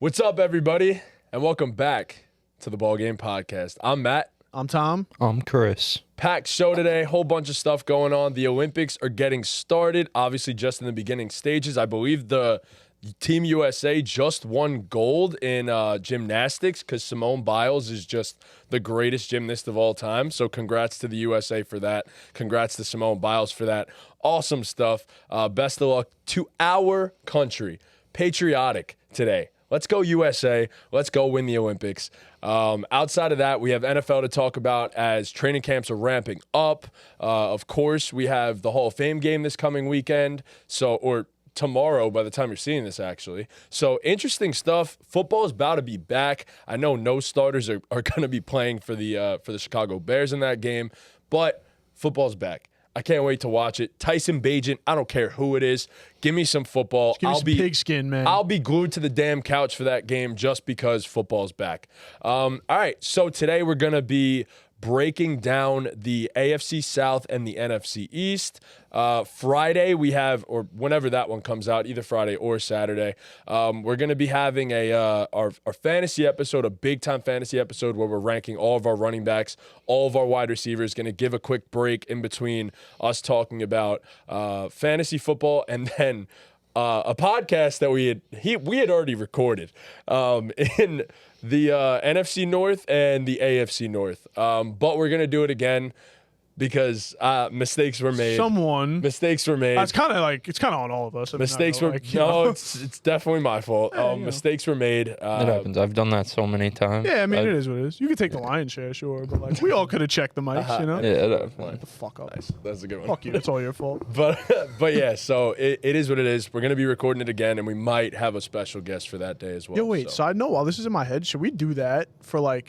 What's up, everybody, and welcome back to the BallGame podcast. I'm Matt. I'm Tom. I'm Chris. Packed show today, whole bunch of stuff going on. The Olympics are getting started, obviously just in the beginning stages. I believe the Team USA just won gold in gymnastics because Simone Biles is just the greatest gymnast of all time. So congrats to the USA for that. Congrats to Simone Biles for that. Awesome stuff. Best of luck to our country. Patriotic today. Let's go USA. Let's go win the Olympics. Outside of that, we have NFL to talk about as training camps are ramping up. Of course, we have the Hall of Fame game this coming weekend. Or tomorrow by the time you're seeing this, actually. So interesting stuff. Football is about to be back. I know no starters are going to be playing for the Chicago Bears in that game, but football's back. I can't wait to watch it. Tyson Bagent, I don't care who it is. Give me some football. Give me some pigskin, man. I'll be glued to the damn couch for that game just because football's back. All right, so today we're going to be breaking down the AFC South and the NFC East. Friday we have, or whenever that one comes out, either Friday or Saturday, we're going to be having our fantasy episode, a big-time fantasy episode where we're ranking all of our running backs, all of our wide receivers, going to give a quick break in between us talking about fantasy football and then a podcast that we had already recorded in the NFC North and the AFC North. But we're going to do it again because mistakes were made. Mistakes were made. It's kind of on all of us. It's definitely my fault. Mistakes were made. It happens. I've done that so many times. Yeah, I mean, it is what it is. You can take the lion's share, sure, but we all could have checked the mics, you know? Yeah, definitely. Get the fuck up. Nice. That's a good one. Fuck you. It's all your fault. But yeah, so it is what it is. We're going to be recording it again, and we might have a special guest for that day as well. Yo, wait, side note, while this is in my head, should we do that for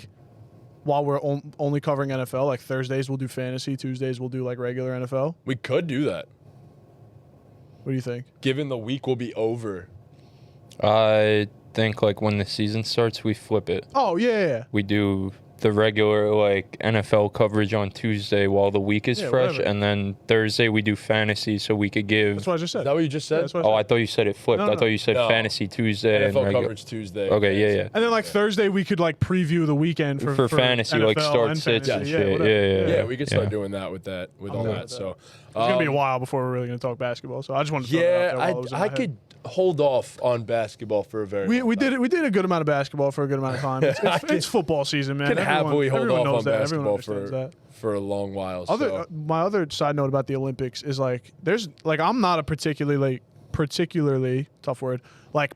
while we're only covering NFL? Like Thursdays we'll do fantasy, Tuesdays we'll do regular NFL? We could do that. What do you think? Given the week will be over. I think when the season starts, we flip it. Oh, yeah. We do the regular NFL coverage on Tuesday while the week is fresh, whatever. and then Thursday we do fantasy so we could give. That's what I just said. Is that what you just said? Yeah, I thought you said it flipped. No. I thought you said fantasy Tuesday and NFL regular coverage Tuesday. Okay, yeah. And then Thursday we could preview the weekend for fantasy, NFL start and sits and fantasy. shit. Yeah, we could start doing that with all that. So it's gonna be a while before we're really gonna talk basketball. So I just wanted to throw that out there while it was in my I head. could hold off on basketball for a very long time. We did a good amount of basketball for a good amount of time. It's football season, man. Can happily hold everyone off knows on that. basketball Everyone understands that. for a long while. My other side note about the Olympics is there's I'm not a particularly tough word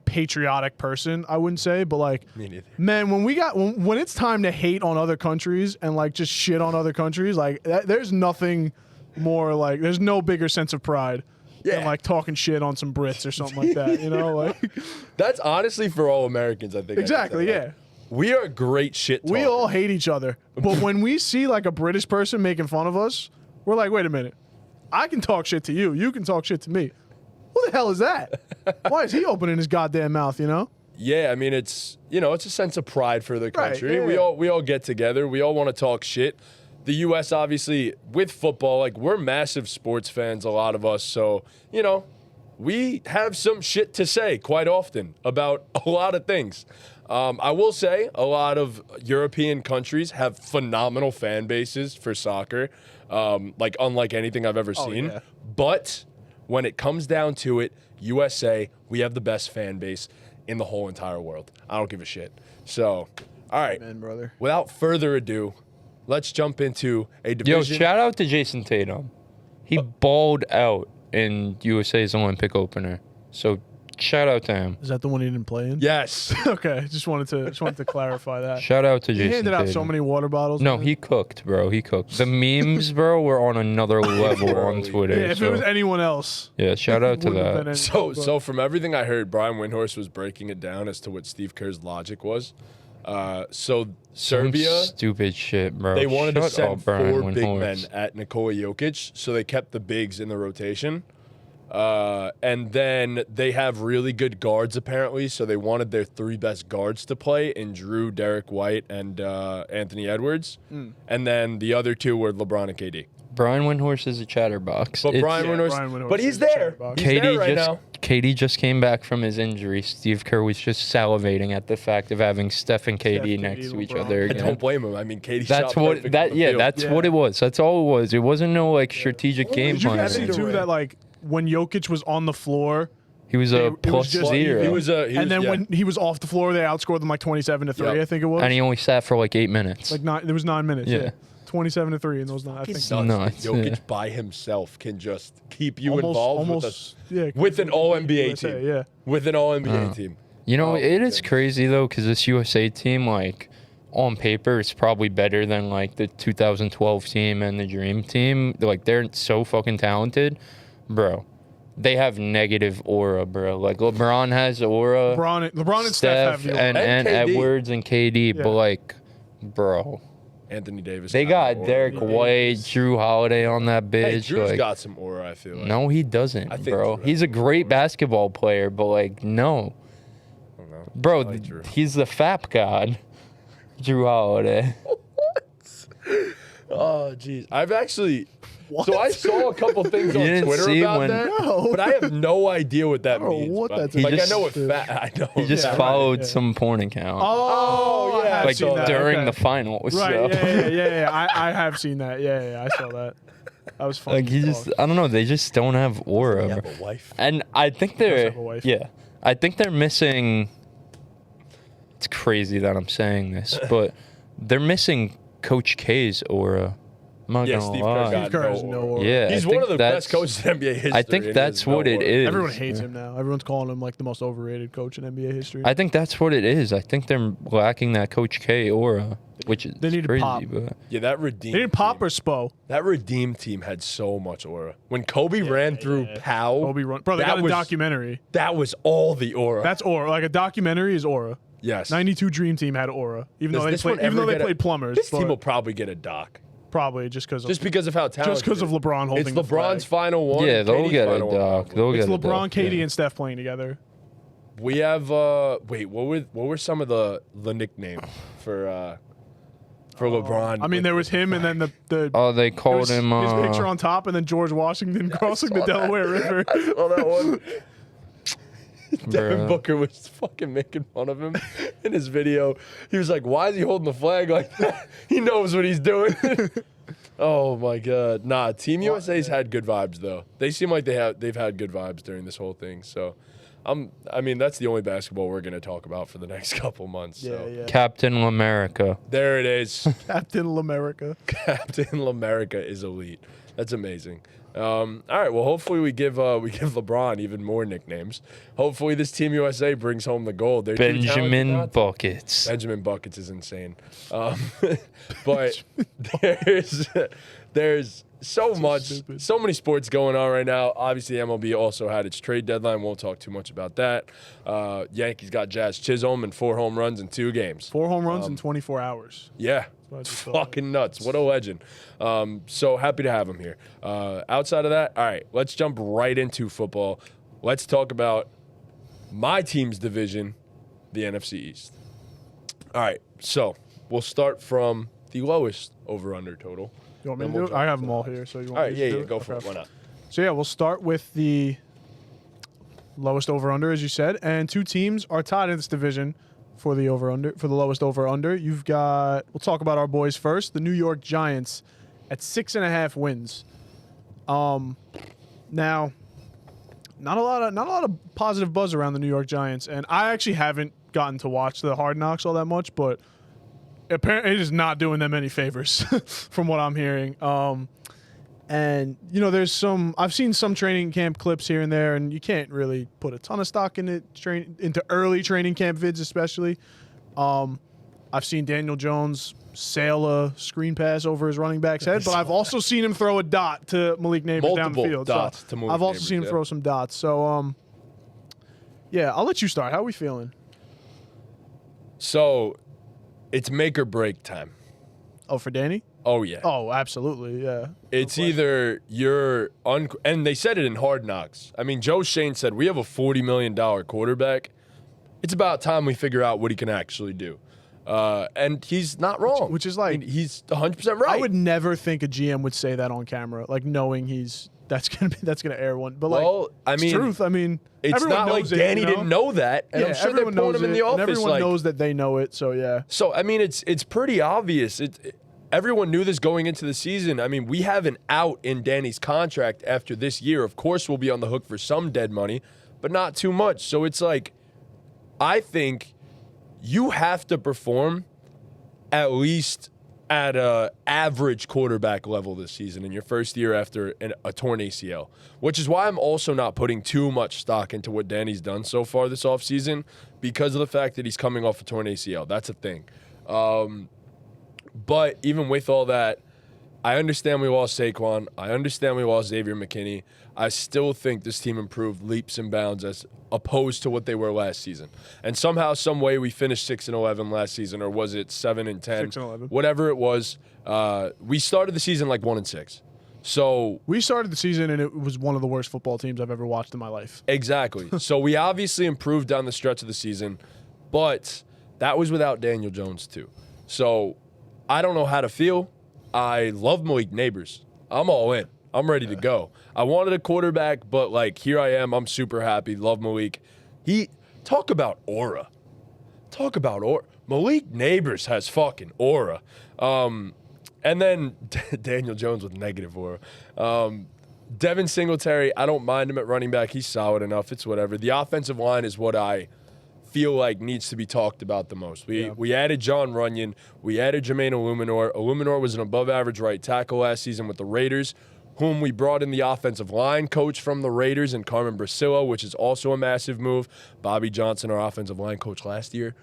patriotic person, I wouldn't say, but Me neither. man, when it's time to hate on other countries and just shit on other countries, there's nothing more there's no bigger sense of pride than talking shit on some Brits or something like that, you know? That's honestly for all Americans, I think. Exactly, yeah. We are great shit talkers. We all hate each other. But when we see a British person making fun of us, we're like, wait a minute. I can talk shit to you. You can talk shit to me. Who the hell is that? Why is he opening his goddamn mouth, you know? Yeah, I mean, it's a sense of pride for the country. Right, yeah. We all get together. We all want to talk shit. The U.S., obviously, with football, we're massive sports fans, a lot of us. So, we have some shit to say quite often about a lot of things. I will say a lot of European countries have phenomenal fan bases for soccer, unlike anything I've ever seen. Yeah. But when it comes down to it, USA, we have the best fan base in the whole entire world. I don't give a shit. So, all right. Amen, brother. Without further ado, let's jump into a division. Yo, shout out to Jason Tatum. He balled out in USA's Olympic opener. So shout out to him. Is that the one he didn't play in? Yes. Okay, just wanted to clarify that. Shout out to Jason He handed out Tatum. so many water bottles. No, man. he cooked, bro. He cooked. The memes, bro, were on another level on Twitter. Yeah, if it was anyone else. Yeah, shout out to wouldn't have been that. anyone, So from everything I heard, Brian Windhorst was breaking it down as to what Steve Kerr's logic was. So Serbia, Some stupid shit, bro. they wanted to Shut send up, Brian 4 big Windhorst. men at Nikola Jokic, so they kept the bigs in the rotation. And then they have really good guards, apparently, so they wanted their 3 best guards to play in Drew, Derek White, and Anthony Edwards. And then the other 2 were LeBron and KD. Brian Windhorst is a chatterbox. But Brian Windhorst, but he's there. He's there right now. KD just came back from his injury. Steve Kerr was just salivating at the fact of having Steph and KD next to each other I again. don't blame him. I mean, KD That's shot what perfect that from the yeah, field. that's what it was. That's all it was. It wasn't no like strategic game Did you plan. guys see too that like when Jokic was on the floor, He was a it was plus just- zero. and then when he was off the floor, they outscored them like 27-3. Yep. I think it was. and he only sat for like 8 minutes. like there was 9 minutes. Yeah. Yeah, 27-3 in those 9. I think Nuts. Nuts, Jokic yeah. by himself can just keep you involved yeah, with an All NBA USA, team. Yeah. With an All NBA team. You know, Oh, it is goodness. crazy though, because this USA team, like, on paper, it's probably better than like the 2012 team and the Dream team. Like, they're so fucking talented, bro. They have negative aura, bro. Like LeBron has aura, LeBron and Steph have the aura. and And KD. Edwards and KD, Yeah. but like, bro, Anthony Davis. they got aura. Derek White, Drew Holiday on that bitch. Hey, Drew's like, got some aura, I feel like. no, he doesn't, I think bro. Drew He's a has great basketball player, but like, no, I don't know. bro, I like Drew. he's the FAP god, Drew Holiday. Oh, jeez. I've actually. So I saw a couple things on You didn't Twitter see about when- that, No. but I have no idea what that I don't know means. what but- that's He like just- I know what fat. I know. He just that, followed yeah. some porn account. Oh, yeah, I have like seen that. during okay. the finals. Right, so. yeah. I have seen that. Yeah, I saw that. That was funny. Like he just, I don't know. They just don't have aura. You have a wife. And I think does they're, have a wife. yeah, I think they're missing. It's crazy that I'm saying this, but they're missing Coach K's aura. I'm not Yeah, gonna Steve lie. Kerr got Steve Kerr has no aura. Yeah, He's I one think of the that's- best coaches in NBA history. I think and he that's has no what it aura. is. Everyone hates him now. Everyone's calling him like the most overrated coach in NBA history. I think that's what it is. I think they're lacking that Coach K aura, which is They need to crazy. pop. But Yeah, that Redeem. they didn't pop team, or Spo. That Redeem team had so much aura. When Kobe ran through Powell, Kobe run. Bro, they that got a was- documentary. that was all the aura. That's aura. Like a documentary is aura. yes. 92 Dream Team had aura, even Does though they this played. one Even ever though they get a- played plumbers. This team but will probably get a doc. probably just because Just because of how talented. just because of LeBron holding It's the LeBron's flag. final one. yeah, and they'll KD's get a final one, doc. probably. They'll It's get a LeBron, doc, KD, yeah. and Steph playing together. We have wait, what were some of the nicknames for LeBron? I mean, there was him, and then the Oh, they there called was him. his picture on top, and then George Washington crossing the saw that. Delaware River. Oh, that one. Devin Bruh. Booker was fucking making fun of him in his video. He was like, "Why is he holding the flag like that? He knows what he's doing." Oh my god. Nah, Team USA's had good vibes though. They seem like they've had good vibes during this whole thing. So I mean, that's the only basketball we're gonna talk about for the next couple months. So Yeah. Captain America. there it is. Captain L'America. Captain L'America is elite. That's amazing. All right. Well, hopefully we give LeBron even more nicknames. Hopefully this Team USA brings home the gold. They're too talented Benjamin not to. Buckets. Benjamin Buckets is insane. But there's so many sports going on right now. Obviously, MLB also had its trade deadline. Won't talk too much about that. Yankees got Jazz Chisholm and 4 home runs in 2 games. 4 home runs in 24 hours. Yeah. what I It's just saw. fucking nuts. What a legend. So happy to have him here. Outside of that, all right, let's jump right into football. Let's talk about my team's division, the NFC East. All right, so we'll start from the lowest over-under total. You want me Then to we'll do it? I jump have to them all here, so you want All right, me to do yeah, it? go for it. Okay. Why not? So yeah, we'll start with the lowest over/under, as you said, and 2 teams are tied in this division for the over/under, for the lowest over/under. You've got. We'll talk about our boys first. The New York Giants at 6.5 wins. Now, not a lot of positive buzz around the New York Giants, and I actually haven't gotten to watch the Hard Knocks all that much, but apparently it is not doing them any favors from what I'm hearing. And I've seen some training camp clips here and there, and you can't really put a ton of stock into early training camp vids, especially. I've seen Daniel Jones sail a screen pass over his running back's head, but I've also seen him throw a dot to Malik Neighbors down the Multiple field. dots So to Malik I've also Neighbors, seen him yeah. throw some dots. So, yeah, I'll let you start. How are we feeling? So it's make or break time. Oh, for Danny? Oh, yeah. Oh, absolutely, yeah. It's either and they said it in Hard Knocks. I mean, Joe Shane said, we have a $40 million quarterback. It's about time we figure out what he can actually do. And he's not wrong. Which is like- he's 100% right. I would never think a GM would say that on camera, like knowing he's that's gonna air one. But well, I it's mean, truth. I mean, it's everyone not like knows it, Danny you know? didn't know that, and Yeah, I'm sure they everyone poured knows him in the it, office. and everyone like, knows that they know it. So yeah. So I mean, it's pretty obvious. Everyone knew this going into the season. I mean, we have an out in Danny's contract after this year. Of course, we'll be on the hook for some dead money, but not too much. So it's like, I think you have to perform at least at a average quarterback level this season in your first year after a torn ACL, which is why I'm also not putting too much stock into what Danny's done so far this offseason because of the fact that he's coming off a torn ACL. That's a thing. But even with all that, I understand we lost Saquon. I understand we lost Xavier McKinney. I still think this team improved leaps and bounds as opposed to what they were last season. And somehow, some way, we finished 6-11 last season, or was it 7-10? 6-11. Whatever it was. We started the season like 1-6. So We started the season, and it was one of the worst football teams I've ever watched in my life. exactly. So we obviously improved down the stretch of the season, but that was without Daniel Jones too. So I don't know how to feel. I love Malik Neighbors. I'm all in. I'm ready to go. I wanted a quarterback, but like here I am. I'm super happy. Love Malik. Talk about aura. Talk about aura. Malik Neighbors has fucking aura. And then Daniel Jones with negative aura. Devin Singletary, I don't mind him at running back. He's solid enough. It's whatever. The offensive line is what I feel like needs to be talked about the most. We added John Runyon. We added Jermaine Illuminor. Illuminor was an above-average right tackle last season with the Raiders, whom we brought in the offensive line coach from the Raiders and Carmen Brasillo, which is also a massive move. Bobby Johnson, our offensive line coach last year,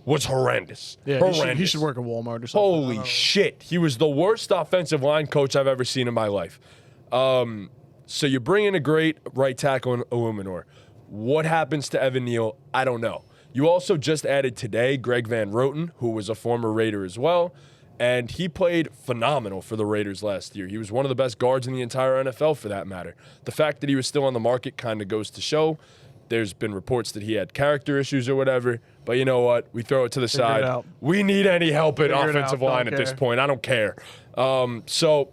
was horrendous. Yeah, horrendous. he should work at Walmart or something. Holy shit. He was the worst offensive line coach I've ever seen in my life. So you bring in a great right tackle in Illuminor. What happens to Evan Neal? I don't know. You also just added today Greg Van Roten, who was a former Raider as well, and he played phenomenal for the Raiders last year. He was one of the best guards in the entire NFL for that matter. The fact that he was still on the market kind of goes to show. There's been reports that he had character issues or whatever, but you know what? We throw it to the side. We need any help at offensive line at this point. I don't care. So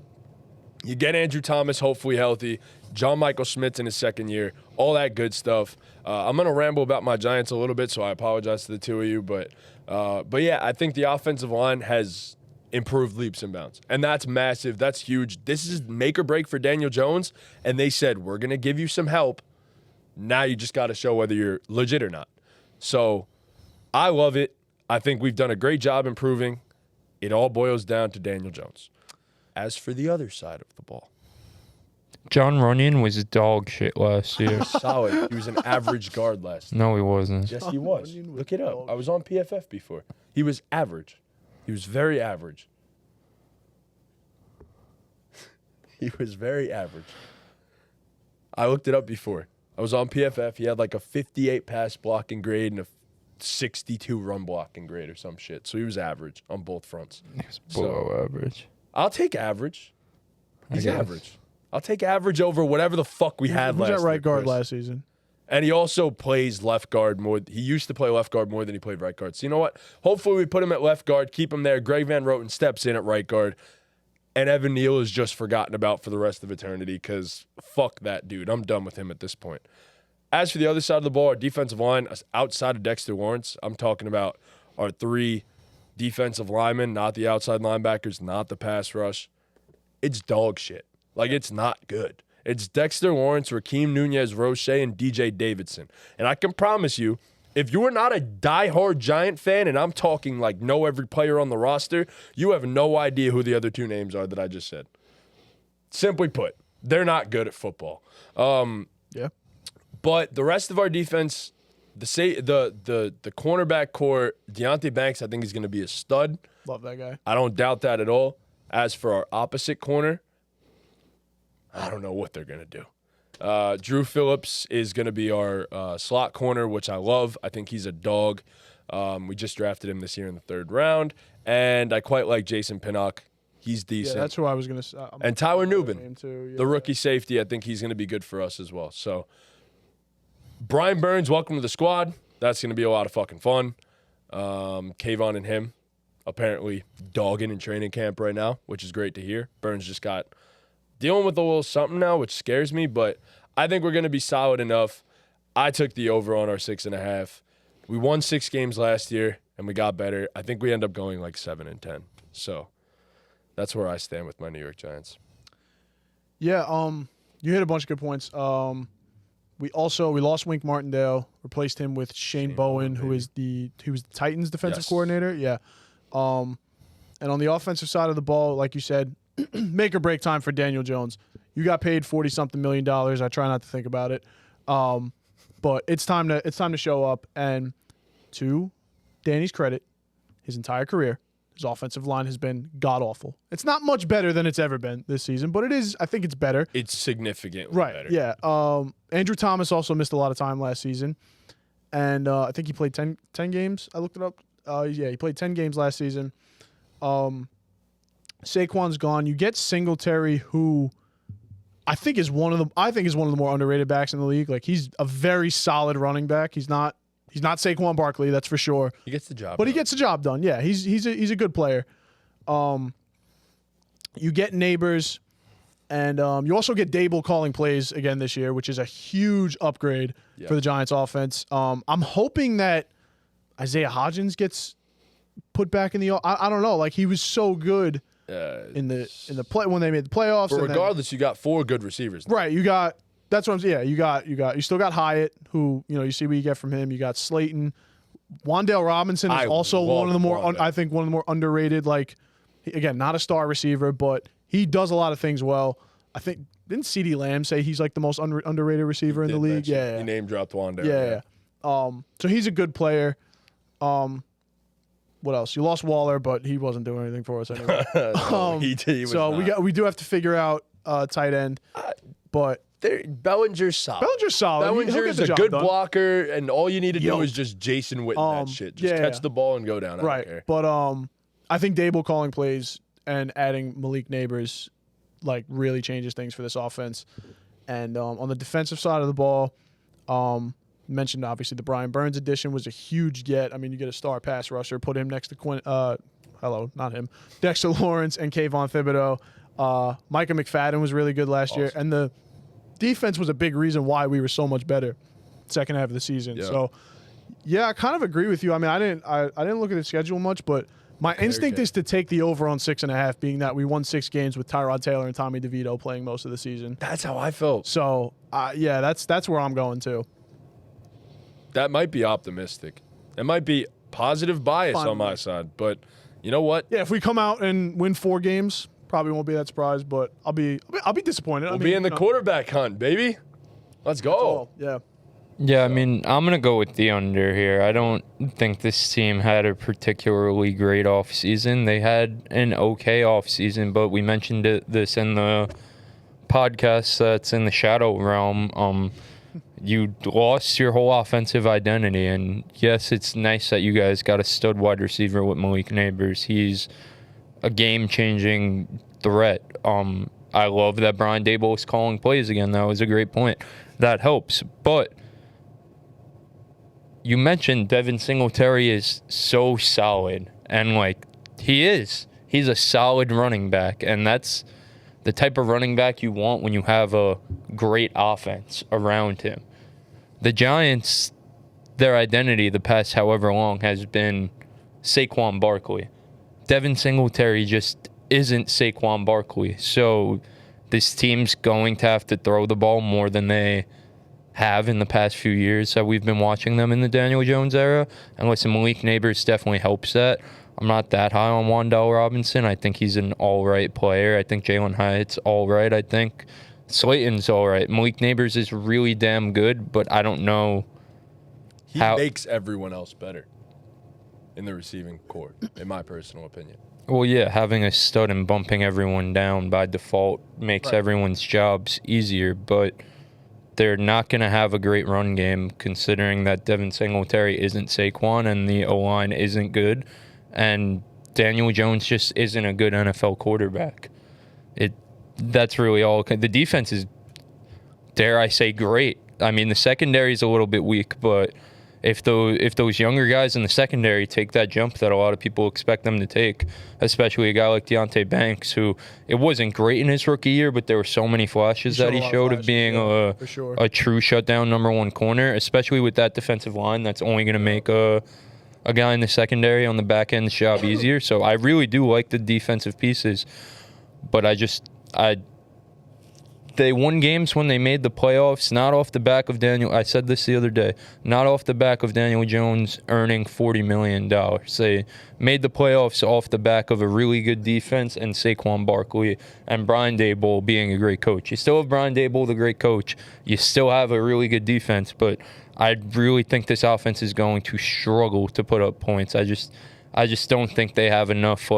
you get Andrew Thomas hopefully healthy. John Michael Schmitz in his second year. All that good stuff. I'm going to ramble about my Giants a little bit, so I apologize to the two of you. But yeah, I think the offensive line has improved leaps and bounds. And that's massive. That's huge. This is make or break for Daniel Jones. And they said, we're going to give you some help. Now you just got to show whether you're legit or not. So I love it. I think we've done a great job improving. It all boils down to Daniel Jones. As for the other side of the ball, John Runyon was dog shit last year. solid. He was an average guard last year. No, he wasn't. Yes, he was. Look it up. I was on PFF before. He was average. He was very average. He was very average. I looked it up before. I was on PFF. He had like a 58 pass blocking grade and a 62 run blocking grade or some shit. So he was average on both fronts. He's below average. I'll take average. He's average. I'll take average over whatever the fuck we had last year. Who's at right guard Chris. last season? And he also plays left guard more. He used to play left guard more than he played right guard. So you know what? Hopefully we put him at left guard, keep him there. Greg Van Roten steps in at right guard. And Evan Neal is just forgotten about for the rest of eternity because fuck that dude. I'm done with him at this point. As for the other side of the ball, our defensive line, outside of Dexter Lawrence, I'm talking about our three defensive linemen, not the outside linebackers, not the pass rush. It's dog shit. Like, it's not good. It's Dexter Lawrence, Rakeem Nunez-Roche, and DJ Davidson. And I can promise you, if you are not a diehard Giant fan, and I'm talking like know every player on the roster, you have no idea who the other two names are that I just said. Simply put, they're not good at football. Yeah. But the rest of our defense, the cornerback core, Deonte Banks, I think he's going to be a stud. Love that guy. I don't doubt that at all. As for our opposite corner, I don't know what they're going to do. Drew Phillips is going to be our slot corner, which I love. I think he's a dog. We just drafted him this year in the 3rd round. And I quite like Jason Pinnock. He's decent. Yeah, that's who I was going to say. And Tyler Nubin, yeah. the rookie safety, I think he's going to be good for us as well. So, Brian Burns, welcome to the squad. That's going to be a lot of fucking fun. Kayvon and him apparently dogging in training camp right now, which is great to hear. Burns just got dealing with a little something now, which scares me, but I think we're going to be solid enough. I took the over on our 6.5. We won 6 games last year, and we got better. I think we end up going like 7-10. So that's where I stand with my New York Giants. Yeah, you hit a bunch of good points. We lost Wink Martindale, replaced him with Shane Bowen, who was the Titans defensive coordinator. Yeah. And on the offensive side of the ball, like you said, make or break time for Daniel Jones. You got paid $40-something million. I try not to think about it. But it's time to show up. And to Danny's credit, his entire career, his offensive line has been god-awful. It's not much better than it's ever been this season, but I think it's better. It's significantly better. Yeah. Andrew Thomas also missed a lot of time last season. And I think he played 10 games. I looked it up. He played 10 games last season. Saquon's gone. You get Singletary, who I think is one of the more underrated backs in the league. Like, he's a very solid running back. He's not Saquon Barkley, that's for sure. He gets the job But done. he gets the job done. Yeah, he's a good player. You get Neighbors, and you also get Dable calling plays again this year, which is a huge upgrade for the Giants offense. I'm hoping that Isaiah Hodgins gets put back in the I don't know. Like, he was so good in the play when they made the playoffs. But regardless, you got 4 good receivers. Right, that's what I'm saying. Yeah, you still got Hyatt, who, you see what you get from him. You got Slayton. Wandale Robinson is also one of the more one of the more underrated, like, again, not a star receiver, but he does a lot of things well. I think, didn't CeeDee Lamb say he's like the most underrated receiver in the league? Yeah. He name dropped Wandale. Yeah. So he's a good player. What else? You lost Waller, but he wasn't doing anything for us anyway. No, he was so not. we do have to figure out tight end, but Bellinger's solid. Bellinger's a good blocker, and all you need to do is just Jason Witten that shit. Just catch the ball and go down. I don't care. But I think Dable calling plays and adding Malik Neighbors like really changes things for this offense. And on the defensive side of the ball, mentioned obviously the Brian Burns addition was a huge get. I mean, you get a star pass rusher, put him next to Dexter Lawrence and Kayvon Thibodeau. Micah McFadden was really good last year, and the defense was a big reason why we were so much better second half of the season. Yeah. So, yeah, I kind of agree with you. I mean, I didn't look at the schedule much, but my instinct is to take the over on 6.5, being that we won 6 games with Tyrod Taylor and Tommy DeVito playing most of the season. That's how I felt. So, yeah, that's where I'm going to. That might be optimistic. It might be positive bias on my side, but you know what? Yeah, if we come out and win 4 games, probably won't be that surprised, but I'll be disappointed. We'll be in the quarterback hunt, baby. Let's go. Yeah. Yeah, I mean, I'm going to go with the under here. I don't think this team had a particularly great offseason. They had an okay offseason, but we mentioned this in the podcast that's in the Shadow Realm. You lost your whole offensive identity, and yes, it's nice that you guys got a stud wide receiver with Malik Neighbors. He's a game-changing threat. I love that Brian Dable is calling plays again. That was a great point. That helps. But you mentioned Devin Singletary is so solid, and like he is. He's a solid running back, and that's the type of running back you want when you have a great offense around him. The Giants, their identity the past however long has been Saquon Barkley. Devin Singletary just isn't Saquon Barkley. So this team's going to have to throw the ball more than they have in the past few years that we've been watching them in the Daniel Jones era. And listen, Malik Neighbors definitely helps that. I'm not that high on Wandale Robinson. I think he's an all-right player. I think Jalen Hyatt's all-right. I think Slayton's all-right. Malik Neighbors is really damn good, but I don't know He makes everyone else better in the receiving court, in my personal opinion. Well, yeah, having a stud and bumping everyone down by default makes everyone's jobs easier, but they're not going to have a great run game considering that Devin Singletary isn't Saquon and the O-line isn't good. And Daniel Jones just isn't a good NFL quarterback. That's really all. The defense is, dare I say, great. I mean, the secondary is a little bit weak, but if those younger guys in the secondary take that jump that a lot of people expect them to take, especially a guy like Deonte Banks, who it wasn't great in his rookie year, but there were so many flashes that he showed of being a true shutdown number one corner, especially with that defensive line that's only going to make a guy in the secondary on the back end's job easier. So I really do like the defensive pieces, but they won games when they made the playoffs, not off the back of I said this the other day, not off the back of Daniel Jones earning $40 million. They made the playoffs off the back of a really good defense and Saquon Barkley and Brian Daboll being a great coach. You still have Brian Daboll, the great coach. You still have a really good defense, but I really think this offense is going to struggle to put up points. I just don't think they have enough,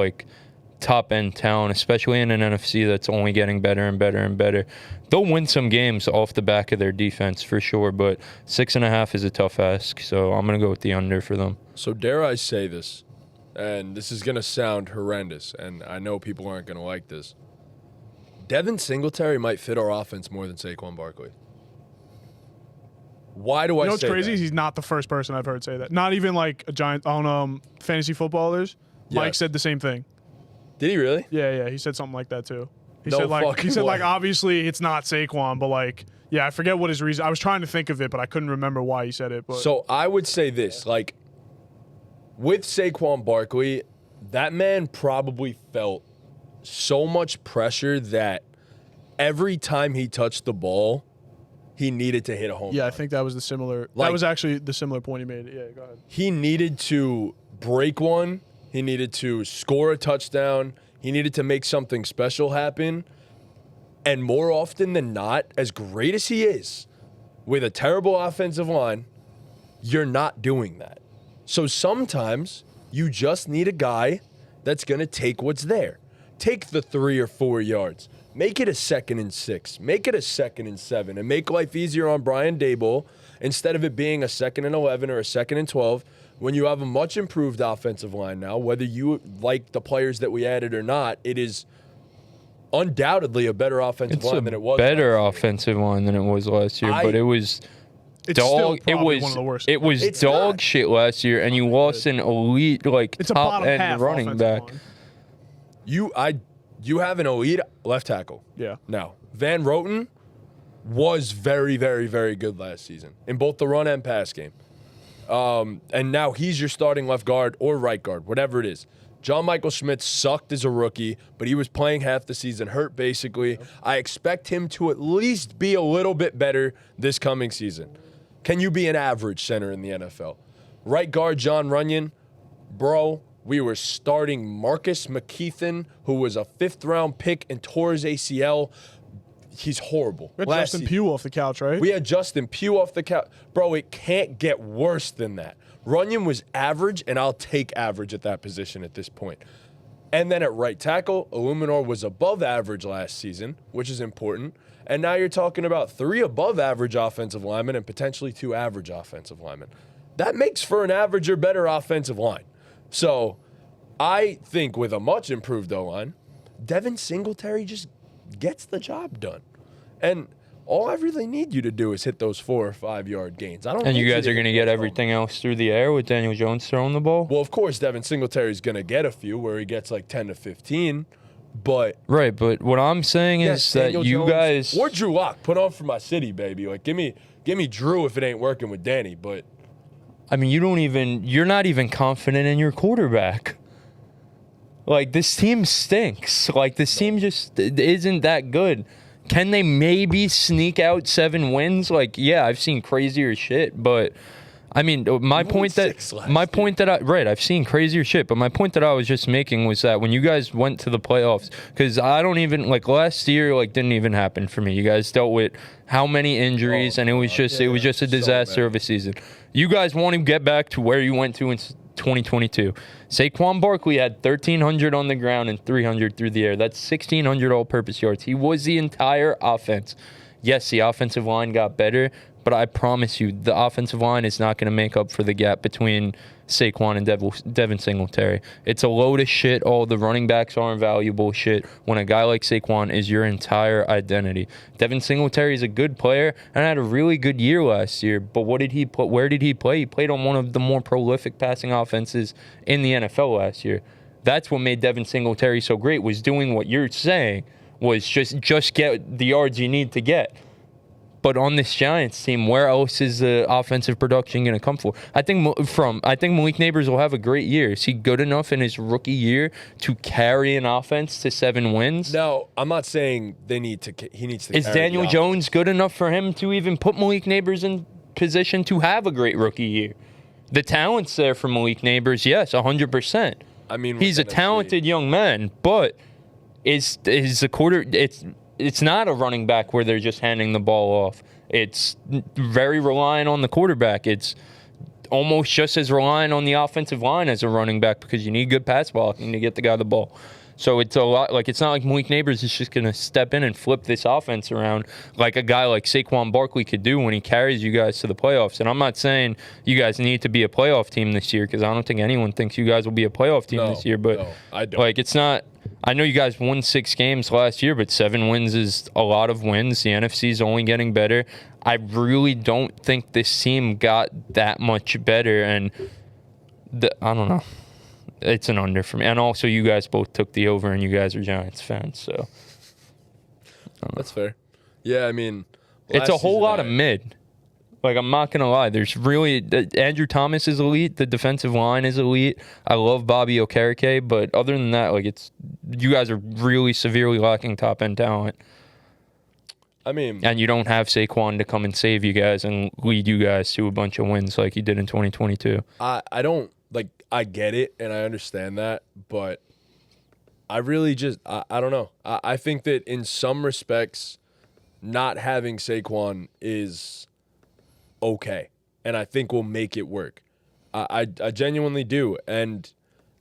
top-end talent, especially in an NFC that's only getting better and better and better. They'll win some games off the back of their defense for sure, but 6.5 is a tough ask, so I'm going to go with the under for them. So dare I say this, and this is going to sound horrendous, and I know people aren't going to like this. Devin Singletary might fit our offense more than Saquon Barkley. Why do I say that? You know what's crazy? He's not the first person I've heard say that. Not even a giant on fantasy footballers. Mike said the same thing. Did he really? Yeah. He said something like that too. He No said fucking way. obviously it's not Saquon, but I forget what his reason. I was trying to think of it, but I couldn't remember why he said it. But So I would say this, with Saquon Barkley, that man probably felt so much pressure that every time he touched the ball, he needed to hit a home run. I think that was that was actually the similar point he made. Yeah, go ahead. He needed to break one. He needed to score a touchdown. He needed to make something special happen. And more often than not, as great as he is, with a terrible offensive line, you're not doing that. So sometimes you just need a guy that's going to take what's there. Take the 3 or 4 yards. Make it a 2nd and 6. Make it a 2nd and 7. And make life easier on Brian Daboll instead of it being a 2nd and 11 or a 2nd and 12. When you have a much improved offensive line now, whether you like the players that we added or not, it is undoubtedly a better offensive line than it was. Better offensive line than it was last year, but it was dog. It was one of the worst. It was dog shit last year, and you lost an elite top end running back. Line. You have an elite left tackle. Yeah. Now, Van Roten was very, very, very good last season in both the run and pass game. And now he's your starting left guard or right guard, whatever it is. John Michael Schmidt sucked as a rookie, but he was playing half the season, hurt basically. Yep. I expect him to at least be a little bit better this coming season. Can you be an average center in the NFL? Right guard John Runyon, bro, we were starting Marcus McKeithen, who was a 5th-round pick and tore his ACL. He's horrible. We had Justin Pugh off the couch, right? We had Justin Pugh off the couch. Bro, it can't get worse than that. Runyon was average, and I'll take average at that position at this point. And then at right tackle, Illuminor was above average last season, which is important. And now you're talking about 3 above average offensive linemen and potentially 2 average offensive linemen. That makes for an average or better offensive line. So I think with a much improved O-line, Devin Singletary just gets the job done. And all I really need you to do is hit those 4 or 5 yard gains. And you guys are going to get everything else through the air with Daniel Jones throwing the ball? Well, of course, Devin Singletary's going to get a few where he gets 10 to 15. But right, but what I'm saying is that Daniel you Jones, guys or Drew Lock, put on for my city, baby. Give me Drew if it ain't working with Danny. But I mean, you're not even confident in your quarterback. This team stinks. This team just isn't that good. Can they maybe sneak out 7 wins? I've seen crazier shit, but I mean, I've seen crazier shit, but my point that I was just making was that when you guys went to the playoffs, because I don't even last year didn't even happen for me. You guys dealt with how many injuries, and it was just a disaster of a season. You guys want to get back to where you went to in 2022. Saquon Barkley had 1,300 on the ground and 300 through the air. That's 1,600 all-purpose yards. He was the entire offense. Yes, the offensive line got better, but I promise you, the offensive line is not going to make up for the gap between Saquon and Devin Singletary. It's a load of shit. All the running backs aren't valuable shit when a guy like Saquon is your entire identity. Devin Singletary is a good player and had a really good year last year, but what did he put? Where did he play? He played on one of the more prolific passing offenses in the NFL last year. That's what made Devin Singletary so great, was doing what you're saying, was just get the yards you need to get. But on this Giants team, where else is the offensive production going to come from? I think Malik Neighbors will have a great year. Is he good enough in his rookie year to carry an offense to 7 wins? No, I'm not saying he needs to. Is Daniel Jones good enough for him to even put Malik Neighbors in position to have a great rookie year? The talent's there for Malik Neighbors, yes, 100%. I mean, he's a talented young man, but is the quarter? It's not a running back where they're just handing the ball off. It's very reliant on the quarterback. It's almost just as reliant on the offensive line as a running back, because you need good pass blocking to get the guy the ball. So it's a lot. Like, it's not like Malik Neighbors is just going to step in and flip this offense around like a guy like Saquon Barkley could do when he carries you guys to the playoffs. And I'm not saying you guys need to be a playoff team this year, because I don't think anyone thinks you guys will be a playoff team this year. But no, I don't. Like, it's not. I know you guys won 6 games last year, but 7 wins is a lot of wins. The NFC is only getting better. I really don't think this team got that much better, and I don't know. It's an under for me. And also, you guys both took the over, and you guys are Giants fans, so. That's fair. Yeah, I mean. It's a whole lot of mid. Like, I'm not going to lie. There's really. Andrew Thomas is elite. The defensive line is elite. I love Bobby Okereke, but other than that, like, you guys are really severely lacking top-end talent. I mean. And you don't have Saquon to come and save you guys and lead you guys to a bunch of wins like he did in 2022. I don't. Like, I get it, and I understand that, but I really just, I don't know. I think that in some respects, not having Saquon is okay, and I think we'll make it work. I genuinely do, and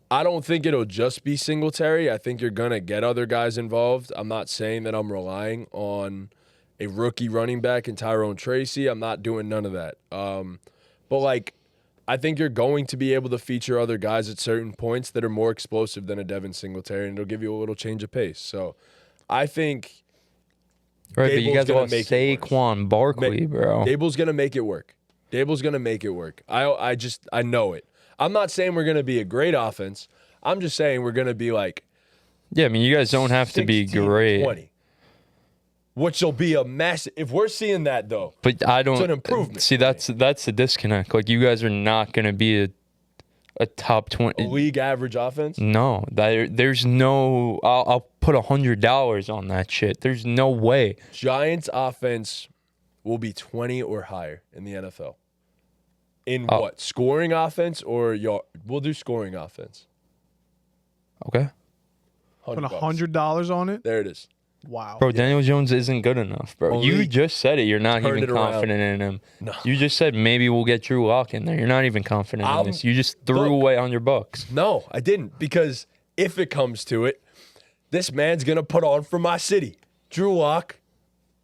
I don't think it'll just be Singletary. I think you're going to get other guys involved. I'm not saying that I'm relying on a rookie running back in Tyrone Tracy. I'm not doing none of that. But, like, I think you're going to be able to feature other guys at certain points that are more explosive than a Devin Singletary, and it'll give you a little change of pace. So I think right, but you guys gonna lost make Saquon Barkley, bro. Dable's going to make it work. Dable's going to make it work. I know it. I'm not saying we're going to be a great offense. I'm just saying we're going to be like, yeah, I mean, you guys don't have to be great. 20. Which will be a massive. If we're seeing that, though, but I don't it's an improvement. See, that's the disconnect. Like, you guys are not going to be a top 20 league average offense. No, there's no. I'll put $100 on that shit. There's no way. Giants offense will be 20 or higher in the NFL. In what, scoring offense or yard? We'll do scoring offense. Okay. Put $100 on it. There it is. Wow. Bro, Daniel Jones isn't good enough, bro. You just said it. You're not even confident in him. No. You just said maybe we'll get Drew Lock in there. You're not even confident in this. You just threw away $100. No, I didn't. Because if it comes to it, this man's going to put on for my city. Drew Lock,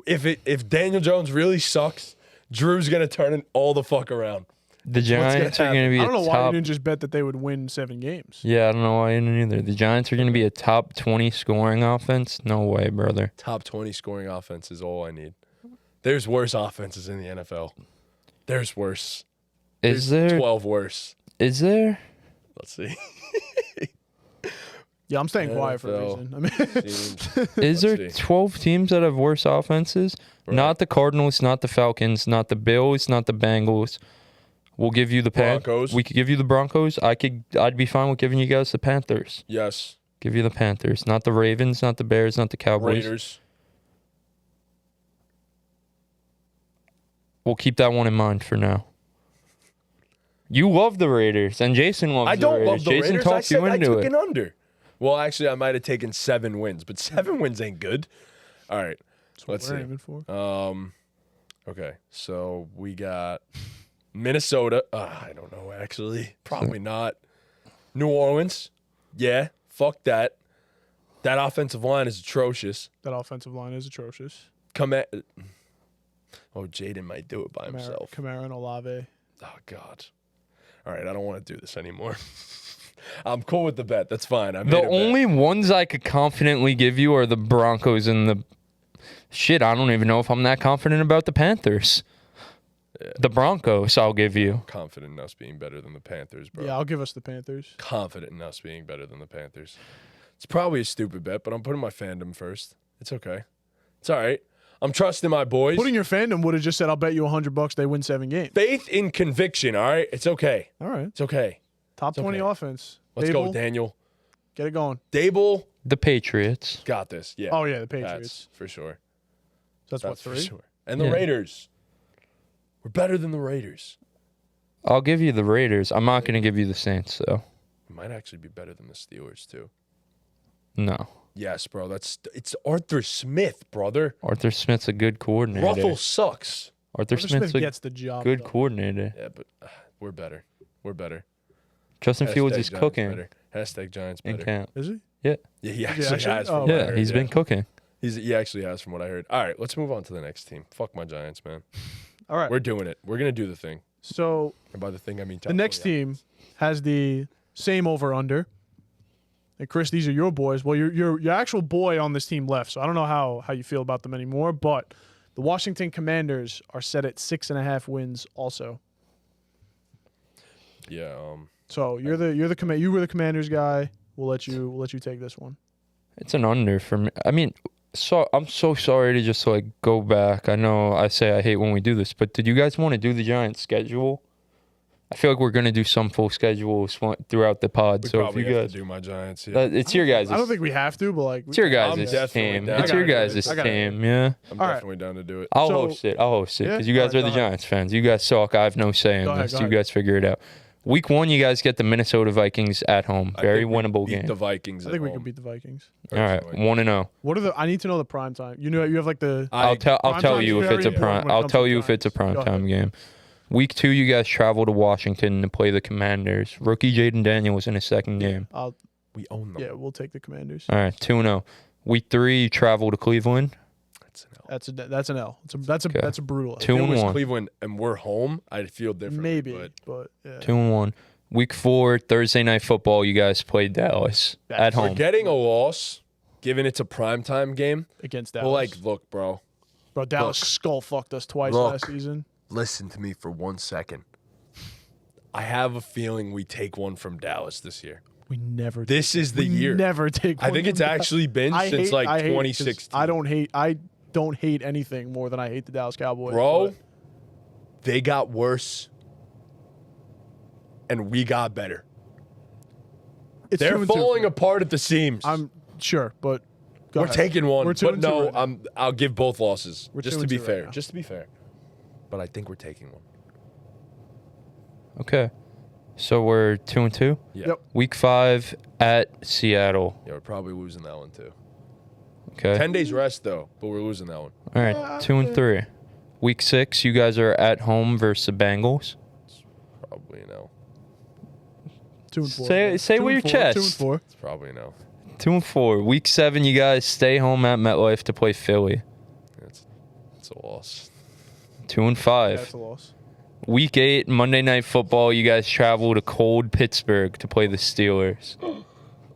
if Daniel Jones really sucks, Drew's going to turn it all the fuck around. The Giants are going to be I don't know why you didn't just bet that they would win 7 games. Yeah, I don't know why you didn't either. The Giants are going to be a top 20 scoring offense? No way, brother. Top 20 scoring offense is all I need. There's worse offenses in the NFL. There's worse. Is there? 12 worse. Is there? Let's see. Yeah, I'm staying quiet for a reason. I mean, is there 12 teams that have worse offenses? Right. Not the Cardinals, not the Falcons, not the Bills, not the Bengals. We'll give you the Broncos. We could give you the Broncos. I'd be fine with giving you guys the Panthers. Yes. Give you the Panthers, not the Ravens, not the Bears, not the Cowboys. Raiders. We'll keep that one in mind for now. You love the Raiders, and Jason loves the Raiders. I don't love the Raiders. Jason talked you into it. I took an under. Well, actually, I might have taken 7 wins, but 7 wins ain't good. All right. Let's see. Okay, so we got Minnesota. I don't know, actually. Probably not. New Orleans. Yeah, fuck that. That offensive line is atrocious. That offensive line is atrocious. Oh, Jaden might do it by himself. Kamara and Olave. Oh, God. All right, I don't want to do this anymore. I'm cool with the bet. That's fine. I made The a bet. only ones I could confidently give you are the Broncos and the... Shit, I don't even know if I'm that confident about the Panthers. Yeah. The Broncos, I'll give you. Confident in us being better than the Panthers, bro. Yeah, I'll give us the Panthers. Confident in us being better than the Panthers. It's probably a stupid bet, but I'm putting my fandom first. It's okay. It's all right. I'm trusting my boys. Putting your fandom would have just said, I'll bet you $100 they win 7 games. Faith in conviction, all right? It's okay. All right. It's okay. Top 20 okay. offense. Let's Dable, go, Daniel. Get it going. Dable The Patriots. got this. Yeah. Oh, yeah, the That's Patriots. for sure. So that's what, For 3? sure. And the Yeah. Raiders. We're better than the Raiders. I'll give you the Raiders. I'm not going to give you the Saints, though. We might actually be better than the Steelers, too. No. Yes, bro. It's Arthur Smith, brother. Arthur Smith's a good coordinator. Ruffle sucks. Arthur Smith's a gets the job good done. coordinator. Yeah, but we're better. We're better. Justin Fields is Giants cooking better. Hashtag Giants in better. camp. Is he? Yeah. Yeah, he actually actually? has. From Oh, what I Yeah, heard, he's been cooking. He actually has, from what I heard. All right, let's move on to the next team. Fuck my Giants, man. All right. We're doing it. We're gonna do the thing. So And by the thing, I mean the next team has the same over-under. And Chris, these are your boys. Well, your actual boy on this team left, so I don't know how you feel about them anymore. But the Washington Commanders are set at 6.5 wins also. Yeah. So you were the Commanders guy. We'll let you take this one. It's an under for me. I mean, so I'm so sorry to just like go back. I know I say I hate when we do this, but did you guys want to do the Giants schedule? I feel like we're gonna do some full schedules throughout the pod. We So if probably you have guys, to do my Giants. Yeah. it's your guys'. I don't think we have to, but like It's your I'm guys' definitely team. down. It's I your gotta do guys' it. I gotta do it. team. Yeah. I'm All right. definitely down to do it. I'll So- host it. I'll host it Yeah? because you guys All are right, the go ahead. Giants fans. You guys suck. I have no say in Go ahead, this. go You ahead. guys figure it out. Week 1, you guys get the Minnesota Vikings at home. I Very think we winnable beat game. The Vikings. I think at we home. can beat the Vikings. All right, Personally. 1-0. What are the? I need to know the prime time. You have like the. I'll tell Prime you time's if it's a very important prime. when it I'll comes tell to you if it's a Giants. prime Go time game. Week 2, you guys travel to Washington to play the Commanders. Rookie Jaden Daniels in his second game. We own them. Yeah, we'll take the Commanders. All right, 2-0. Week 3, you travel to Cleveland. That's an L. That's an L. That's a brutal L. Two- If it was 2-1. Cleveland and we're home, I'd feel different. Maybe, but yeah. 2-1. Week 4, Thursday Night Football, you guys played Dallas at We're home. getting a loss, given it's a primetime game. Against Dallas. Well, like, look, bro. Bro, Dallas skull fucked us twice Look. last season. Listen to me for 1 second. I have a feeling we take one from Dallas this year. We never. This is the we year. Never take. I one think from it's Dallas. actually been I since hate- like I hate 'cause 2016. I don't hate anything more than I hate the Dallas Cowboys. Bro, but they got worse and we got better. it's They're 2-2. falling apart at the seams. I'm sure, but go We're ahead. taking one, We're 2-2 but no, right now. I'll give both losses We're just to be 2-2 right fair. now. Just to be fair. But I think we're taking one. Okay. So we're 2-2. Yeah. Yep. Week 5 at Seattle. Yeah, we're probably losing that one too. Okay. 10 days rest though, but we're losing that one. All right, 2-3. Week 6, you guys are at home versus the Bengals. Probably no. 2-4. Say with your chest. 2-4. It's probably no. 2-4. Week 7, you guys stay home at MetLife to play Philly. It's a loss. 2-5. That's a loss. Week 8, Monday Night Football, you guys travel to cold Pittsburgh to play the Steelers.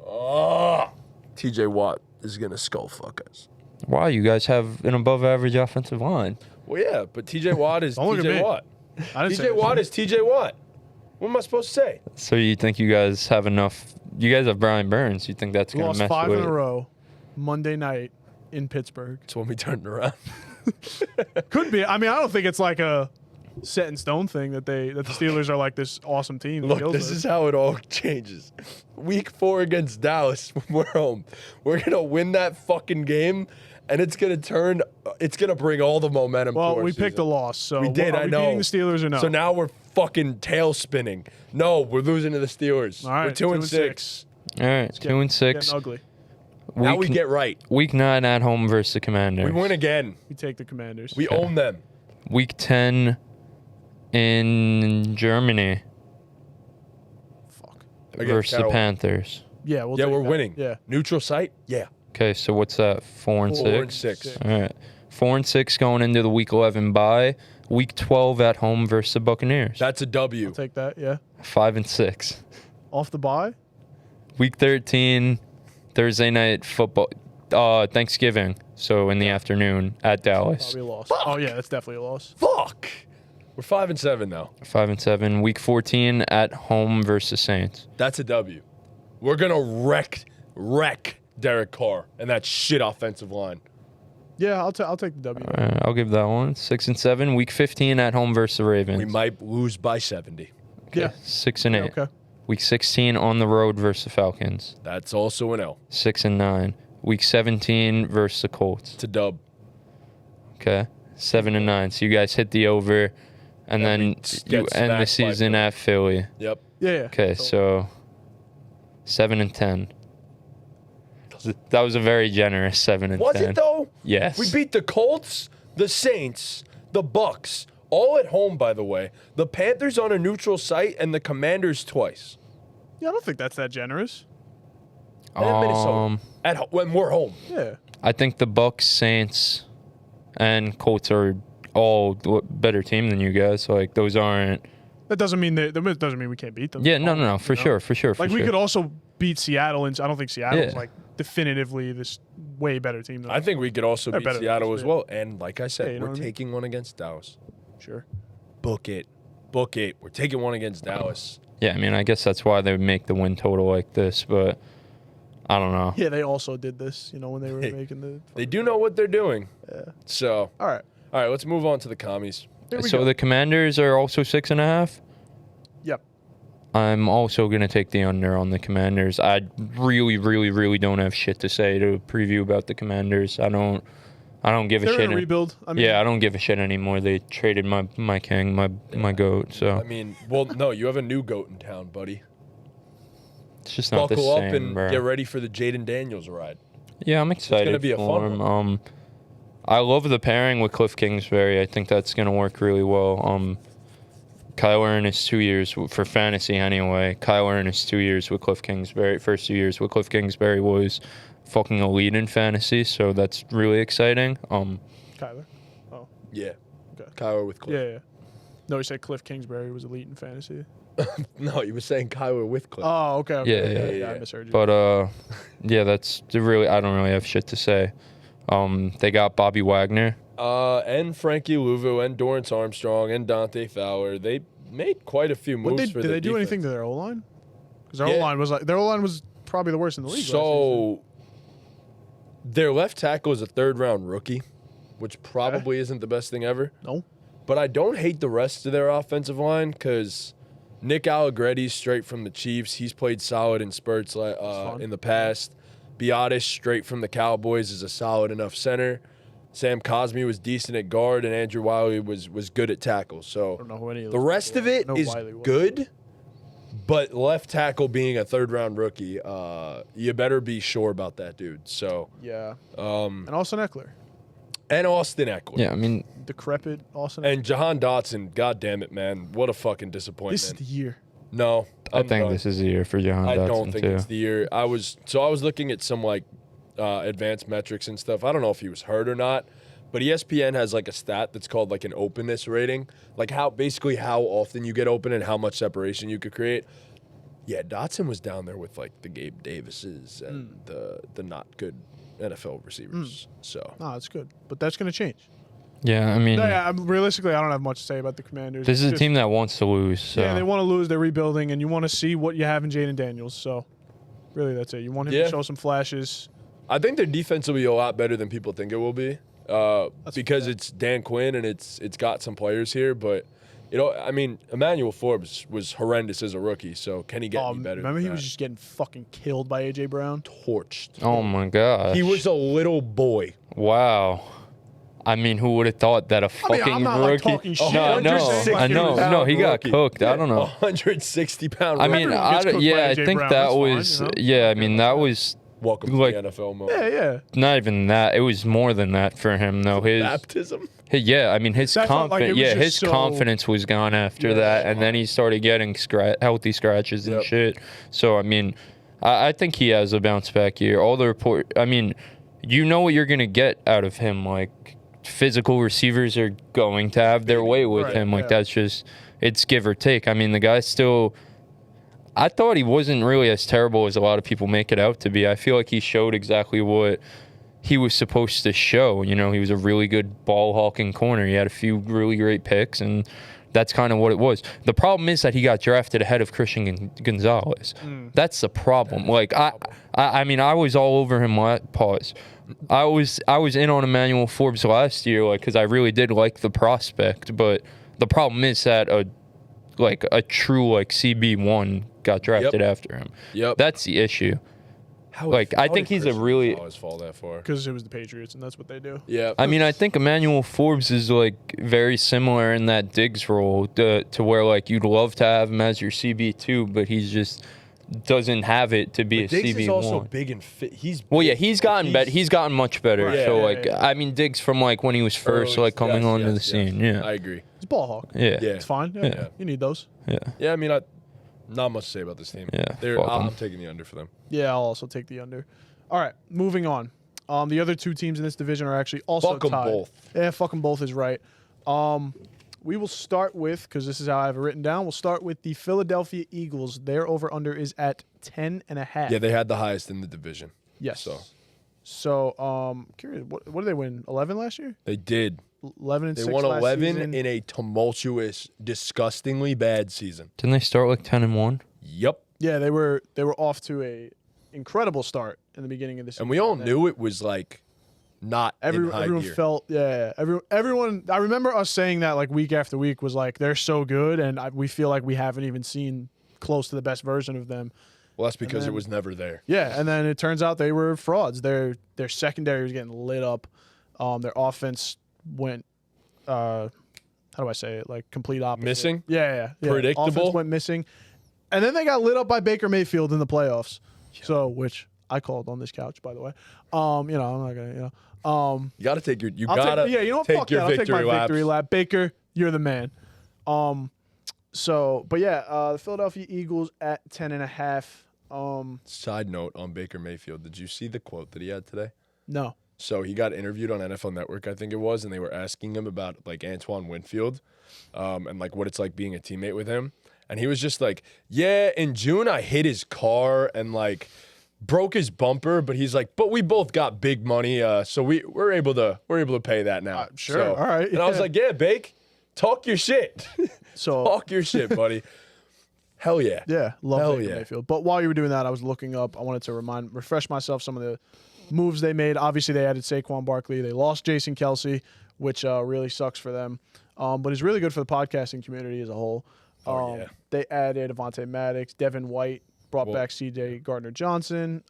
Oh, TJ Watt is gonna skull fuck us. Wow, you guys have an above-average offensive line. Well, yeah, but TJ Watt is Don't look at TJ me. Watt. I didn't say TJ Watt is TJ Watt. What am I supposed to say? So you think you guys have enough? You guys have Brian Burns. You think that's We going to lost mess 5 with in a it? row, Monday night in Pittsburgh. It's when we turned around. Could be. I mean, I don't think it's like a set in stone thing that the Steelers are like this awesome team. that Look, kills this us. is how it all changes. Week 4 against Dallas, when we're home. We're gonna win that fucking game, and it's gonna bring all the momentum. Well, to our we picked a season. loss, so We did. Are I we know. beating the Steelers or no? So now we're fucking tail spinning. No, we're losing to the Steelers. All right, we're 2-6. All right, 2-6. Getting ugly. Now we get right. Week 9 at home versus the Commanders. We win again. We take the Commanders. We own them. Week 10 in Germany Fuck. Against versus the Carolina. Panthers. Yeah, we'll Yeah, take we're that. winning. Yeah. Neutral site? Yeah. Okay, so what's that? 4 and 6. 4 and 6. All right, 4 and 6 going into the Week 11 bye Week 12 at home versus the Buccaneers. That's a W. I'll take that. Yeah. 5-6. Off the bye. Week 13, Thursday night football, Thanksgiving. So in the afternoon at Dallas. Probably a loss. Fuck. Oh yeah, that's definitely a loss. Fuck. We're 5-7 now. 5-7. Week 14 at home versus Saints. That's a W. We're gonna wreck Derek Carr and that shit offensive line. Yeah, I'll take the W. I'll give that one. 6-7. Week 15 at home versus the Ravens. We might lose by 70. Yeah. 6-8. Okay. Week 16 on the road versus the Falcons. That's also an L. 6-9. Week 17 versus the Colts. It's a dub. Okay. 7-9. So you guys hit the over, and Yeah, then we you get end the smacked by season Philly. at Philly. Yep. Yeah. Okay, so 7-10. That was a very generous 7-10. Was it though? Yes. We beat the Colts, the Saints, the Bucks, all at home, by the way. The Panthers on a neutral site, and the Commanders twice. Yeah, I don't think that's that generous. And at Minnesota. When we're home. Yeah. I think the Bucks, Saints, and Colts are all better team than you guys. Like those aren't. That doesn't mean that doesn't mean we can't beat them. Yeah, no, for You know? sure. Like we could also beat Seattle, and I don't think Seattle's Yeah. like definitively this way better team than I think we could also They're beat better than Seattle us, as yeah. well. And like I said, Yeah, you know we're what I mean? taking one against Dallas. Sure. Book it. We're taking one against Dallas. Yeah, I mean, I guess that's why they would make the win total like this, but I don't know. Yeah, they also did this, when they were making the. They do know what they're doing. Yeah. So, All right. let's move on to the commies. Here we So go. the Commanders are also 6.5. Yep. I'm also gonna take the under on the Commanders. I really don't have shit to say to preview about the Commanders. I don't give a They're shit. in a rebuild. I mean, Yeah, I don't give a shit anymore. They traded my king, my goat. So I mean, well, no, you have a new goat in town, buddy. it's just not the Buckle same, up and bro. get ready for the Jaden Daniels ride. Yeah, I'm excited gonna be a for fun him. I love the pairing with Cliff Kingsbury. I think that's gonna work really well. Kyler in his 2 years for fantasy anyway. Kyler in his 2 years with Cliff Kingsbury, first 2 years with Cliff Kingsbury was fucking elite in fantasy, so that's really exciting. Kyler. Oh. Yeah. Okay. Kyler with Cliff. Yeah. No, he said Cliff Kingsbury was elite in fantasy. No, he was saying Kyler with Cliff. Oh, okay. Yeah. I misheard you. But yeah, that's really. I don't really have shit to say. They got Bobby Wagner. And Frankie Louvu and Dorrance Armstrong and Dante Fowler. They made quite a few moves for did the they do defense. anything to their O-line? Because their Yeah. O-line was probably the worst in the league. last season. So their left tackle is a third-round rookie, which probably isn't the best thing ever. No. But I don't hate the rest of their offensive line because Nick Allegretti's straight from the Chiefs. He's played solid in spurts fun. in the past. Biotis, straight from the Cowboys, is a solid enough center. Sam Cosmi was decent at guard, and Andrew Wiley was good at tackle. I So don't know who any of the those rest people of are. it No, is Wiley was. good, but left tackle being a third-round rookie, you better be sure about that dude. So, Yeah. And Austin Eckler. and Austin Eckler. Yeah, I mean, Decrepit Austin And Jahan Dotson, god damn it, man. What a fucking This is disappointment. the year. No. I I'm think done. this is the year for Jahan I Dotson don't think too. it's the year. I was looking at some advanced metrics and stuff. I don't know if he was hurt or not, but ESPN has like a stat that's called like an openness rating, like how often you get open and how much separation you could create. Yeah, Dotson was down there with like the Gabe Davises and the not good NFL receivers. So No, that's good. But that's going to change. Yeah, I mean, No, yeah, realistically, I don't have much to say about the Commanders. this is It's a just- team that wants to lose. So. Yeah, they want to lose. They're rebuilding, and you want to see what you have in Jaden Daniels. So, really, that's it. You want him Yeah. to show some flashes. I think their defense will be a lot better than people think it will be, because it's Dan Quinn and it's got some players here. But I mean, Emmanuel Forbes was horrendous as a rookie. So can he get any better? Remember, than he that? was just getting fucking killed by AJ Brown. torched. Oh my gosh. He was a little boy. Wow. I mean, who would have thought that a mean, fucking I'm not, like, rookie? talking shit. No, I'm just saying, I like, know. No, he got cooked. I don't know. 160 pound. I mean, Everyone gets cooked by yeah, I AJ think Brown. that That's fine, was, you know? yeah, I mean, that was welcome to like- the NFL mode. Yeah. not even that. It was more than that for him, though. Baptism. Yeah, I mean, his That's not like it was just his so- confidence was gone after that, and then he started getting healthy scratches and Yep. shit. So, I mean, I think he has a bounce back year. All the report, I mean, you know what you're gonna get out of him, like physical receivers are going to have their way with him. Like, that's just, it's give or take. I mean, the guy still, I thought he wasn't really as terrible as a lot of people make it out to be. I feel like he showed exactly what he was supposed to show. You know, he was a really good ball hawking corner. He had a few really great picks, and that's kind of what it was. The problem is that he got drafted ahead of Christian Gonzalez. That's the problem. Like, I mean, I was all over him. I was in on Emmanuel Forbes last year, like, because I really did like the prospect. But the problem is that a true like CB1 got drafted after him. That's the issue. I think he's a really fall that far because it was the Patriots and that's what they do. Yeah. I mean, I think Emmanuel Forbes is like very similar in that Diggs role to where like you'd love to have him as your CB2, but he's just doesn't have it to be a Diggs CB1. is also big and fit. He's gotten better. He's gotten much better. Right. So I mean, Diggs from like when he was first coming onto the scene. Yeah, I agree. He's a ball hawk. Yeah, It's fine. Yeah. You need those. Yeah. I mean, not much to say about this team. Yeah, I'm taking the under for them. Yeah, I'll also take the under. All right, moving on. The other two teams in this division are actually also Fuck 'em tied. both. Yeah, fuck them both is right. We will start with, because this is how I have it written down, we'll start with the Philadelphia Eagles. Their over-under is at 10.5. Yeah, they had the highest in the division. Yes. So, curious, what did they win? 11 last year? they did. 11 and They 6 won last 11 season. in a tumultuous, disgustingly bad season. Didn't they start like 10-1? Yep. Yeah, they were off to a incredible start in the beginning of this season. And we all knew it was like not in high everyone gear. felt everyone. I remember us saying that like week after week was like they're so good, and we feel like we haven't even seen close to the best version of them. Well, that's because it was never there. Yeah, and then it turns out they were frauds. Their secondary was getting lit up. Their offense went how do I say it? Like complete opposite. Missing? Yeah. Predictable? Offense went missing, and then they got lit up by Baker Mayfield in the playoffs. So which I called on this couch, by the way. I'm not gonna. You got to take your. You I'll got to take your I'll take my victory laps. victory lap. Baker, you're the man. The Philadelphia Eagles at 10.5. Side note on Baker Mayfield. Did you see the quote that he had today? No. So he got interviewed on NFL Network, I think it was, and they were asking him about like Antoine Winfield, and like what it's like being a teammate with him. And he was just like, yeah, in June I hit his car and like broke his bumper, but he's like, but we both got big money, so we're able to pay that now. Sure. So, All right. And I was like, yeah, Bake, talk your shit. So Talk your shit, buddy. Hell yeah. yeah, love Hell Baker yeah. Mayfield. But while you were doing that, I was looking up. I wanted to refresh myself some of the moves they made. Obviously, they added Saquon Barkley. They lost Jason Kelsey, which really sucks for them. But it's really good for the podcasting community as a whole. Yeah. They added Avonte Maddox, Devin White, brought back C.J. Gardner-Johnson,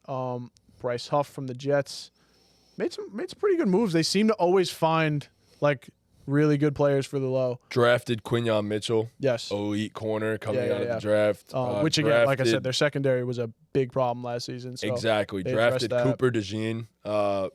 Bryce Huff from the Jets. Made some pretty good moves. They seem to always find like really good players for the low. Drafted Quinyon Mitchell. Yes. Elite corner coming out of Yeah. the draft. Which again, like I drafted- said, their secondary was a big problem last season. So exactly. they Drafted addressed that. Cooper DeJean,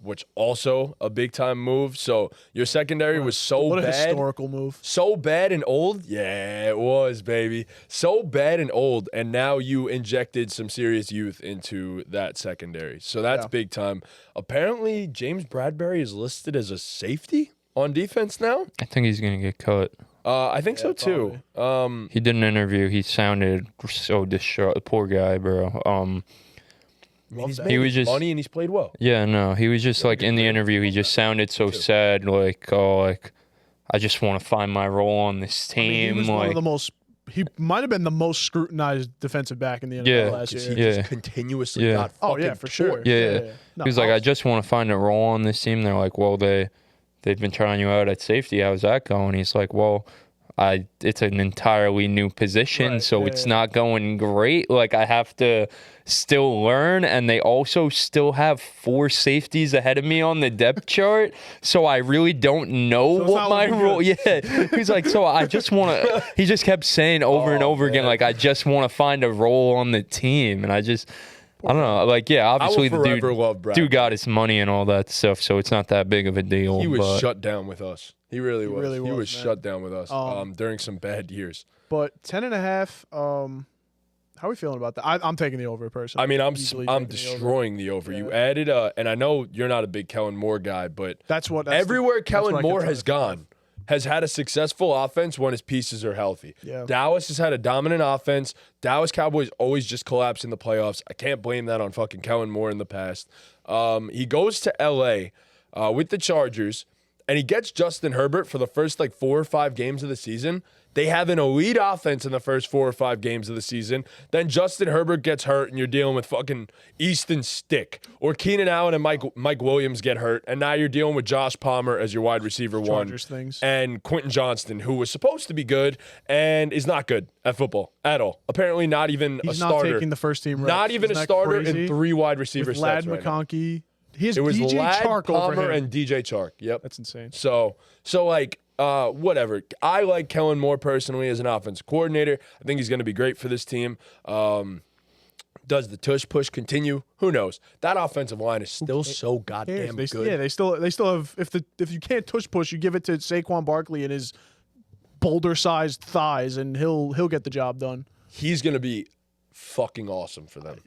which also a big time move. So your secondary was so What a bad. historical move. So bad and old? Yeah, it was, baby. So bad and old. And now you injected some serious youth into that secondary. So that's big time. Apparently, James Bradbury is listed as a safety on defense now. I think he's gonna get cut. I think so too. He did an interview. He sounded so distraught. Poor guy, bro. He's He made was just- money and he's played well. Yeah, no, he was just like in the interview. He just sounded so sad. Like, I just want to find my role on this team. He was one like, of the most. He might have been the most scrutinized defensive back in the NFL Yeah, last Because year. he Yeah. just continuously Yeah. got fucking Oh yeah, for sure. torched. Yeah. No, he was like, I just want to find a role on this team. They're like, well, they've been trying you out at safety. How's that going? He's like, well, it's an entirely new position, Right, so yeah, it's yeah. not going great. Like, I have to still learn, and they also still have 4 safeties ahead of me on the depth chart, so I really don't know So it's what not my looking role. good. Yeah, he's like, so I just want to. He just kept saying over and over again, man. like, I just want to find a role on the team, and I don't know. Like, yeah, obviously the forever love Brad. dude got his money and all that stuff, so it's not that big of a deal. He was but shut down with us. He really was. really He was, was man. shut down with us during some bad years. But 10.5. How are we feeling about that? I'm taking the over personally. I mean, I'm Easily taking destroying the over. Yeah. You added and I know you're not a big Kellen Moore guy, but everywhere Kellen Moore has gone has had a successful offense when his pieces are healthy. Yeah. Dallas has had a dominant offense. Dallas Cowboys always just collapse in the playoffs. I can't blame that on fucking Kellen Moore in the past. He goes to L.A. With the Chargers, and he gets Justin Herbert for the first 4 or 5 games of the season. They have an elite offense in the first 4 or 5 games of the season. Then Justin Herbert gets hurt, and you're dealing with fucking Easton Stick. Or Keenan Allen and Mike Williams get hurt, and now you're dealing with Josh Palmer as your wide receiver Chargers one. Things. And Quentin Johnston, who was supposed to be good and is not good at football at all. Apparently not even a starter. He's not taking the first team reps. Not even Isn't a starter crazy? in 3 wide receiver With Ladd sets right now. McConkey. It was DJ Ladd, Chark over Palmer, him. and DJ Chark. Yep. That's insane. So whatever. I like Kellen Moore personally as an offensive coordinator. I think he's going to be great for this team. Does the tush push continue? Who knows? That offensive line is still so goddamn good. Yeah, they still have. If you can't tush push, you give it to Saquon Barkley and his boulder-sized thighs, and he'll get the job done. He's going to be fucking awesome for them.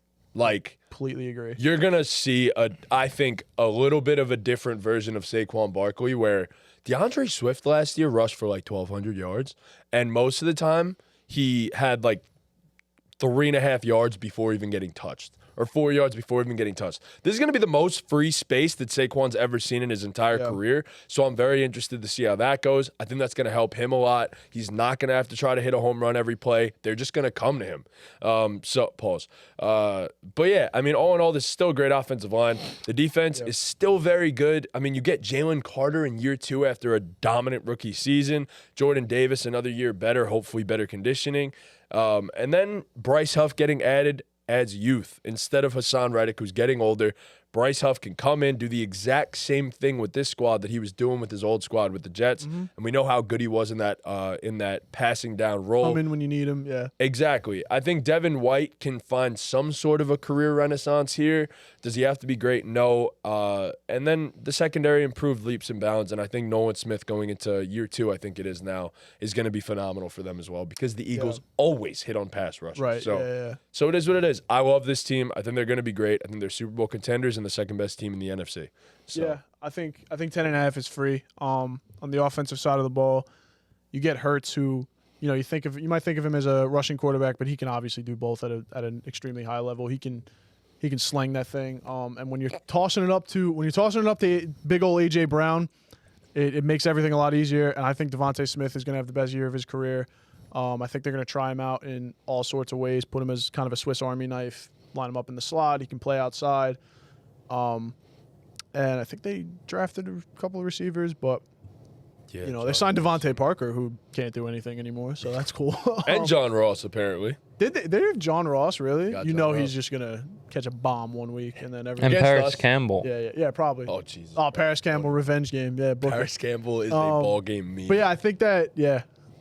Completely agree. You're going to see, I think, a little bit of a different version of Saquon Barkley where DeAndre Swift last year rushed for 1,200 yards, and most of the time he had 3.5 yards before even getting touched, or 4 yards before even getting touched. This is going to be the most free space that Saquon's ever seen in his entire career, so I'm very interested to see how that goes. I think that's going to help him a lot. He's not going to have to try to hit a home run every play. They're just going to come to him. Pause. But yeah, I mean, all in all, this is still a great offensive line. The defense is still very good. I mean, you get Jalen Carter in year 2 after a dominant rookie season. Jordan Davis another year better, hopefully better conditioning. And then Bryce Huff getting added adds youth. Instead of Hassan Reddick, who's getting older, Bryce Huff can come in, do the exact same thing with this squad that he was doing with his old squad with the Jets. Mm-hmm. And we know how good he was in that passing down role. Come in when you need him, yeah. Exactly. I think Devin White can find some sort of a career renaissance here. Does he have to be great? No. And then the secondary improved leaps and bounds, and I think Nolan Smith going into year 2, I think it is now, is going to be phenomenal for them as well because the Eagles always hit on pass rush. Right, So it is what it is. I love this team. I think they're going to be great. I think they're Super Bowl contenders and the second best team in the NFC. So. Yeah, I think 10.5 is free. On the offensive side of the ball, you get Hurts, who you might think of him as a rushing quarterback, but he can obviously do both at an extremely high level. He can sling that thing. And when you're tossing it up to big old AJ Brown, it makes everything a lot easier. And I think Devontae Smith is going to have the best year of his career. I think they're going to try him out in all sorts of ways, put him as kind of a Swiss Army knife, line him up in the slot. He can play outside. And I think they drafted a couple of receivers, but they signed Devontae Parker, who can't do anything anymore, so that's cool. And John Ross, apparently. Did they have John Ross, really? John Ross. He's just going to catch a bomb one week and then And Paris Campbell. Yeah, probably. Oh, Jesus. Oh, Paris Campbell, revenge game. Yeah, Paris Campbell is a ball game meme. But yeah, I think that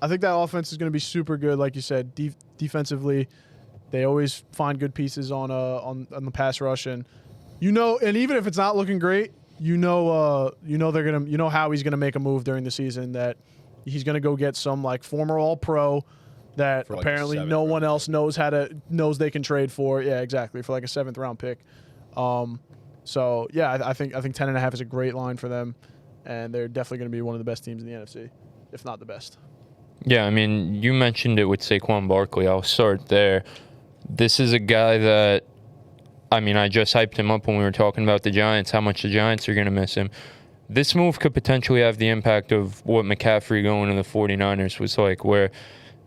offense is going to be super good, like you said. Defensively, they always find good pieces on the pass rush, and even if it's not looking great, how he's gonna make a move during the season, that he's gonna go get some former All-Pro that apparently no one else knows they can trade for. Yeah, exactly, for a 7th round pick. So yeah, I think 10.5 is a great line for them, and they're definitely gonna be one of the best teams in the NFC, if not the best. Yeah, I mean, you mentioned it with Saquon Barkley. I'll start there. This is a guy that, I mean, I just hyped him up when we were talking about the Giants, how much the Giants are going to miss him. This move could potentially have the impact of what McCaffrey going to the 49ers was like, where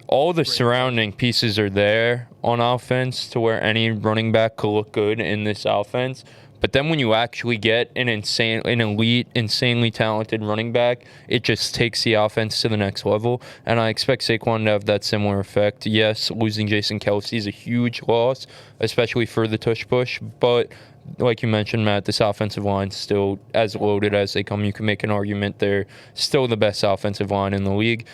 all the surrounding pieces are there on offense to where any running back could look good in this offense. But then when you actually get an elite, insanely talented running back, it just takes the offense to the next level. And I expect Saquon to have that similar effect. Yes, losing Jason Kelce is a huge loss, especially for the tush push. But like you mentioned, Matt, this offensive line is still as loaded as they come. You can make an argument they're still the best offensive line in the league.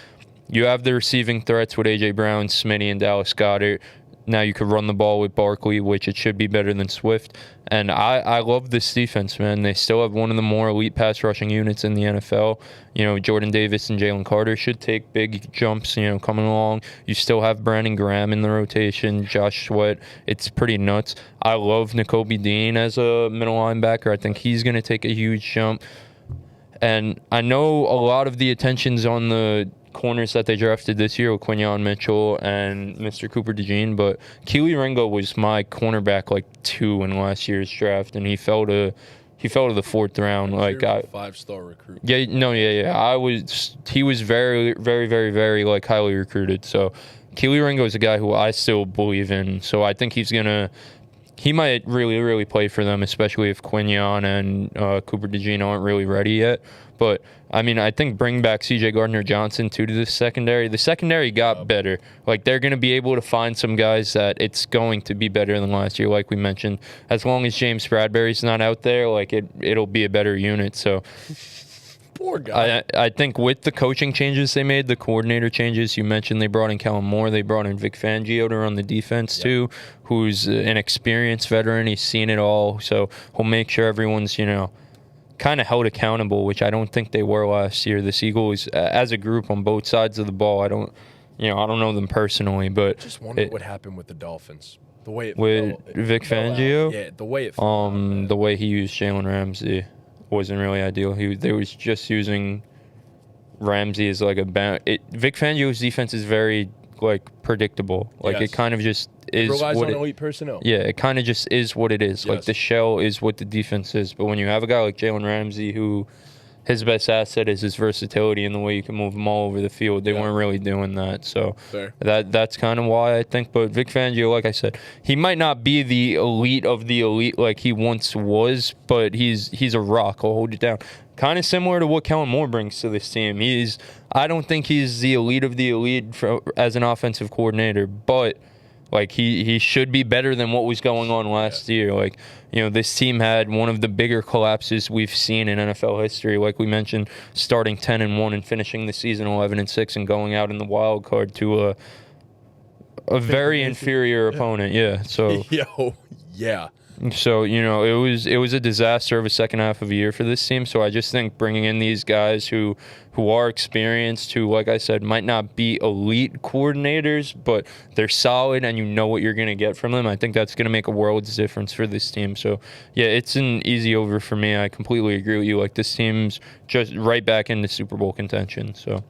You have the receiving threats with A.J. Brown, Smitty, and Dallas Goedert. Now you could run the ball with Barkley, which it should be better than Swift. And I love this defense, man. They still have one of the more elite pass rushing units in the NFL. You know, Jordan Davis and Jalen Carter should take big jumps, you know, coming along. You still have Brandon Graham in the rotation, Josh Sweat. It's pretty nuts. I love Nakobe Dean as a middle linebacker. I think he's going to take a huge jump. And I know a lot of the attention's on the corners that they drafted this year with Quinyon Mitchell and Mr. Cooper DeJean, but Keely Ringo was my cornerback like 2 in last year's draft, and he fell to the 4th round. Like 5-star recruit. Yeah. He was very, very, very, very like highly recruited. So Keely Ringo is a guy who I still believe in. So I think he might really, really play for them, especially if Quinyon and Cooper DeJean aren't really ready yet. But, I mean, I think bring back C.J. Gardner-Johnson, too, to the secondary. The secondary got better. Like, they're going to be able to find some guys that it's going to be better than last year, like we mentioned. As long as James Bradbury's not out there, like, it'll be a better unit. So, poor guy. I think with the coaching changes they made, the coordinator changes, you mentioned they brought in Kellen Moore. They brought in Vic Fangio to run the defense, too, who's an experienced veteran. He's seen it all. So, he'll make sure everyone's, you know, kind of held accountable, which I don't think they were last year. The Eagles, as a group on both sides of the ball, I don't know them personally, but just wonder what happened with the Dolphins. The way it with Vic Fangio, the way it the way he used Jalen Ramsey wasn't really ideal. They was just using Ramsey as like Vic Fangio's defense is very like predictable. Like it kind of just is relies what on elite personnel. Yeah, it kind of just is what it is. Like the shell is what the defense is. But when you have a guy like Jalen Ramsey, who his best asset is his versatility and the way you can move him all over the field, they weren't really doing that. So that's kind of why I think. But Vic Fangio, like I said, he might not be the elite of the elite like he once was, but he's a rock. He'll hold it down. Kind of similar to what Kellen Moore brings to this team. I don't think he's the elite of the elite as an offensive coordinator, but like he should be better than what was going on last year. Like, you know, this team had one of the bigger collapses we've seen in NFL history. Like we mentioned, starting 10-1 and finishing the season 11-6 and going out in the wild card to a very inferior opponent. Yeah. So So, you know, it was a disaster of a second half of a year for this team. So I just think bringing in these guys who are experienced, who, like I said, might not be elite coordinators, but they're solid and you know what you're going to get from them. I think that's going to make a world's difference for this team. So, yeah, it's an easy over for me. I completely agree with you. Like, this team's just right back into Super Bowl contention. So,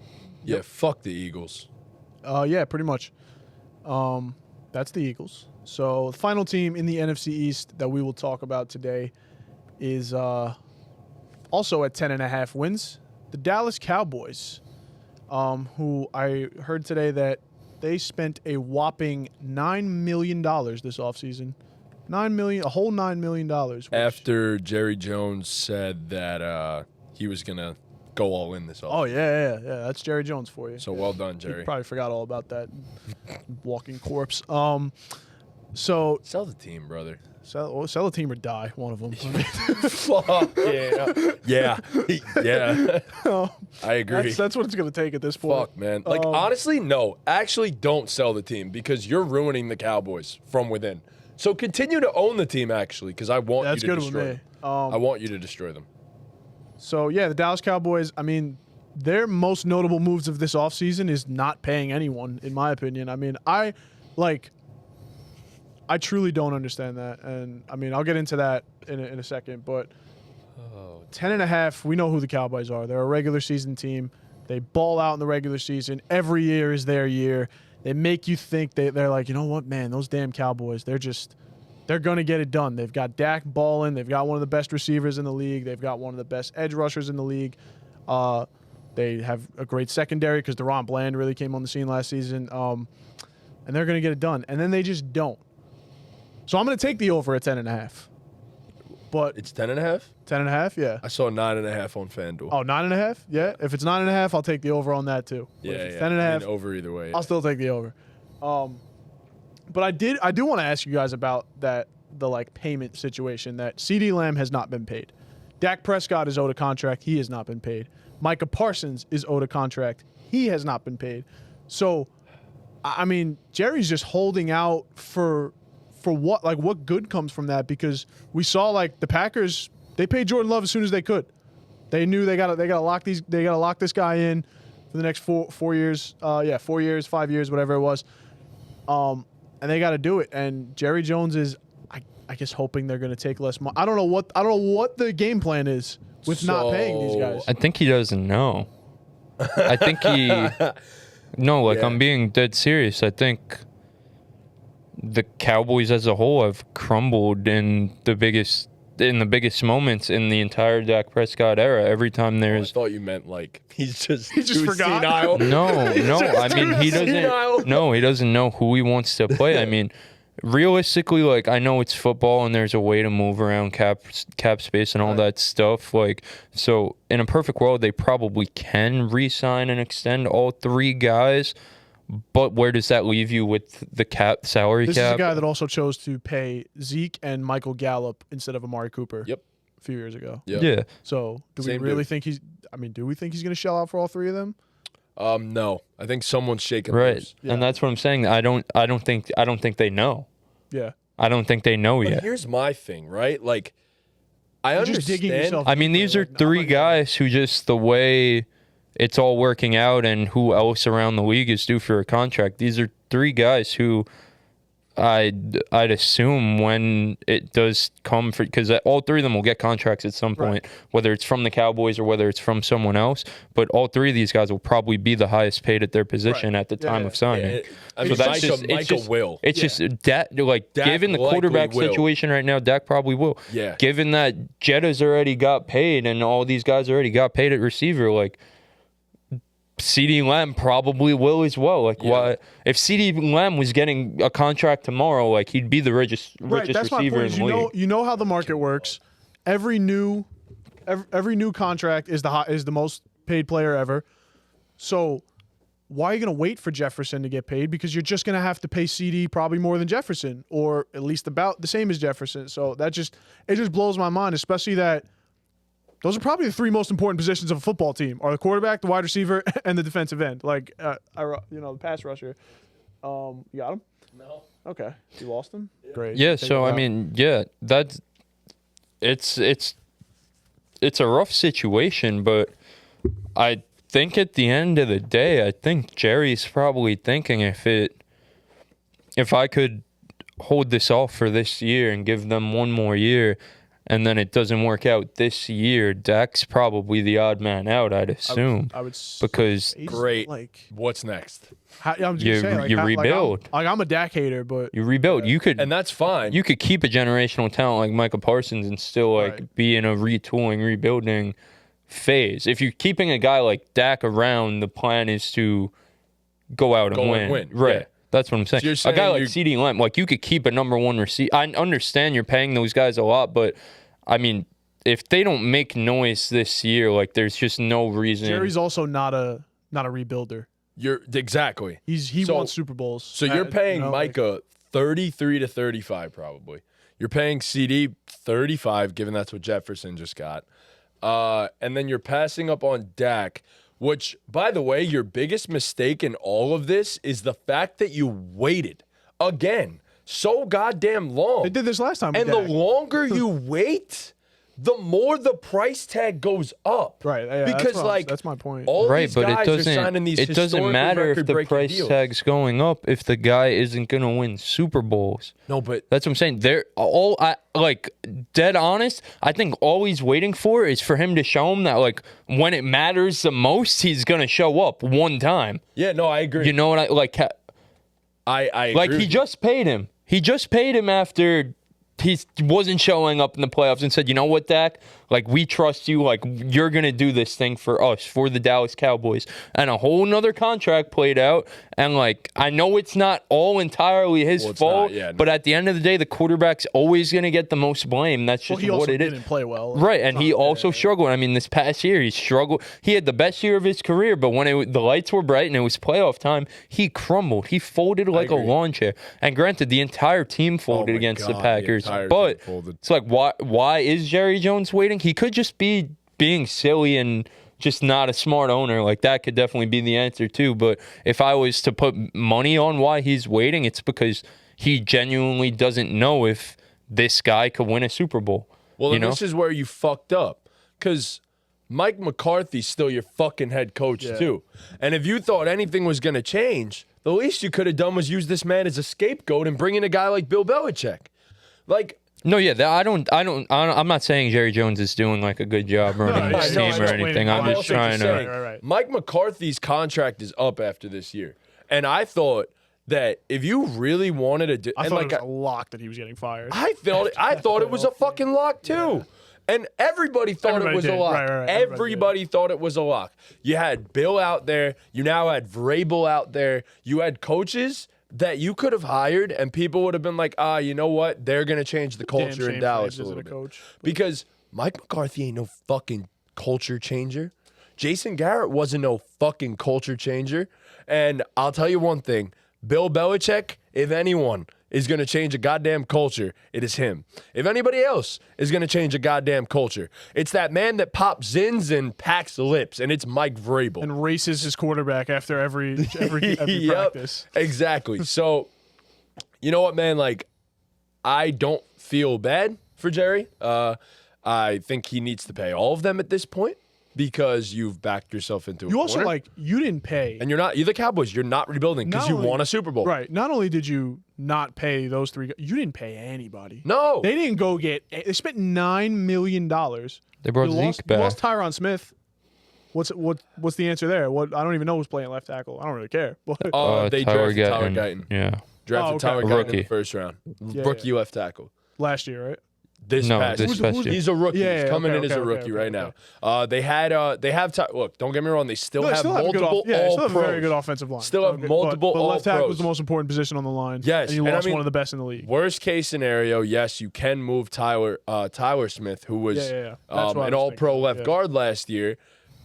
yeah, fuck the Eagles. Yeah, pretty much. That's the Eagles. So the final team in the NFC East that we will talk about today is also at 10.5 wins, the Dallas Cowboys, who I heard today that they spent a whopping $9 million this offseason. A whole $9 million. After Jerry Jones said that he was going to go all in this offseason. Oh, yeah. That's Jerry Jones for you. So well done, Jerry. You probably forgot all about that walking corpse. So sell the team, brother. Sell the team or die, one of them. Fuck yeah. I agree. That's what it's gonna take at this point. Fuck, man. Like honestly, no. Actually, don't sell the team because you're ruining the Cowboys from within. So continue to own the team, actually, because I want you to destroy them. I want you to destroy them. So yeah, the Dallas Cowboys. I mean, their most notable moves of this offseason is not paying anyone, in my opinion. I mean, I truly don't understand that, and I mean I'll get into that in a second. But 10.5, we know who the Cowboys are. They're a regular season team. They ball out in the regular season. Every year is their year. They make you think they're like, you know what, man, those damn Cowboys. They're gonna get it done. They've got Dak balling. They've got one of the best receivers in the league. They've got one of the best edge rushers in the league. They have a great secondary because Deron Bland really came on the scene last season. And they're gonna get it done. And then they just don't. So I'm going to take the over at 10.5. But it's 10.5? 10.5, yeah. I saw 9.5 on FanDuel. Oh, 9.5? Yeah. If it's 9.5, I'll take the over on that too. Yeah, if it's 10.5, I mean, over either way. I'll still take the over. But I do want to ask you guys about the payment situation that CeeDee Lamb has not been paid. Dak Prescott is owed a contract. He has not been paid. Micah Parsons is owed a contract. He has not been paid. So I mean, Jerry's just holding out for what? Like, what good comes from that? Because we saw like the Packers, they paid Jordan Love as soon as they could. They knew they gotta lock this guy in for the next 4 years. 4 years, 5 years, whatever it was. And they got to do it. And Jerry Jones is, I guess, hoping they're going to take less money. I don't know what the game plan is with not paying these guys. I think he doesn't know. I think he. No, like I'm being dead serious. I think the Cowboys as a whole have crumbled in the biggest moments in the entire Dak Prescott era. Every time there's. I thought you meant like he just forgot. senile. No. I mean he doesn't. Senile. No, he doesn't know who he wants to play. I mean, realistically, like I know it's football and there's a way to move around cap space and all that stuff. Like so, in a perfect world, they probably can re-sign and extend all 3 guys. But where does that leave you with the salary cap? This is a guy that also chose to pay Zeke and Michael Gallup instead of Amari Cooper. Yep. A few years ago. Yep. Yeah. So do we really think he's? I mean, do we think he's going to shell out for all 3 of them? No. I think someone's shaking Right. loose. Yeah. And that's what I'm saying. I don't think they know. Yeah. I don't think they know But yet. here's my thing, right? Like, I You're just digging understand. yourself I mean, these are 3 guys who just the way it's all working out and who else around the league is due for a contract. These are 3 guys who I'd assume when it does come for, because all 3 of them will get contracts at some point, whether it's from the Cowboys or whether it's from someone else. But all 3 of these guys will probably be the highest paid at their position at the time of signing. I mean, So that's Micah will. It's just Dak, given the likely quarterback will. situation right now, Dak probably will. Yeah. Given that Jetta's already got paid and all these guys already got paid at receiver, like CeeDee Lamb probably will as well. Like, why? If CeeDee Lamb was getting a contract tomorrow, like he'd be the richest That's receiver my in point. the league. You know how the market works. Every new contract is the most paid player ever. So why are you going to wait for Jefferson to get paid? Because you're just going to have to pay CD probably more than Jefferson, or at least about the same as Jefferson. So it just blows my mind, especially that those are probably the 3 most important positions of a football team: are the quarterback, the wide receiver, and the defensive end. Like, the pass rusher. You got him? No. Okay. You lost him? Yeah. Great. Yeah. So I mean, that's it's a rough situation, but I think at the end of the day, I think Jerry's probably thinking if I could hold this off for this year and give them 1 more year, and then it doesn't work out this year, Dak's probably the odd man out, I'd assume. I would because Great. Like, What's next? I'm just saying, you rebuild. I'm a Dak hater, but You rebuild. You could, And that's fine. you could keep a generational talent like Micah Parsons and still be in a retooling, rebuilding phase. If you're keeping a guy like Dak around, the plan is to go out and win. Right. Yeah. That's what I'm saying. So you're A saying guy like CeeDee Lamb, like you could keep a number 1 receiver. I understand you're paying those guys a lot, but I mean, if they don't make noise this year, like there's just no reason. Jerry's also not a rebuilder. Exactly. He wants Super Bowls. So you're paying Micah 33 to 35 probably. You're paying CD 35, given that's what Jefferson just got. And then you're passing up on Dak, which, by the way, your biggest mistake in all of this is the fact that you waited again so goddamn long. They did this last time. And the longer you wait, the more the price tag goes up. Right. Yeah, because that's my point. All Right, these but guys it are signing these doesn't matter if the record-breaking price deals. tag's going up if the guy isn't going to win Super Bowls. No, but That's what I'm saying. They're all dead honest. I think all he's waiting for is for him to show him that like when it matters the most, he's going to show up one time. yeah, no, I agree. You know what I like? I agree Like with he you. just paid him. He just paid him after he wasn't showing up in the playoffs and said, you know what, Dak? Like, we trust you. Like, you're going to do this thing for us, for the Dallas Cowboys. And a whole nother contract played out. And, like, I know it's not all entirely his fault, but at the end of the day, the quarterback's always going to get the most blame. That's just he what also it is. didn't play well. Right, and he also struggled. I mean, this past year, he struggled. He had the best year of his career, but when the lights were bright and it was playoff time, he crumbled. He folded like a lawn chair. And granted, the entire team folded against the Packers. But it's like, why is Jerry Jones waiting? He could just be being silly and just not a smart owner. Like, that could definitely be the answer too. But if I was to put money on why he's waiting, it's because he genuinely doesn't know if this guy could win a Super Bowl. Well, this is where you fucked up, because Mike McCarthy's still your fucking head coach too. And if you thought anything was going to change, the least you could have done was use this man as a scapegoat and bring in a guy like Bill Belichick. Like, no, yeah, I'm not saying Jerry Jones is doing like a good job running this team or anything. I'm just trying to. Mike McCarthy's contract is up after this year, and I thought that if you really wanted to do, I thought it was a lock that he was getting fired. I thought it was a fucking lock too. And everybody thought it was a lock. Everybody thought it was a lock. You had Bill out there. You now had Vrabel out there. You had coaches that you could have hired, and people would have been like, you know what? They're going to change the culture in Dallas a little bit. Because Mike McCarthy ain't no fucking culture changer. Jason Garrett wasn't no fucking culture changer. And I'll tell you one thing. Bill Belichick, if anyone is going to change a goddamn culture, it is him. If anybody else is going to change a goddamn culture, it's that man that pops zins and packs lips, and it's Mike Vrabel. And races his quarterback after every practice. Exactly. So, you know what, man? Like, I don't feel bad for Jerry. I think he needs to pay all of them at this point, because you've backed yourself into a You also, corner. you didn't pay. And you're the Cowboys. You're not rebuilding because you won a Super Bowl. Right. Not only did you not pay those three guys, you didn't pay anybody. No. They didn't go they spent $9 million. They brought Zeke back. You lost Tyron Smith. What's the answer there? I don't even know who's playing left tackle. I don't really care. They drafted Tyler Guyton. Yeah. Drafted Tyler Guyton in the first round. Rookie left tackle. Last year, right? This past year. He's a rookie. Yeah, He's coming in as a rookie right now. They have look, don't get me wrong, they still have multiple all still have a pros. very good offensive line. Still have multiple all left tackle pros. is the most important position on the line. Yes. And you lost one of the best in the league. Worst case scenario, yes, you can move Tyler Smith, who was an all-pro left guard last year,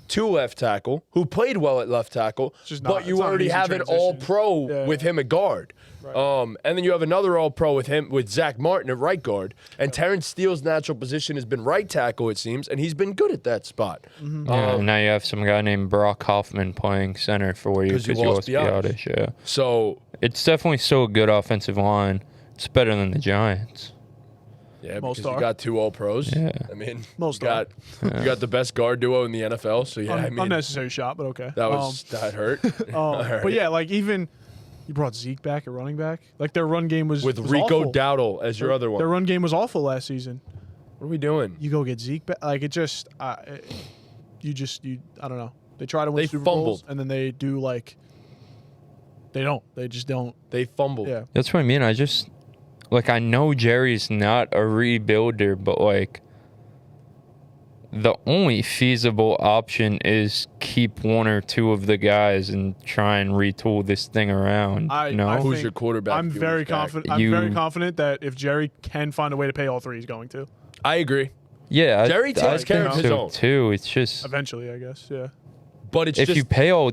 to left tackle, who played well at left tackle, but you already have an all-pro with him at guard. Right. And then you have another all-pro with Zach Martin at right guard. And Terrence Steele's natural position has been right tackle, it seems, and he's been good at that spot. Mm-hmm. Now you have some guy named Brock Hoffman playing center for you because you lost Biotish. Yeah. So it's definitely still a good offensive line. It's better than the Giants. Yeah, because you got two all-pros. Yeah. I mean, you got the best guard duo in the NFL. So, yeah, unnecessary shot, but okay. That hurt. But, yeah, even you brought Zeke back at running back. Their run game was Rico awful. Dowdle as your other one. Their run game was awful last season. What are we doing? You go get Zeke back. I don't know. They try to win Super Bowls, and then they do, they don't. They just don't. They fumble. Yeah. That's what I mean. I know Jerry's not a rebuilder, but, the only feasible option is keep one or two of the guys and try and retool this thing around. Who's your quarterback? I'm very confident. I'm very confident that if Jerry can find a way to pay all three, he's going to. I agree. Yeah, Jerry takes care of his own too. It's just eventually, I guess. Yeah. But it's if you pay all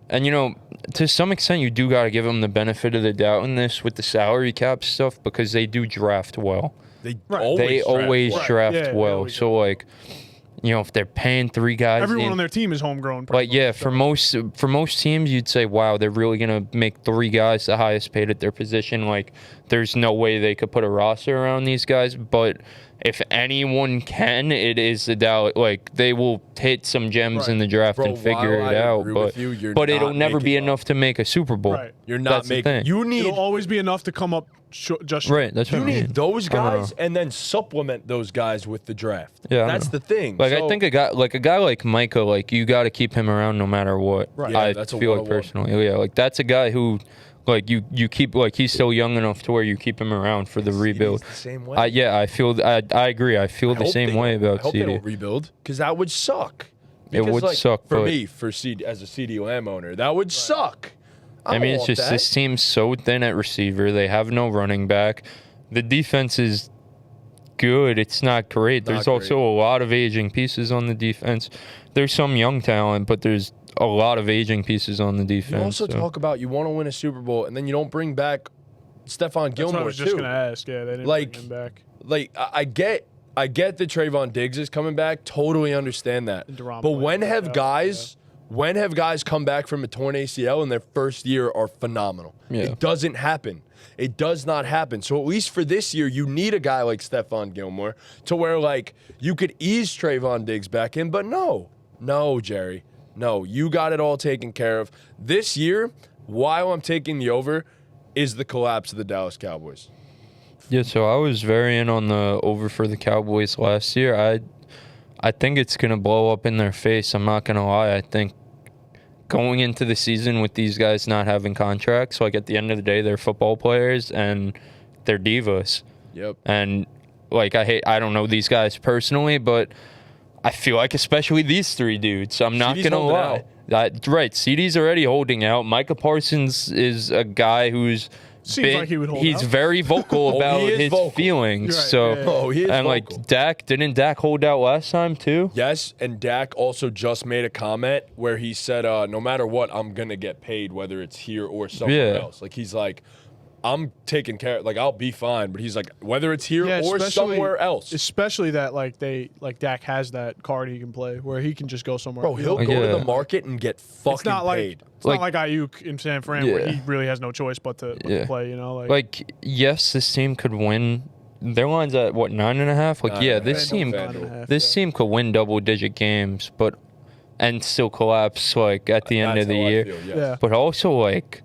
and to some extent, you do got to give them the benefit of the doubt in this with the salary cap stuff because they do draft well. They always draft well. So if they're paying three guys, everyone on their team is homegrown. For most teams, you'd say, wow, they're really gonna make three guys the highest paid at their position. There's no way they could put a roster around these guys. But if anyone can, it is the Dallas. They will hit some gems in the draft and figure it out. But it'll never be enough to make a Super Bowl. Right. You're not making. It'll always be enough to come up just right. That's what you need those guys and then supplement those guys with the draft. Yeah, that's the thing. I think a guy like Micah, you got to keep him around no matter what. Right. Yeah, I feel personally. Yeah, that's a guy who. You keep he's still young enough to where you keep him around for the rebuild. The same way. I agree. I feel the same way about I hope CD. they don't rebuild because that would suck. It would suck for me as a CD Lamb owner. That would suck. I mean, it's just this team's so thin at receiver. They have no running back. The defense is good. It's not great. There's also a lot of aging pieces on the defense. There's some young talent, but there's a lot of aging pieces on the defense. You also talk about you want to win a Super Bowl, and then you don't bring back Stephon Gilmore, That's what I was just going to ask. Yeah, they didn't bring him back. I get I get that Trayvon Diggs is coming back. Totally understand that. But when have guys come back from a torn ACL in their first year are phenomenal? Yeah. It doesn't happen. It does not happen. So at least for this year, you need a guy like Stephon Gilmore to where, like, you could ease Trayvon Diggs back in. But no, Jerry. No, you got it all taken care of. This year, while I'm taking the over, is the collapse of the Dallas Cowboys. Yeah, so I was very in on the over for the Cowboys last year. I think it's going to blow up in their face. I'm not going to lie. I think going into the season with these guys not having contracts, like at the end of the day, they're football players and they're divas. Yep. And like I don't know these guys personally, but I feel like especially these three dudes. I'm not going to lie. Right, CD's already holding out. Micah Parsons is a guy who's Seems like he would hold he's out. very vocal about his feelings. Right, so yeah. He is and vocal. like didn't Dak hold out last time too? Yes, and Dak also just made a comment where he said, no matter what, I'm going to get paid, whether it's here or somewhere else. Like, he's like, I'm taking care, like, I'll be fine. But he's like, whether it's here or somewhere else. Especially that, like, Dak has that card he can play where he can just go somewhere. Bro, he'll go to the market and get fucking it's not paid. It's not like Ayuk in San Fran where he really has no choice but to play, you know? Like, yes, this team could win. Their line's at, what, 9.5? Like, yeah, this team could win double-digit games, and still collapse, like, at the end of the year. Yeah. But also, like,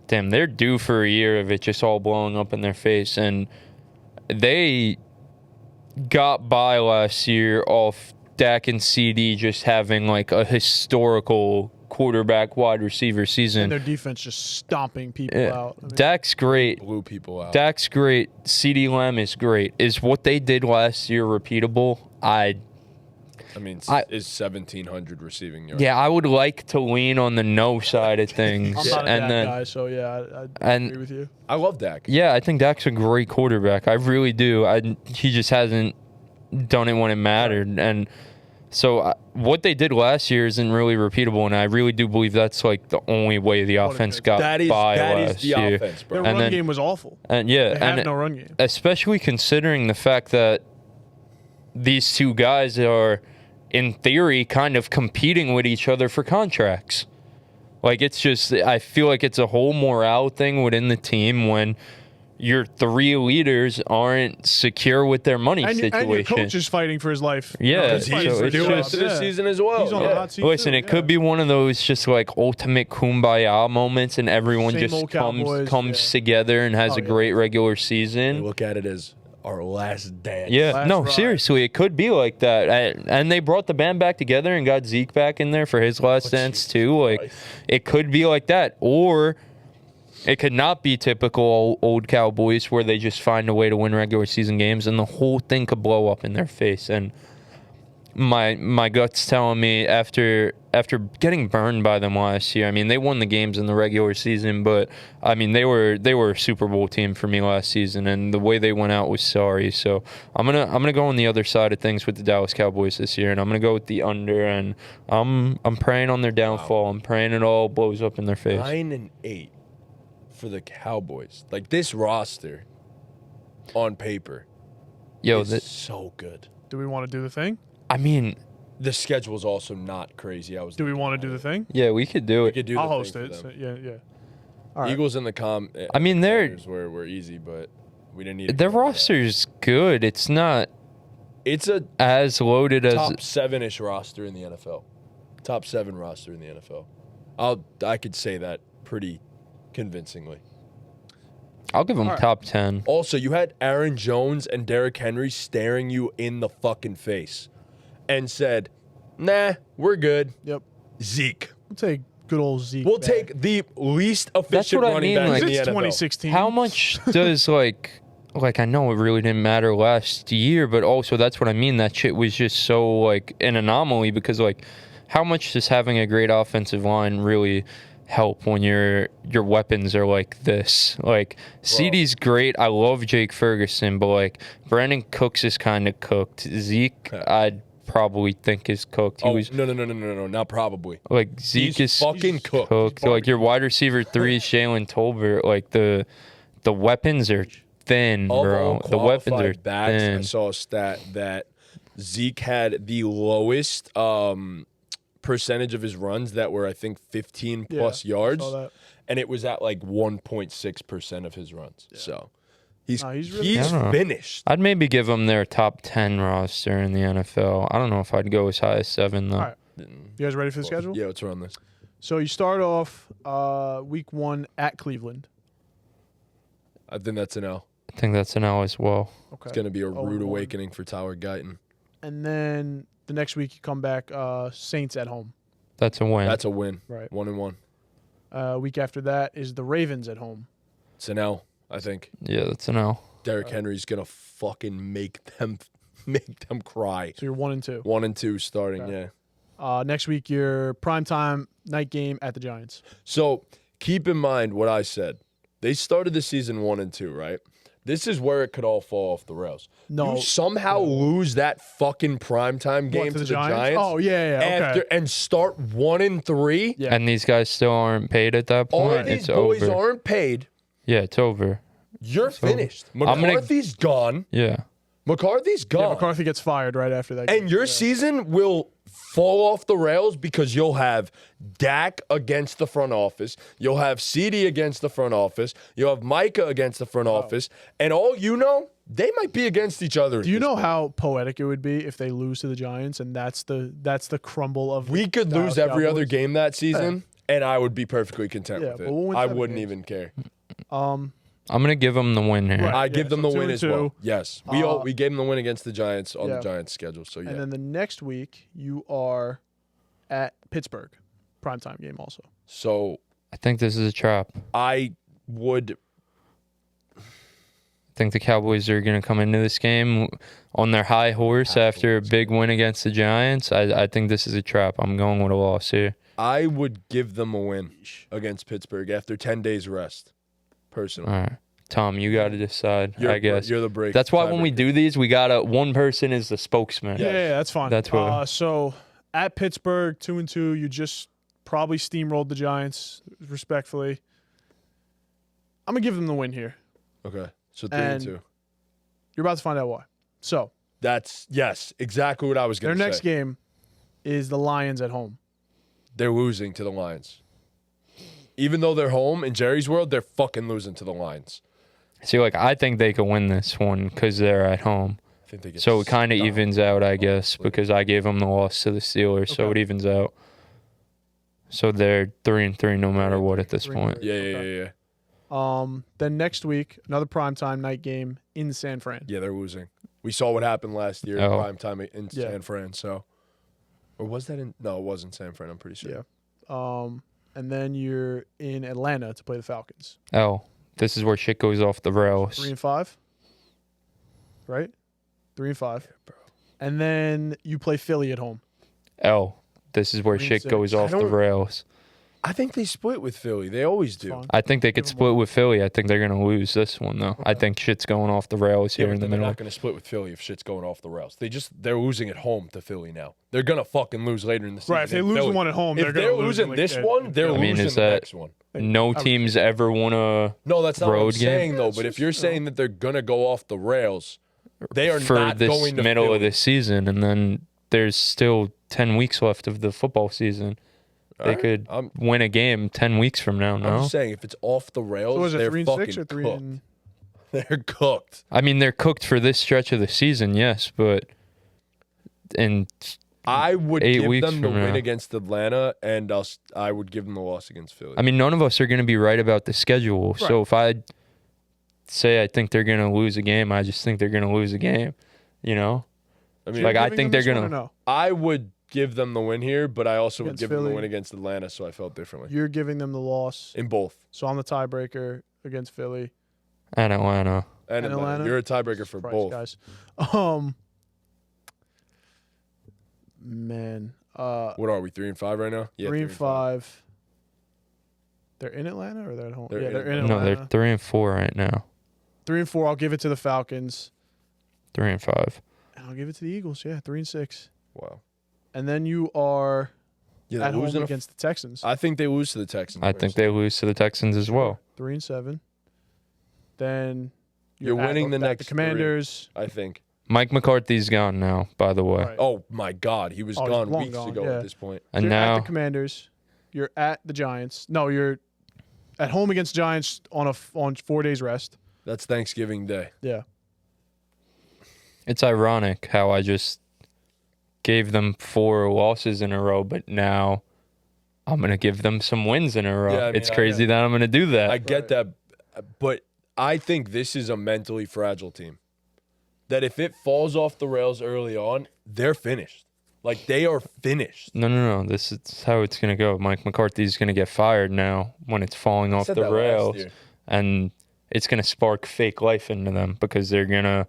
damn, they're due for a year of it just all blowing up in their face. And they got by last year off Dak and CD just having, like, a historical quarterback wide receiver season. And their defense just stomping people out. I mean, Dak's great. Blew people out. Dak's great. CD Lamb is great. Is what they did last year repeatable? I mean, is 1,700 receiving yards. Yeah, I would like to lean on the no side of things. I'm not a Dak guy, so yeah, I agree with you. I love Dak. Yeah, I think Dak's a great quarterback. I really do. He just hasn't done it when it mattered. And so what they did last year isn't really repeatable, and I really do believe that's like the only way the offense got by last year. That is the offense, bro. Their run game was awful. And yeah, they have no run game. Especially considering the fact that these two guys are, in theory, kind of competing with each other for contracts. Like, it's just, I feel like it's a whole morale thing within the team when your three leaders aren't secure with their money situation. And your coach is fighting for his life. Yeah. He's due after this season as well. He's on the hot seat. Listen, it could be one of those just like ultimate kumbaya moments and everyone Same just Cowboys, comes together and has a great regular season. They look at it as our last dance. Yeah, no, ride. seriously, it could be like that. And they brought the band back together and got Zeke back in there for his last dance too. Like, it could be like that. Or it could not be typical old Cowboys where they just find a way to win regular season games and the whole thing could blow up in their face. And my gut's telling me after getting burned by them last year, I mean, they won the games in the regular season, but I mean, they were a Super Bowl team for me last season, and the way they went out was sorry. So I'm gonna go on the other side of things with the Dallas Cowboys this year, and I'm gonna go with the under, and I'm praying on their downfall. Wow. I'm praying it all blows up in their face. 9-8 for the Cowboys. Like, this roster on paper is so good. Do we want to do the thing? I mean, the schedule's also not crazy. Do we want to do the thing? Yeah, we could do it. We could I'll host it. So, yeah. All right. Eagles in the I mean, were easy, but we didn't need. Their roster's good. It's not. It's a as loaded as top 7-ish roster in the NFL. Top 7 roster in the NFL. I could say that pretty convincingly. I'll give them top 10. Also, you had Aaron Jones and Derrick Henry staring you in the fucking face and said, nah, we're good. Yep. Zeke. We'll take good old Zeke. We'll take the least efficient running back in the it's NFL. 2016. How much does, like, I know it really didn't matter last year, but also that's what I mean. That shit was just so, like, an anomaly because, like, how much does having a great offensive line really help when your weapons are like this? Like, CD's great. I love Jake Ferguson, but, like, Brandon Cooks is kind of cooked. Zeke, I'd probably think is cooked. No, not probably. Like, Zeke is fucking cooked. Like, your wide receiver 3 is Jalen Tolbert. Like, the weapons are thin, Of all bro. The weapons are qualified backs, I thin. saw a stat that Zeke had the lowest percentage of his runs that were, I think, 15 plus yards, saw that. and it was at like 1.6% of his runs. So he's he's really he's good. I don't know. finished. I'd maybe give them their top 10 roster in the NFL. I don't know if I'd go as high as 7, though. All right. You guys ready for the schedule? Yeah, let's run this. So you start off week 1 at Cleveland. I think that's an L. I think that's an L as well. Okay. It's going to be a rude 0-1. awakening for Tyler Guyton. And then the next week you come back Saints at home. That's a win. That's a win. Right. 1-1. Week after that is the Ravens at home. It's an L, I think. Yeah, that's an L. Derrick Henry's going to fucking make them cry. So you're 1-2. 1-2 starting, Okay. yeah. Next week your primetime night game at the Giants. So keep in mind what I said. They started the season 1-2, right? This is where it could all fall off the rails. No. You somehow lose that fucking primetime game What, to the Giants. Oh yeah, After okay. and start 1-3. Yeah. And these guys still aren't paid at that All point. these It's boys over. aren't paid. Yeah, it's over. You're finished. gonna- McCarthy's gone. Yeah. McCarthy's Yeah, gone. McCarthy gets fired right after that. And your season will fall off the rails because you'll have Dak against the front office. You'll have CD against the front office. You'll have Micah against the front office. And all you know, they might be against each other. Do you know how poetic it would be if they lose to the Giants and that's the crumble of We could the lose Dallas every other Cowboys? game that season, and I would be perfectly content Yeah, with but it. we'll win I 7 wouldn't games. even care. I'm going to give them the win here. Right. I Yeah, give them so the win 2-2. as well. Yes. We gave them the win against the Giants on Yeah. the Giants schedule. So, yeah. And then the next week you are at Pittsburgh, primetime game also. So I think this is a trap. I would. I think the Cowboys are going to come into this game on their high horse after a big win against the Giants. I think this is a trap. I'm going with a loss here. I would give them a win against Pittsburgh after 10 days rest, personally. All right. Tom, you got to decide, I guess. You're the break. That's why when we tiebreaker. do these, we got to, one person is the spokesman. Yeah, that's fine. That's what- So at Pittsburgh, 2-2, you just probably steamrolled the Giants, respectfully. I'm gonna give them the win here. Okay. So 3-2. And You're about to find out why. So That's, yes, exactly what I was their going to say. next game is the Lions at home. They're losing to the Lions. Even though they're home in Jerry's world, they're fucking losing to the Lions. See, like, I think they could win this one because they're at home. I think they get So it kind of stomped. evens out, I guess, because I gave them the loss to the Steelers, so it Okay. evens out. So they're 3-3 no matter what at this 3-3. point. Yeah. Then next week, another primetime night game in San Fran. Yeah, they're losing. We saw what happened last year Oh. prime time in Yeah. San Fran. So, or was that in? No, it wasn't San Fran. I'm pretty sure. Yeah. And then you're in Atlanta to play the Falcons. Oh, this is where shit goes off the rails. 3-5. Right? 3-5. And then you play Philly at home. L, this is where shit 3-6. goes off the don't- rails. I think they split with Philly. They always do. Fine. I think they could Give 'em split with Philly. I think they're going to lose this one, though. I Okay. think shit's going off the rails Yeah, here but in the then they're middle. not going to split with Philly if shit's going off the rails. They're losing at home to Philly now. They're gonna fucking lose later in the season. Right, if they in lose Philly. one at home, if they're they're gonna lose losing in, this like, one, they're I mean, losing is the that- next one. No teams ever want to No, that's not what I'm road game? saying though. But if you're saying that they're gonna go off the rails, they are for not this going to middle Philly. of the season, and then there's still 10 weeks left of the football season. They All right, could I'm win a game 10 weeks from now, I'm no? just saying if it's off the rails, So was it they're 3-6 fucking or 3 cooked. and They're cooked. I mean, they're cooked for this stretch of the season, yes, but in I would 8 give weeks them the from win now. against Atlanta, and I would give them the loss against Philly. I mean, none of us are going to be right about the schedule. So Right. if I say I think they're going to lose a game, I just think they're going to lose a game. You know? I mean, like, I giving think them they're this one gonna- or no? I would give them the win here, but I also would Against give them the Philly. win against Atlanta, so I felt differently. You're giving them the loss. In both. So I'm the tiebreaker against Philly. And Atlanta. And And Atlanta. Atlanta? You're a tiebreaker for Surprise, both. guys. Man. What are we, 3-5 right now? Yeah, 3-5. They're in Atlanta or they're at home? They're Yeah, in they're in No, Atlanta. they're 3-4 right now. 3-4. I'll give it to the Falcons. 3-5. And I'll give it to the Eagles. Yeah, 3-6. Wow. And then you are Yeah, at they're home losing against the Texans. I think they lose to the Texans. I think they lose to the Texans as well. 3-7. Then You're winning the at next the Commanders. three, I think. Mike McCarthy's gone now, by the way. Right. Oh my God, he was Oh, he's gone long weeks gone, ago yeah. at this point. And You're now at the Commanders. You're at the Giants. No, you're at home against Giants on 4 days rest. That's Thanksgiving Day. Yeah. it's ironic how I just gave them 4 losses in a row, but now I'm going to give them some wins in a row. Yeah, I mean, it's crazy that I'm going to do that. I get that, but I think this is a mentally fragile team. That if it falls off the rails early on, they're finished. Like, they are finished. No. This is how it's going to go. Mike McCarthy's going to get fired now when it's falling off said the that last rails. year. And it's going to spark fake life into them because they're going to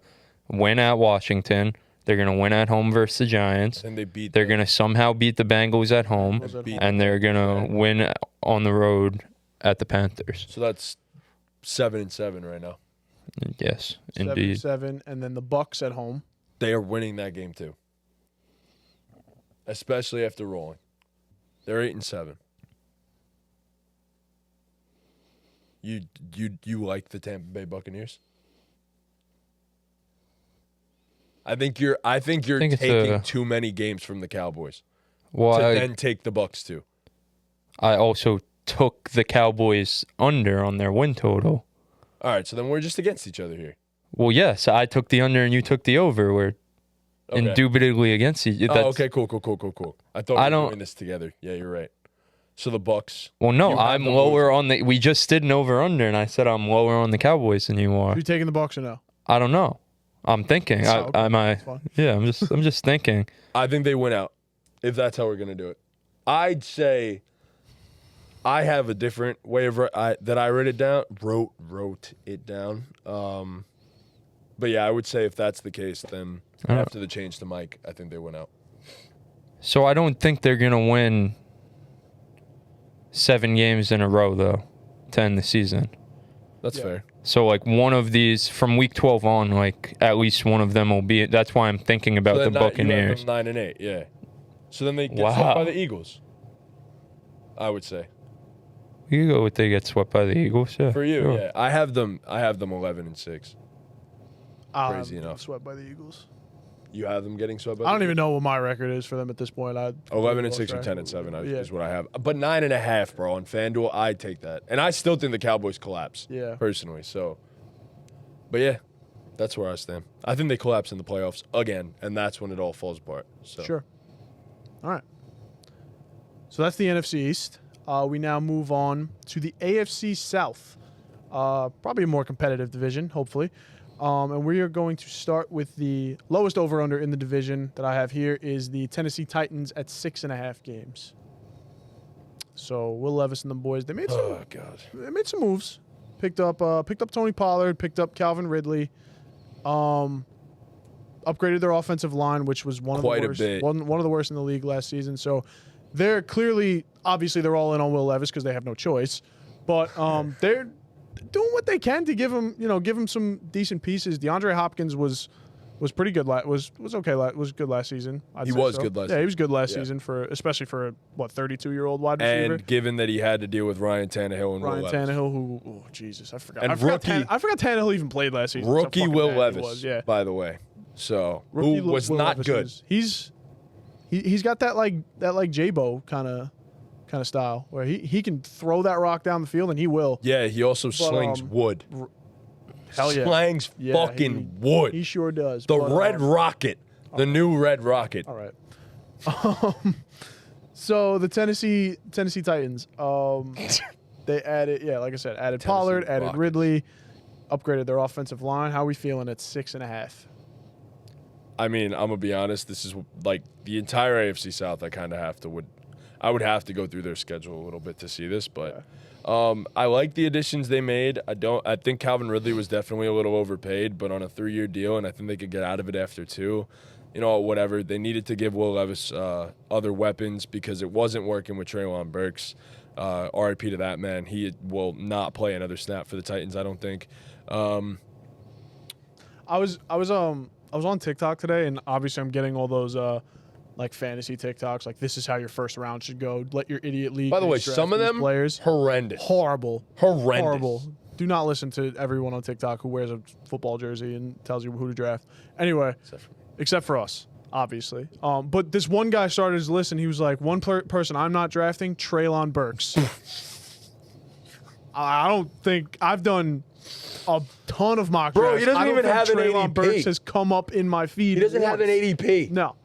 win at Washington. They're going to win at home versus the Giants. And they beat They're going to somehow beat the Bengals at home. And they're going to win on the road at the Panthers. So that's 7-7 right now. Yes, indeed. 7-7, and then the Bucks at home. They are winning that game too. Especially after rolling. They're 8-7. You like the Tampa Bay Buccaneers? I think you're it's taking too many games from the Cowboys Well, to then take the Bucks too. I also took the Cowboys under on their win total. All right, so then we're just against each other here. Well, yes, I took the under and you took the over. We're indubitably against each other. Oh, okay, cool. I thought we were doing this together. Yeah, you're right. So the Bucks. Well, no, You have I'm them lower on the. We just did an over under, and I said I'm lower on the Cowboys than you are. Are you taking the Bucks or no? I don't know. I'm thinking. Oh, okay. That's fine. Yeah, I'm just thinking. I think they win out if that's how we're gonna do it. I'd say I have a different way of that I wrote it down. Wrote it down. But yeah, I would say if that's the case, then after the change to Mike, I think they win out. So I don't think they're gonna win 7 games in a row though, to end the season. That's fair. So like one of these from week 12 on, like at least one of them will be. That's why I'm thinking about the Buccaneers. 9-8, yeah. So then they get swept by the Eagles. I would say. You go with they get swept by the Eagles. Yeah. For you, sure. yeah. I have them 11-6. Crazy enough. Swept by the Eagles. You have them getting swept by I don't even know what my record is for them at this point. 11-6 or 10-7 is what I have. But 9.5, bro, on FanDuel, I'd take that. And I still think the Cowboys collapse. Yeah. Personally. So, but yeah, that's where I stand. I think they collapse in the playoffs again, and that's when it all falls apart. So. Sure. All right. So that's the NFC East. We now move on to the AFC South. Probably a more competitive division, hopefully. And we are going to start with the lowest over-under in the division that I have here is the Tennessee Titans at 6.5 games. So Will Levis and the boys, they made some moves. Picked up Tony Pollard, picked up Calvin Ridley. Upgraded their offensive line, which was one of the worst in the league last season. So they're clearly, obviously, they're all in on Will Levis because they have no choice. But they're doing what they can to give him some decent pieces. DeAndre Hopkins was pretty good. Was good last season. He was good last season. Yeah, he was good last season especially for a 32-year-old wide receiver. And given that he had to deal with Ryan Tannehill and Will Levis. Who, oh Jesus, I forgot. And I forgot Tannehill even played last season. Rookie Will Levis, by the way. So who was not good. He's got that J-Bo kind of style where he can throw that rock down the field and he will. Yeah, he also slings wood. Hell yeah. Slangs fucking wood. He sure does. The Red Rocket. The new Red Rocket. All right. So the Tennessee Titans, they added, like I said, added Pollard, added Ridley, upgraded their offensive line. How are we feeling at 6.5? I mean, I'm going to be honest. This is like the entire AFC South. I would have to go through their schedule a little bit to see this, but I like the additions they made. I think Calvin Ridley was definitely a little overpaid, but on a 3-year deal, and I think they could get out of it after 2. Whatever. They needed to give Will Levis other weapons because it wasn't working with Treylon Burks. RIP to that man. He will not play another snap for the Titans, I don't think. I was on TikTok today, and obviously I'm getting all those fantasy TikToks, like this is how your first round should go. Let your idiot league. By the way, some of them players horrendous. Horrible. Horrendous. Horrible. do not listen to everyone on TikTok who wears a football jersey and tells you who to draft. Anyway, except for us, obviously. But this one guy started his list, and he was like, one person I'm not drafting, Treylon Burks. I don't think I've done a ton of mock drafts. Bro, he doesn't even have an Treylon ADP. Burks has come up in my feed. He doesn't have an ADP. No.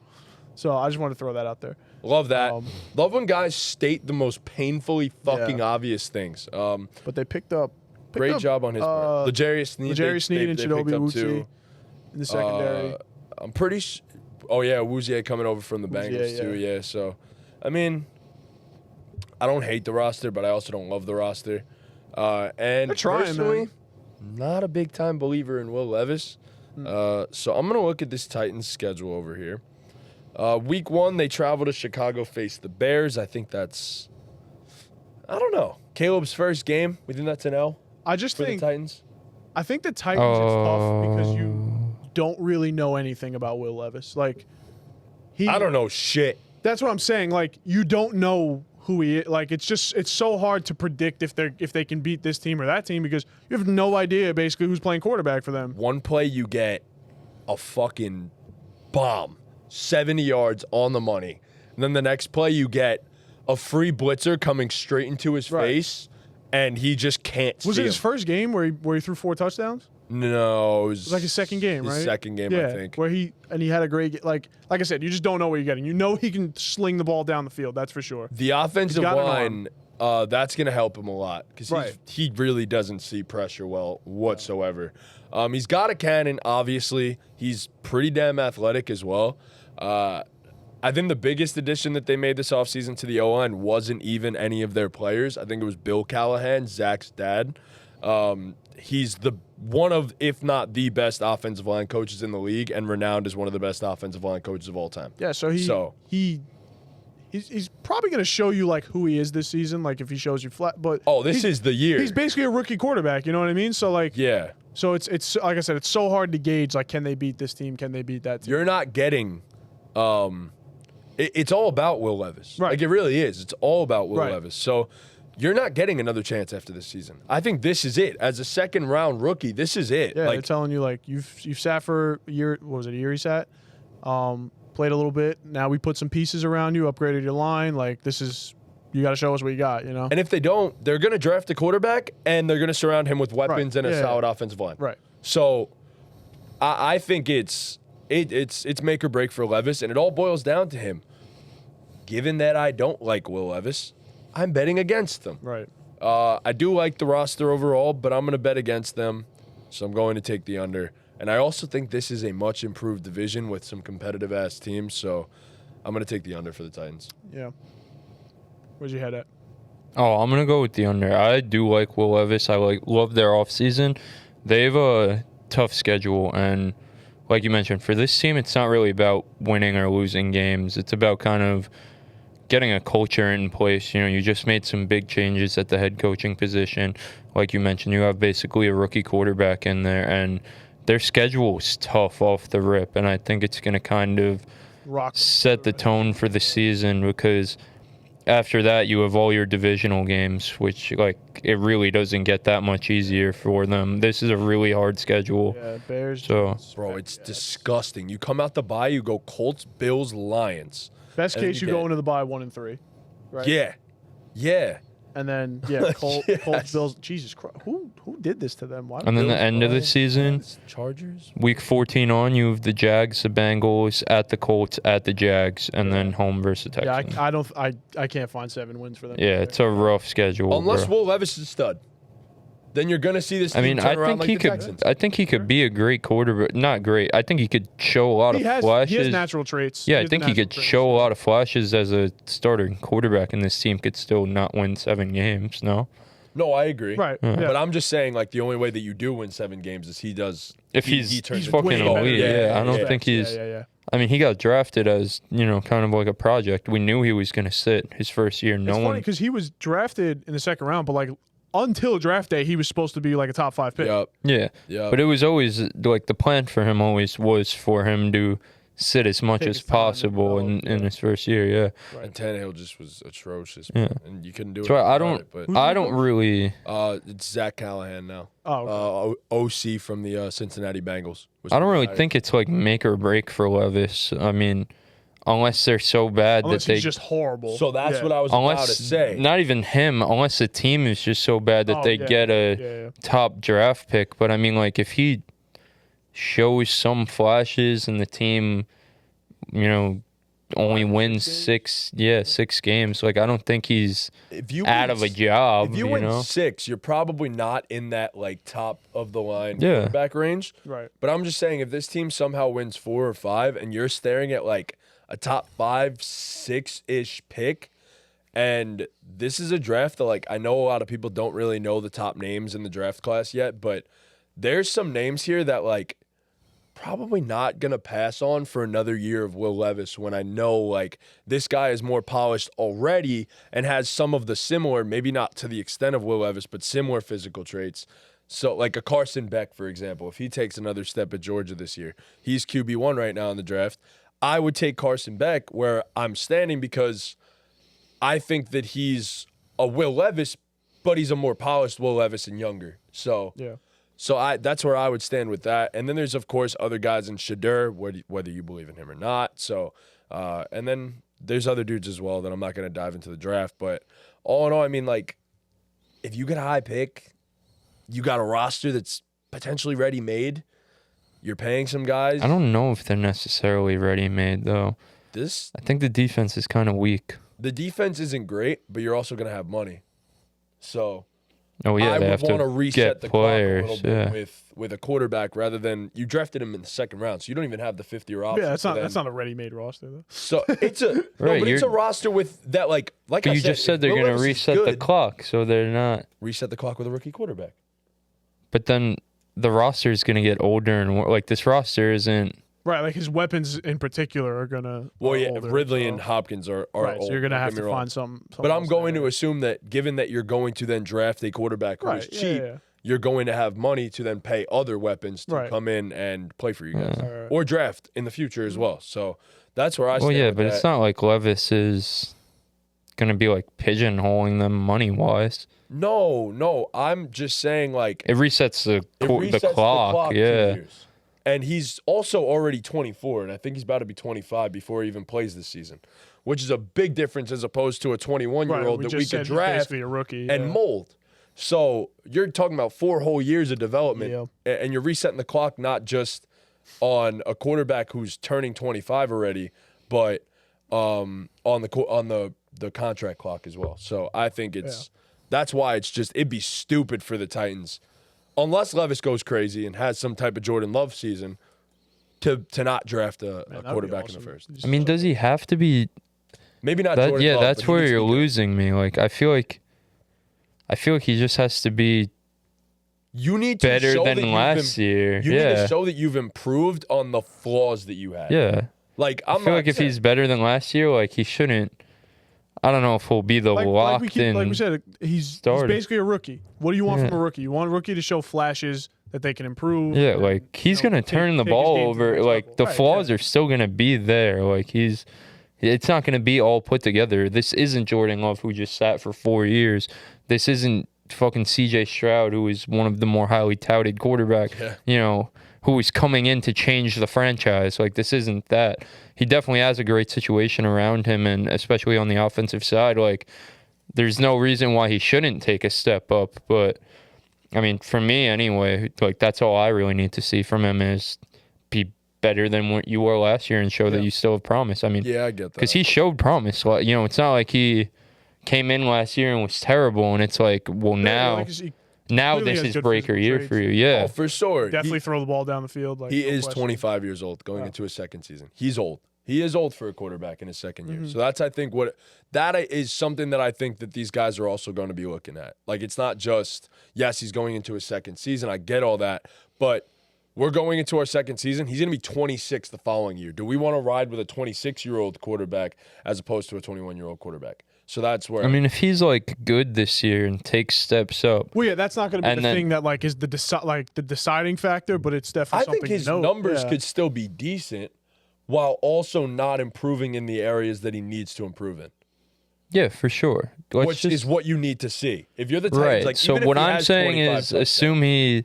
So I just want to throw that out there. Love that. Love when guys state the most painfully fucking obvious things. But they picked up. Great job on his part. L'Jarius Sneed. And Chidobe picked up Awuzie too. in the secondary. I'm pretty oh, yeah, Awuzie coming over from the Bengals too. Yeah, so, I mean, I don't hate the roster, but I also don't love the roster. And They're trying, personally, not a big-time believer in Will Levis. So I'm going to look at this Titans schedule over here. Week 1, they travel to Chicago, face the Bears. I think that's, I don't know. Caleb's first game. We think that's an L I just for think the Titans. I think the Titans it's tough because you don't really know anything about Will Levis. Like I don't know shit. That's what I'm saying. Like you don't know who he is. Like it's so hard to predict if they can beat this team or that team because you have no idea basically who's playing quarterback for them. One play you get a fucking bomb, 70 yards on the money. And then the next play you get a free blitzer coming straight into his face, and he just can't see Was it his him. first game where he threw 4 touchdowns? No, it was like his second game, right? His second game, I think. Where he had a great like I said, you just don't know what you're getting. You know he can sling the ball down the field, that's for sure. The offensive line, that's going to help him a lot because he really doesn't see pressure well whatsoever. He's got a cannon, obviously. He's pretty damn athletic as well. I think the biggest addition that they made this offseason to the O-line wasn't even any of their players. I think it was Bill Callahan, Zach's dad. He's the one of, if not the best offensive line coaches in the league and renowned as one of the best offensive line coaches of all time. Yeah, so he's probably going to show you like who he is this season, like if he shows you flat. But this is the year. He's basically a rookie quarterback. You know what I mean? So like So it's like I said, it's so hard to gauge. Like, can they beat this team? Can they beat that team? You're not getting. It's all about Will Levis. Right. Like it really is. It's all about Will Levis. So you're not getting another chance after this season. I think this is it. As a second round rookie, this is it. Yeah, they're telling you like you've sat for a year. What was it? A year he sat. Played a little bit. Now we put some pieces around you, upgraded your line. Like this is, you got to show us what you got. You know. And if they don't, they're going to draft a quarterback and they're going to surround him with weapons and a solid offensive line. Right. So I think it's make or break for Levis, and it all boils down to him. Given that I don't like Will Levis, I'm betting against them. Right. I do like the roster overall, but I'm going to bet against them, so I'm going to take the under. And I also think this is a much improved division with some competitive-ass teams, so I'm going to take the under for the Titans. Yeah. Where's your head at? Oh, I'm going to go with the under. I do like Will Levis. I love their offseason. They have a tough schedule, and like you mentioned, for this team, it's not really about winning or losing games. It's about kind of getting a culture in place. You know, you just made some big changes at the head coaching position. Like you mentioned, you have basically a rookie quarterback in there, and their schedule is tough off the rip, and I think it's going to kind of set the tone for the season because after that, you have all your divisional games, which, like, it really doesn't get that much easier for them. This is a really hard schedule. Yeah, Bears. So, bro, it's disgusting. You come out the bye, you go Colts, Bills, Lions. Best case, you go into the bye 1-3, right? Yeah. Yeah. And then, Colts, Bills. Jesus Christ. Who did this to them? Why and then the end of the season, Chargers. week 14 on, you have the Jags, the Bengals, at the Colts, at the Jags, and then home versus the Texans. Yeah, I can't find 7 wins for them. Yeah, it's a rough schedule. Unless bro. Will Levis is a stud. Then you're gonna see this team turn around like the Texans. I think he could be a great quarterback. Not great. I think he could show a lot of flashes. He has natural traits. Yeah, I think he could show a lot of flashes as a starting quarterback, and this team could still not win 7 games. No. No, I agree. Right. Yeah. But I'm just saying, like, the only way that you do win 7 games is he does. If he he's turns fucking into elite. Yeah, I don't think he's. Yeah. I mean, he got drafted as, kind of like a project. We knew he was going to sit his first year. It's funny because he was drafted in the second round, but like until draft day, he was supposed to be like a top 5 pick. Yep. Yeah. Yep. But it was always like the plan for him always was for him to sit as much Take as his time and possible develop, in his first year. Yeah. And Tannehill just was atrocious, Yeah. and you couldn't do So it. I don't really. It's Zach Callahan now. Oh, OC from the Cincinnati Bengals. I don't really think it's like make or break for Levis. I mean, unless they're so bad unless that he's just horrible. So that's what I was about to unless say. not even him, unless the team is just so bad that they get a top draft pick. But I mean, like if he shows some flashes and the team, only wins six games. Like I don't think he's out of a job. If you win 6, you're probably not in that like top of the line quarterback range. Right. But I'm just saying, if this team somehow wins 4 or 5, and you're staring at like a top 5, 6-ish pick, and this is a draft that like I know a lot of people don't really know the top names in the draft class yet, but there's some names here that like probably not going to pass on for another year of Will Levis, when I know like this guy is more polished already and has some of the similar, maybe not to the extent of Will Levis, but similar physical traits. So like a Carson Beck, for example, if he takes another step at Georgia this year, he's QB1 right now in the draft. I would take Carson Beck where I'm standing because I think that he's a Will Levis, but he's a more polished Will Levis and younger. So yeah. So that's where I would stand with that. And then there's, of course, other guys in Shadur, whether you believe in him or not. So, and then there's other dudes as well that I'm not going to dive into the draft. But all in all, I mean, like, if you get a high pick, you got a roster that's potentially ready-made. You're paying some guys. I don't know if they're necessarily ready-made, though. I think the defense is kind of weak. The defense isn't great, but you're also going to have money. So I would want to reset the players, clock a little bit with a quarterback rather than you drafted him in the second round, so you don't even have the 50-year option. Yeah, that's not a ready-made roster though. So it's a it's a roster with that like but I you said, just said they're going to reset the clock, so they're not reset the clock with a rookie quarterback. But then the roster is going to get older and more. Like this roster isn't. Right, like his weapons in particular are gonna. Older, Ridley and Hopkins are right. old. So you're gonna have to find some. But I'm going to assume that given that you're going to then draft a quarterback who's cheap, you're going to have money to then pay other weapons to come in and play for you guys, or draft in the future as well. So that's where I stand. Well, yeah, but it's not like Levis is gonna be like pigeonholing them money wise. No, I'm just saying like it resets the clock. Yeah. And he's also already 24, and I think he's about to be 25 before he even plays this season, which is a big difference as opposed to a 21-year-old that we could draft a rookie, and mold. So you're talking about 4 whole years of development, and you're resetting the clock not just on a quarterback who's turning 25 already, but on the contract clock as well. So I think that's why it'd be stupid for the Titans, unless Levis goes crazy and has some type of Jordan Love season, to not draft a quarterback in the first. I mean, does he have to be? Maybe not Jordan Love. Yeah, that's where you're losing me. Like, I feel like he just has to be better than last year. You need to show that you've improved on the flaws that you had. Yeah. Like, I feel like if he's better than last year, like, he shouldn't. I don't know if he'll be the locked-in. Like we said, he's basically a rookie. What do you want from a rookie? You want a rookie to show flashes that they can improve. Yeah, like he's gonna turn the ball over. Like the flaws are still gonna be there. Like it's not gonna be all put together. This isn't Jordan Love who just sat for 4 years. This isn't fucking C.J. Stroud, who is one of the more highly touted quarterback. Yeah. Who is coming in to change the franchise. Like, this isn't that. He definitely has a great situation around him, and especially on the offensive side, like, there's no reason why he shouldn't take a step up. But, I mean, for me anyway, like, that's all I really need to see from him is be better than what you were last year and show that you still have promise. I mean, yeah, I get that. Because he showed promise. It's not like he came in last year and was terrible, and it's like, well, now this is breaker year for you. Yeah. Oh, for sure. Definitely throw the ball down the field. He is 25 years old going into his second season. He's old. He is old for a quarterback in his second year. So that's, I think, that is something that I think that these guys are also going to be looking at. Like, it's not just, yes, he's going into his second season. I get all that. But we're going into our second season. He's going to be 26 the following year. Do we want to ride with a 26-year-old quarterback as opposed to a 21-year-old quarterback? So that's where. I mean, if he's like good this year and takes steps up. Well, yeah, that's not going to be the thing that like is the deciding factor, but it's definitely something. I think his numbers could still be decent, while also not improving in the areas that he needs to improve in. Yeah, for sure. Which is what you need to see. If you're the Titans, right. like, So even if what he I'm has saying 25 is, touchdowns, assume he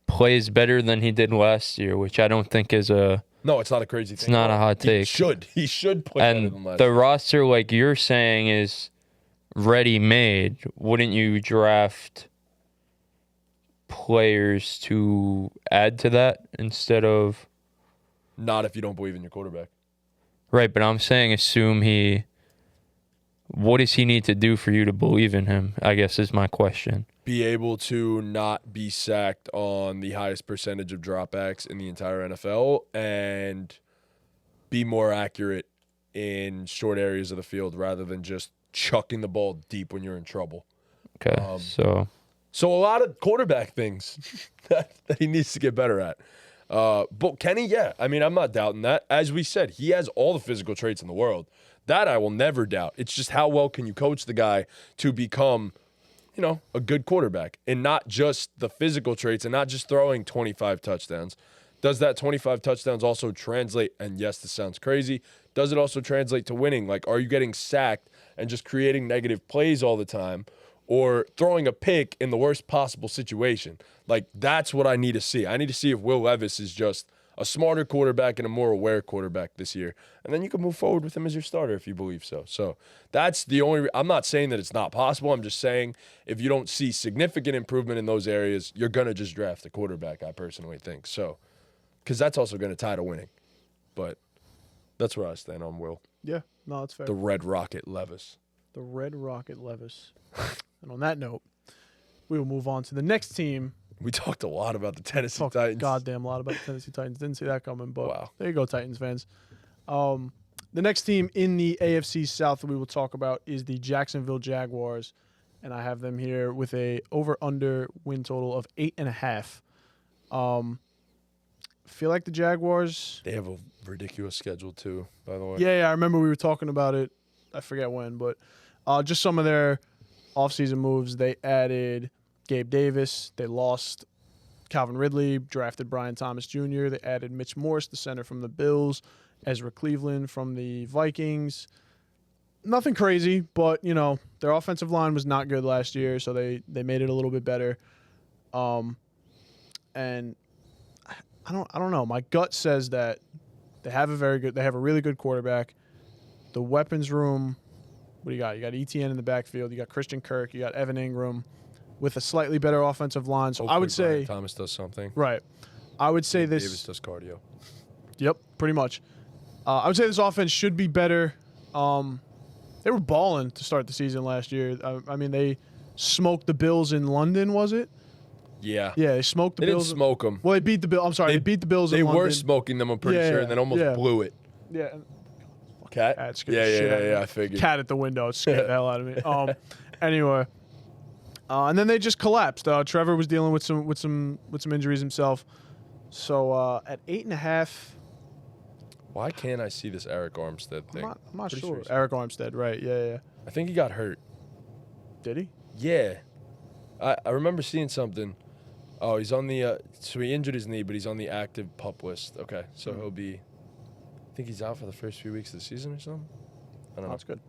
plays better than he did last year, which I don't think is a. No, it's not a crazy thing. It's not a hot take. He should play better than And last the year. roster, like you're saying, is ready-made. Wouldn't you draft players to add to that instead of? Not if you don't believe in your quarterback. Right, but I'm saying assume he. What does he need to do for you to believe in him, I guess is my question. Be able to not be sacked on the highest percentage of dropbacks in the entire NFL and be more accurate in short areas of the field rather than just chucking the ball deep when you're in trouble. Okay, so a lot of quarterback things that he needs to get better at. But Kenny, yeah, I mean, I'm not doubting that. As we said, he has all the physical traits in the world. That I will never doubt. It's just how well can you coach the guy to become, a good quarterback, and not just the physical traits and not just throwing 25 touchdowns. Does that 25 touchdowns also translate? And yes, this sounds crazy. Does it also translate to winning? Like, are you getting sacked and just creating negative plays all the time, or throwing a pick in the worst possible situation? Like, that's what I need to see. I need to see if Will Levis is just a smarter quarterback and a more aware quarterback this year. And then you can move forward with him as your starter if you believe so. So that's the only – I'm not saying that it's not possible. I'm just saying if you don't see significant improvement in those areas, you're going to just draft a quarterback, I personally think. So because that's also going to tie to winning. But that's where I stand on Will. Yeah, no, that's fair. The Red Rocket Levis. The Red Rocket Levis. And on that note, we will move on to the next team. We talked a lot about the Tennessee Talked Titans. goddamn lot about the Tennessee Titans. Didn't see that coming, but Wow. There you go, Titans fans. The next team in the AFC South that we will talk about is the Jacksonville Jaguars, and I have them here with a over/under win total of 8.5. Feel like the Jaguars. They have a ridiculous schedule too, by the way. Yeah, I remember we were talking about it. I forget when, but just some of their offseason moves. They added Gabe Davis. They lost Calvin Ridley, drafted Brian Thomas Jr. They added Mitch Morse, the center from the Bills, Ezra Cleveland from the Vikings. Nothing crazy, but, their offensive line was not good last year, so they made it a little bit better. And I don't know. My gut says that they have a really good quarterback. The weapons room, what do you got? You got ETN in the backfield. You got Christian Kirk. You got Evan Ingram with a slightly better offensive line. So Hopefully I would say Brian Thomas does something. Right. I would say this. Davis does cardio. Yep, pretty much. I would say this offense should be better. They were balling to start the season last year. I mean, they smoked the Bills in London, was it? Yeah. Yeah, they smoked the They Bills. didn't smoke them. Well, they beat the Bills. I'm sorry, they beat the Bills in They London. were smoking them, I'm pretty sure, and then almost blew it. Yeah. Cat? That scared the shit out of me. I figured. Cat at the window. It scared the hell out of me. Anyway. And then they just collapsed. Trevor was dealing with some injuries himself. So at 8.5. Why can't I see this Eric Armstead thing? I'm not Pretty sure. he's- Eric Armstead, right? Yeah. I think he got hurt. Did he? Yeah. I remember seeing something. Oh, he's on the so he injured his knee, but he's on the active PUP list. Okay, so he'll be. I think he's out for the first few weeks of the season or something. I don't know. That's good.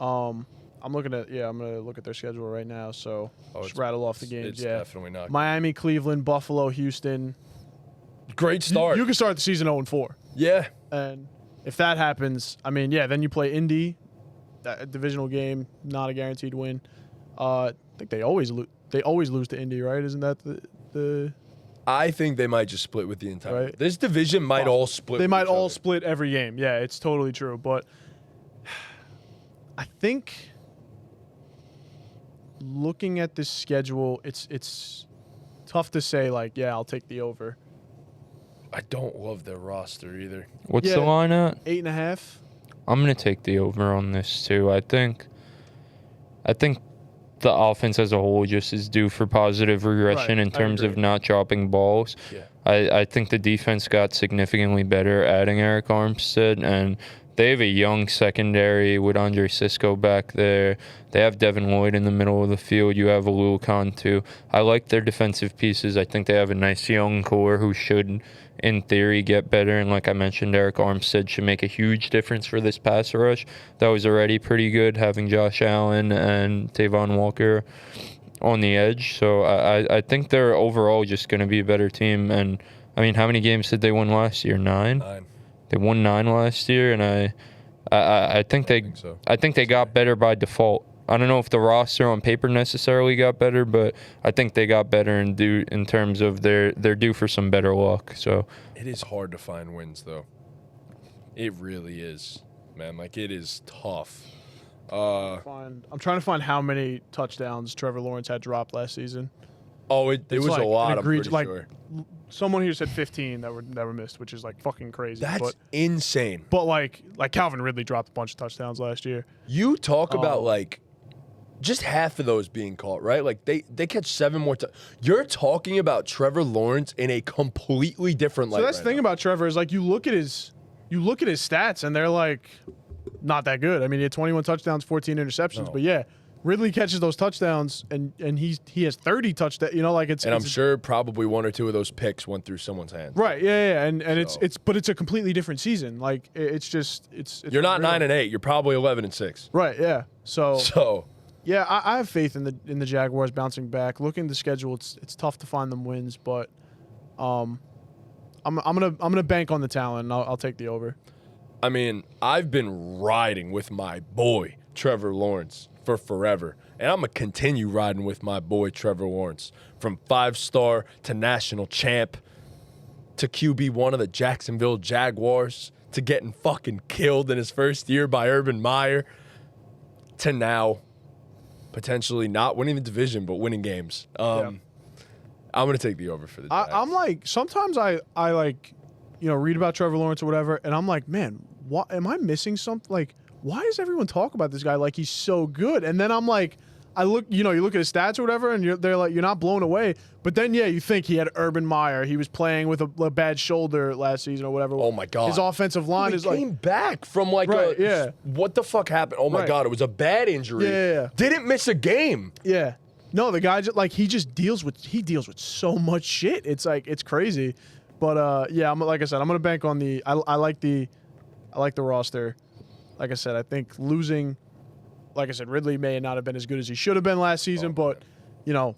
I'm gonna look at their schedule right now. So just rattle off the games. It's Yeah, definitely not. Miami, Cleveland, Buffalo, Houston. Great start. You can start the season 0-4, Yeah. and if that happens, I mean, then you play Indy, that divisional game, not a guaranteed win. I think they always lose. They always lose to Indy, right? Isn't that the? I think they might just split with the entire. Right. This division might all split. They with might each all other. split every game. Yeah, it's totally true. But I think looking at this schedule, it's tough to say, I'll take the over. I don't love their roster either. what's Yeah. the line at? 8.5. I'm going to take the over on this too. I think the offense as a whole just is due for positive regression Right, in terms of agree. not dropping balls. Yeah. I think the defense got significantly better adding Eric Armstead, and they have a young secondary with Andre Sisco back there. They have Devin Lloyd in the middle of the field. You have Alul Khan too. I like their defensive pieces. I think they have a nice young core who should, in theory, get better. And like I mentioned, Eric Armstead should make a huge difference for this pass rush. That was already pretty good, having Josh Allen and Tavon Walker on the edge. So I think they're overall just going to be a better team. And, I mean, how many games did they win last year? 9? 9. They won 9 last year, and I think they got better by default. I don't know if the roster on paper necessarily got better, but I think they got better in terms of they're due for some better luck. So it is hard to find wins, though. It really is, man. Like, it is tough. I'm trying to find how many touchdowns Trevor Lawrence had dropped last season. Oh, it was like a lot. an I'm pretty like, sure. Someone here said 15 that were missed, which is like fucking crazy. That's insane. But like Calvin Ridley dropped a bunch of touchdowns last year. You talk about like just half of those being caught, right? Like they catch 7 more times. You're talking about Trevor Lawrence in a completely different light. So that's the thing about Trevor is like you look at his stats and they're like not that good. I mean, he had 21 touchdowns, 14 interceptions, but yeah. Ridley catches those touchdowns, and he has 30 touchdowns. You know, like it's. And I'm sure probably 1 or 2 of those picks went through someone's hands. Right. Yeah. And so. it's a completely different season. Like it's just it's. You're not 9-8. You're probably 11-6. Right. Yeah. So. Yeah, I have faith in the Jaguars bouncing back. Looking at the schedule, it's tough to find them wins, but I'm gonna bank on the talent. And I'll take the over. I mean, I've been riding with my boy Trevor Lawrence for forever. And I'm going to continue riding with my boy Trevor Lawrence. From 5-star to national champ to QB1 of the Jacksonville Jaguars to getting fucking killed in his first year by Urban Meyer to now potentially not winning the division but winning games. I'm going to take the over for the Jags. I'm like, sometimes I like, read about Trevor Lawrence or whatever, and I'm like, man, what am I missing something? Like, why does everyone talk about this guy like he's so good? And then I'm like, you look at his stats or whatever, and they're like, you're not blown away. But then, you think he had Urban Meyer. He was playing with a bad shoulder last season or whatever. Oh, my God. His offensive line is like. He came back from what the fuck happened? Oh, my God. It was a bad injury. Yeah. Didn't miss a game. Yeah. No, the guy just, like, he deals with so much shit. It's like, it's crazy. But, like I said, I'm going to bank on I like the roster. Like I said, I think losing, like I said, Ridley may not have been as good as he should have been last season, but, you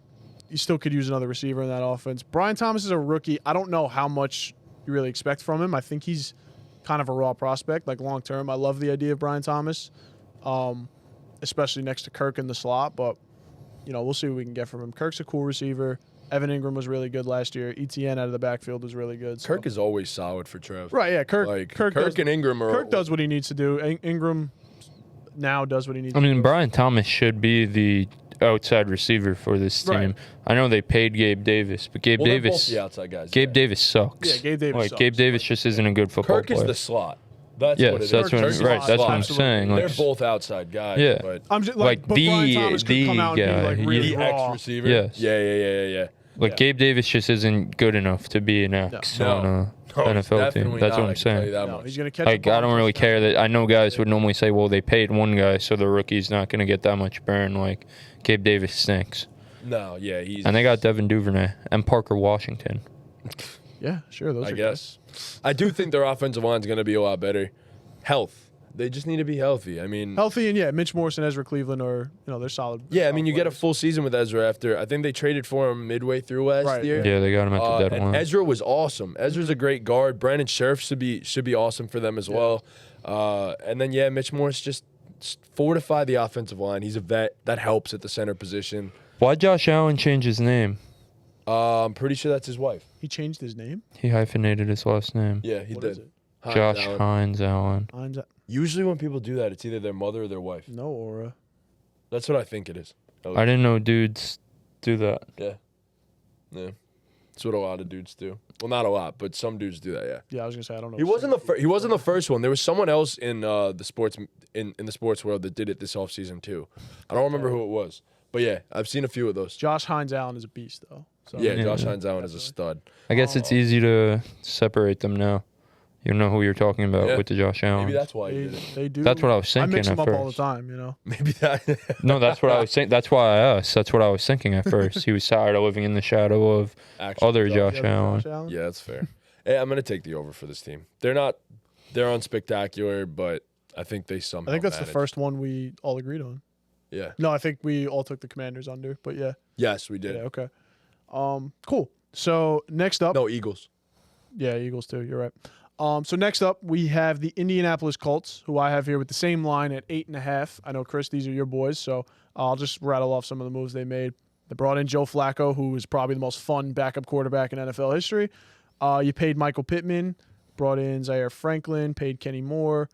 still could use another receiver in that offense. Brian Thomas is a rookie. I don't know how much you really expect from him. I think he's kind of a raw prospect, like long term. I love the idea of Brian Thomas, especially next to Kirk in the slot, but, we'll see what we can get from him. Kirk's a cool receiver. Evan Ingram was really good last year. ETN out of the backfield was really good. So. Kirk is always solid for Trev. Right, yeah. Kirk and Ingram are... Kirk does what he needs to do. Ingram now does what he needs to do. I mean, Brian Thomas should be the outside receiver for this team. Right. I know they paid Gabe Davis, but Gabe Davis... Both the outside guys. Gabe Davis sucks. Yeah, Gabe Davis sucks. Gabe Davis just isn't a good football player. Kirk is the slot. That's what it is. That's what I'm saying. They're both outside guys. Yeah. But I'm just but Brian Thomas could come out and be like really the raw. X-receiver. Yes. Yeah. Gabe Davis just isn't good enough to be an X on a NFL team. That's what I'm saying. He's going to catch I don't really care that. I know guys would normally say, well, they paid one guy, so the rookie's not going to get that much burn. Like, Gabe Davis stinks. No, yeah, he's... And they got Devin Duvernay and Parker Washington. Yeah, sure. Those I are guess. I do think their offensive line's going to be a lot better. Health. They just need to be healthy. I mean... Healthy and, Mitch Morse and Ezra Cleveland are, they're solid. Yeah, I mean, you get a full season with Ezra after... I think they traded for him midway through last year. Yeah, they got him at the deadline. And Ezra was awesome. Ezra's a great guard. Brandon Scherf should be awesome for them as well. And then, Mitch Morse just fortify the offensive line. He's a vet. That helps at the center position. Why'd Josh Allen change his name? I'm pretty sure that's his wife. He changed his name? He hyphenated his last name. Yeah, he What did. is it? Josh Hines Allen. Usually when people do that, it's either their mother or their wife. No aura. That's what I think it is. I didn't know dudes do that. Yeah. That's what a lot of dudes do. Well, not a lot, but some dudes do that. Yeah. Yeah, I was gonna say I don't know. He wasn't the first one. There was someone else in the sports in the sports world that did it this offseason too. I don't remember who it was, but yeah, I've seen a few of those. Josh Hines Allen is a beast, though. So. Yeah, Josh Hines Allen is a stud. I guess it's easy to separate them now. You know who you're talking about with the Josh Allen. Maybe that's why he did it. They do. That's what I was thinking I mix them at up all the first. time, you know. Maybe that. No, that's what I was saying. That's why I asked. That's what I was thinking at first. He was tired of living in the shadow of other Josh Allen. Yeah, that's fair. Hey, I'm gonna take the over for this team. They're unspectacular, but I think they somehow. I think that's the manage. first one we all agreed on. Yeah. No, I think we all took the Commanders under, but yeah. Yes, we did. Yeah, okay. Cool. So next up. No, Eagles. Yeah, Eagles too. You're right. So next up, we have the Indianapolis Colts, who I have here with the same line at 8.5. I know, Chris, these are your boys, so I'll just rattle off some of the moves they made. They brought in Joe Flacco, who is probably the most fun backup quarterback in NFL history. You paid Michael Pittman, brought in Zaire Franklin, paid Kenny Moore,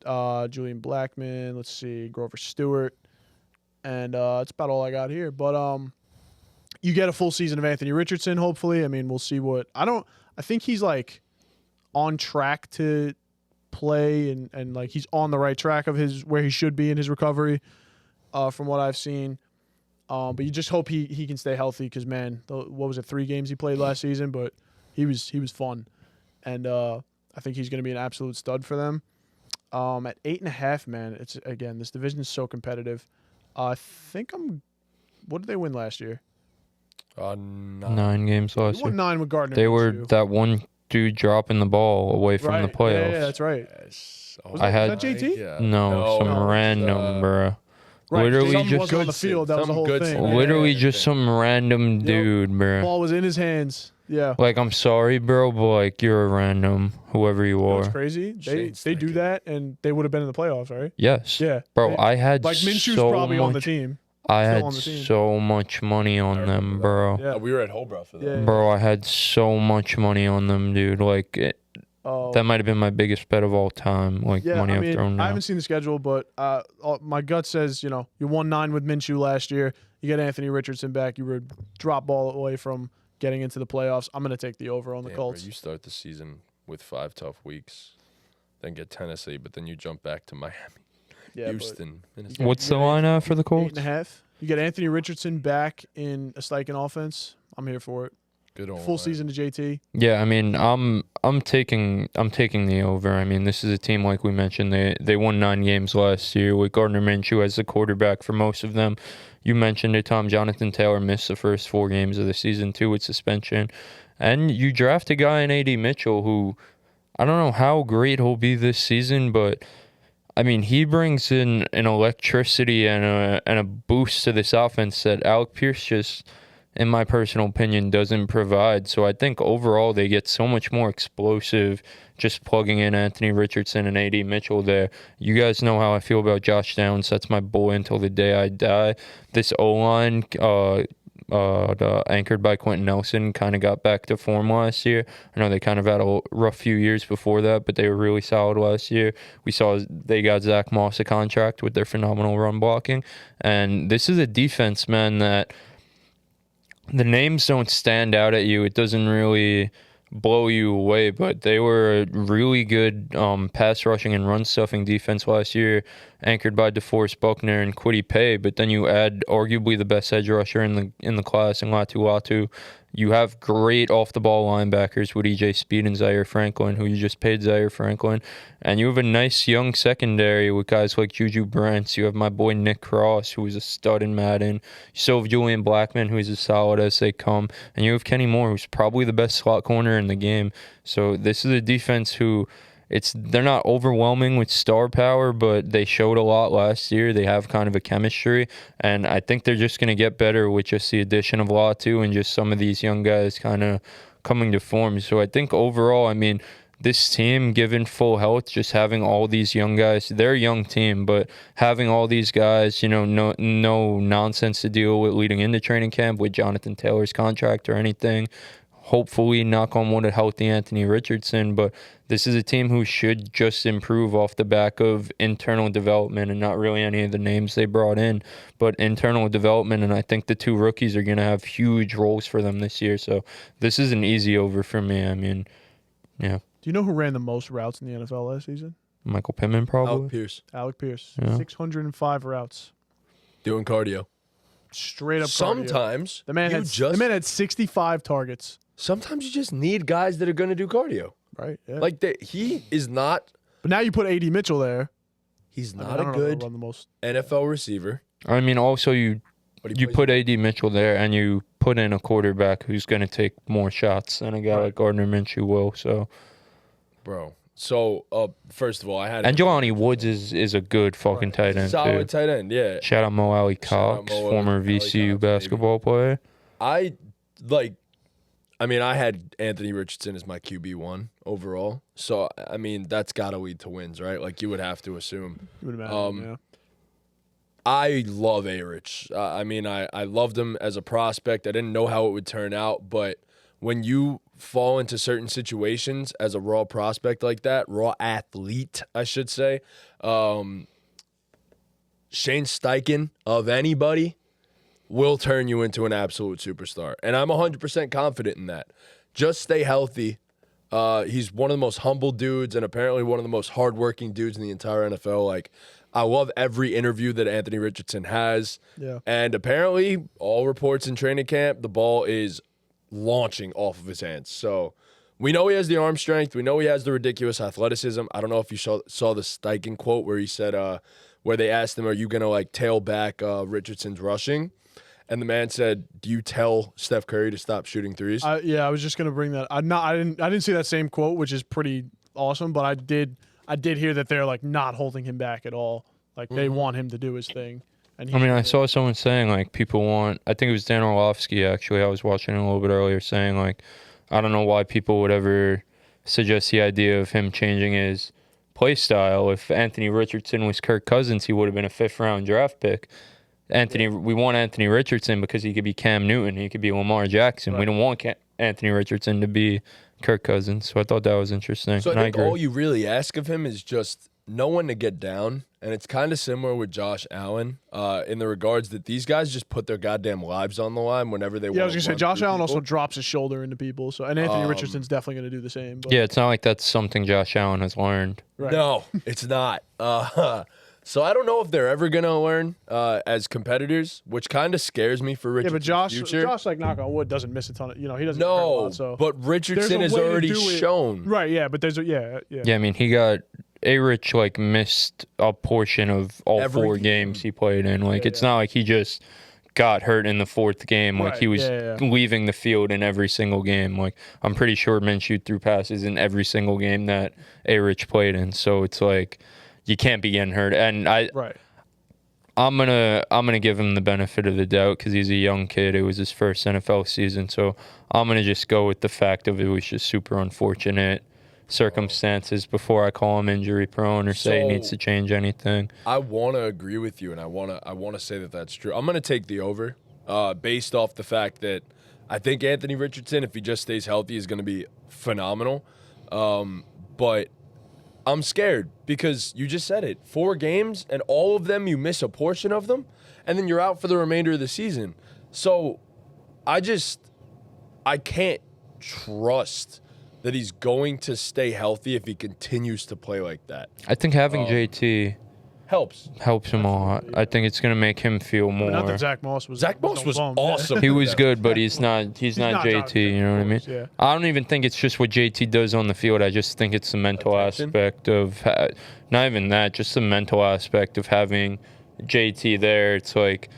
Julian Blackman, let's see, Grover Stewart, and that's about all I got here. But you get a full season of Anthony Richardson, hopefully. I mean, we'll see what – I think he's like – on track to play and like he's on the right track of where he should be in his recovery from what I've seen. But you just hope he can stay healthy because, man, what was it, 3 games he played last season? But he was fun. And I think he's going to be an absolute stud for them. At 8.5, man, it's again, this division is so competitive. I think what did they win last year? 9 games last They won year. 9 with Gardner. They were Minshew. that one dude dropping the ball away from the playoffs. Yeah, that's right. Yes. I had was that JT? Yeah. No, some random, bruh. Right, Literally something just wasn't on the field. That was the whole thing. Yeah. literally just some random dude, bruh. Ball was in his hands. Yeah. Like, I'm sorry, bro, but like you're a random, whoever you You know are. what's crazy? They do that and they would have been in the playoffs, right? Yes. Yeah. Bro, I had like Minshew's so probably on the much. team. I still had on the team. so much money on them, bro. Yeah. We were at Hobrow for that. Yeah. Bro, I had so much money on them, dude. Like, that might have been my biggest bet of all time. Like, money I've thrown I down. haven't seen the schedule, but my gut says, you won 9 with Minshew last year. You get Anthony Richardson back. You were drop ball away from getting into the playoffs. I'm going to take the over on the Colts. Bro, you start the season with 5 tough weeks, then get Tennessee, but then you jump back to Miami, Houston, Minnesota. What's the line out for the Colts? 8.5. You get Anthony Richardson back in a Steichen offense. I'm here for it. Good on Full season to JT. Yeah, I mean, I'm taking the over. I mean, this is a team, like we mentioned, they won 9 games last year with Gardner Minshew as the quarterback for most of them. You mentioned it, Tom. Jonathan Taylor missed the first 4 games of the season too with suspension, and you draft a guy in A.D. Mitchell who I don't know how great he'll be this season, but I mean, he brings in an electricity and a boost to this offense that Alec Pierce just, in my personal opinion, doesn't provide. So I think overall they get so much more explosive just plugging in Anthony Richardson and A.D. Mitchell there. You guys know how I feel about Josh Downs. That's my boy until the day I die. This O-line, anchored by Quentin Nelson, kind of got back to form last year. I know they kind of had a rough few years before that, but they were really solid last year. We saw they got Zach Moss a contract with their phenomenal run blocking. And this is a defense, man, that the names don't stand out at you. It doesn't really blow you away, but they were a really good pass rushing and run stuffing defense last year, anchored by DeForest Buckner and Kwity Paye. But then you add arguably the best edge rusher in the class in Latu Latu. You have great off-the-ball linebackers with E.J. Speed and Zaire Franklin, who you just paid Zaire Franklin. And you have a nice young secondary with guys like Juju Brents. You have my boy Nick Cross, who is a stud in Madden. You still have Julian Blackman, who is as solid as they come. And you have Kenny Moore, who's probably the best slot corner in the game. So this is a defense who... they're not overwhelming with star power, but they showed a lot last year. They have kind of a chemistry, and I think they're just going to get better with just the addition of Latu and just some of these young guys kind of coming to form. So I think overall, I mean, this team, given full health, just having all these young guys, they're a young team, but having all these guys, no nonsense to deal with leading into training camp with Jonathan Taylor's contract or anything. Hopefully, knock on wood, a healthy Anthony Richardson, but this is a team who should just improve off the back of internal development and not really any of the names they brought in, but internal development, and I think the 2 rookies are going to have huge roles for them this year, so this is an easy over for me. I mean, yeah. Do you know who ran the most routes in the NFL last season? Michael Pittman, probably. Alec Pierce. Yeah. 605 routes. Doing cardio. Straight up cardio. Sometimes The man had 65 targets. Sometimes you just need guys that are going to do cardio. Right. Yeah. Like he is not. But now you put A.D. Mitchell there. He's I mean, not I a don't know if good he'll run the most. NFL receiver. I mean, also you But he you plays- put A.D. Mitchell there, and you put in a quarterback who's going to take more shots than a guy like Gardner Minshew will. So, bro. So first of all, I had and Jelani Woods is a good fucking tight end solid too. tight end. Yeah. Shout out Mo Alley Cox, Mo former Alley VCU Cox, basketball player. I had Anthony Richardson as my QB1 overall. So, I mean, that's got to lead to wins, right? Like, you would have to assume. You would imagine, yeah. I love A-Rich. I loved him as a prospect. I didn't know how it would turn out, but when you fall into certain situations as a raw prospect like that, raw athlete, I should say, Shane Steichen, of anybody, will turn you into an absolute superstar. And I'm 100% confident in that. Just stay healthy. He's one of the most humble dudes and apparently one of the most hardworking dudes in the entire NFL. Like, I love every interview that Anthony Richardson has. Yeah. And apparently, all reports in training camp, the ball is launching off of his hands. So we know he has the arm strength. We know he has the ridiculous athleticism. I don't know if you saw the Steichen quote where he said, where they asked him, are you going to like tail back Richardson's rushing? And the man said, do you tell Steph Curry to stop shooting threes? Yeah, I was just gonna bring that. I didn't see that same quote, which is pretty awesome. But I did hear that they're like not holding him back at all. Like they want him to do his thing. And I saw someone saying like people want. I think it was Dan Orlovsky actually. I was watching it a little bit earlier, saying like, I don't know why people would ever suggest the idea of him changing his play style. If Anthony Richardson was Kirk Cousins, he would have been a 5th-round draft pick. We want Anthony Richardson because he could be Cam Newton, he could be Lamar Jackson. Right. We don't want Anthony Richardson to be Kirk Cousins. So I thought that was interesting. So I think all you really ask of him is just know when to get down. And it's kind of similar with Josh Allen in the regards that these guys just put their goddamn lives on the line whenever they want. Yeah, I was going to say, Josh Allen also drops his shoulder into people. So, and Anthony Richardson's definitely going to do the same. But. Yeah, it's not like that's something Josh Allen has learned. Right. No, it's not. So I don't know if they're ever going to learn as competitors, which kind of scares me for Richardson's future. Yeah, but Josh, like, knock on wood, doesn't miss a ton of, he doesn't. No, hurt a lot, so. But Richardson has already shown. Right, yeah, but there's Yeah, I mean, he got A-Rich, like, missed a portion of all 4 games he played in. Like, it's not like he just got hurt in the 4th game. Like, he was leaving the field in every single game. Like, I'm pretty sure Minshew threw passes in every single game that A-Rich played in. So it's like, you can't be getting hurt. And I'm gonna give him the benefit of the doubt because he's a young kid. It was his first NFL season. So I'm going to just go with the fact of it was just super unfortunate circumstances before I call him injury prone or say he needs to change anything. I want to agree with you, and I want to say that that's true. I'm going to take the over based off the fact that I think Anthony Richardson, if he just stays healthy, is going to be phenomenal. But I'm scared because you just said it. 4 games, and all of them you miss a portion of them, and then you're out for the remainder of the season. So I can't trust that he's going to stay healthy if he continues to play like that. I think having JT helps him a lot. I think it's going to make him feel more. Not that Zach Moss was awesome. He was good, but he's not JT. You know what I mean? Yeah. I don't even think it's just what JT does on the field. I just think it's the mental aspect of not even that, just the mental aspect of having JT there. It's like,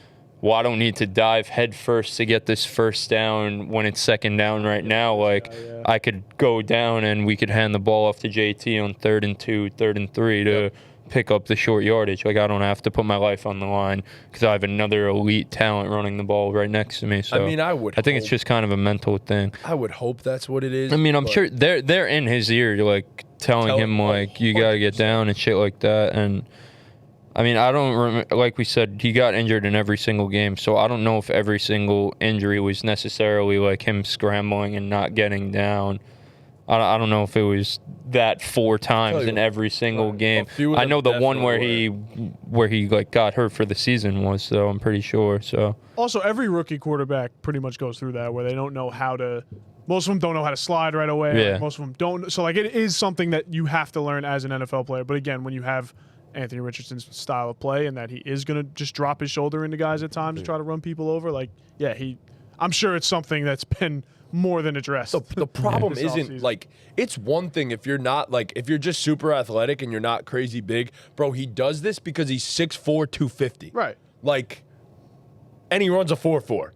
well, I don't need to dive head first to get this first down when it's second down right now. Like, I could go down and we could hand the ball off to JT on 3rd and 2, 3rd and 3 to pick up the short yardage. Like, I don't have to put my life on the line because I have another elite talent running the ball right next to me. So I mean, I think it's just kind of a mental thing. I would hope that's what it is. I mean, I'm sure they're in his ear, like telling him like you gotta get down and shit like that. And I mean, I don't remember, like we said, he got injured in every single game, so I don't know if every single injury was necessarily like him scrambling and not getting down. I don't know if it was that 4 times in every single game. I know the one where he like got hurt for the season was, so I'm pretty sure. So also, every rookie quarterback pretty much goes through that where they don't know how to. Most of them don't know how to slide right away. Yeah. Most of them don't. So like, it is something that you have to learn as an NFL player. But again, when you have Anthony Richardson's style of play and that he is going to just drop his shoulder into guys at times to try to run people over, like, I'm sure it's something that's been more than addressed. The problem this isn't offseason. like, it's one thing if you're not like, if you're just super athletic and you're not crazy big, bro. He does this because he's 6'4", 250. Right. Like, and he runs a 4.4.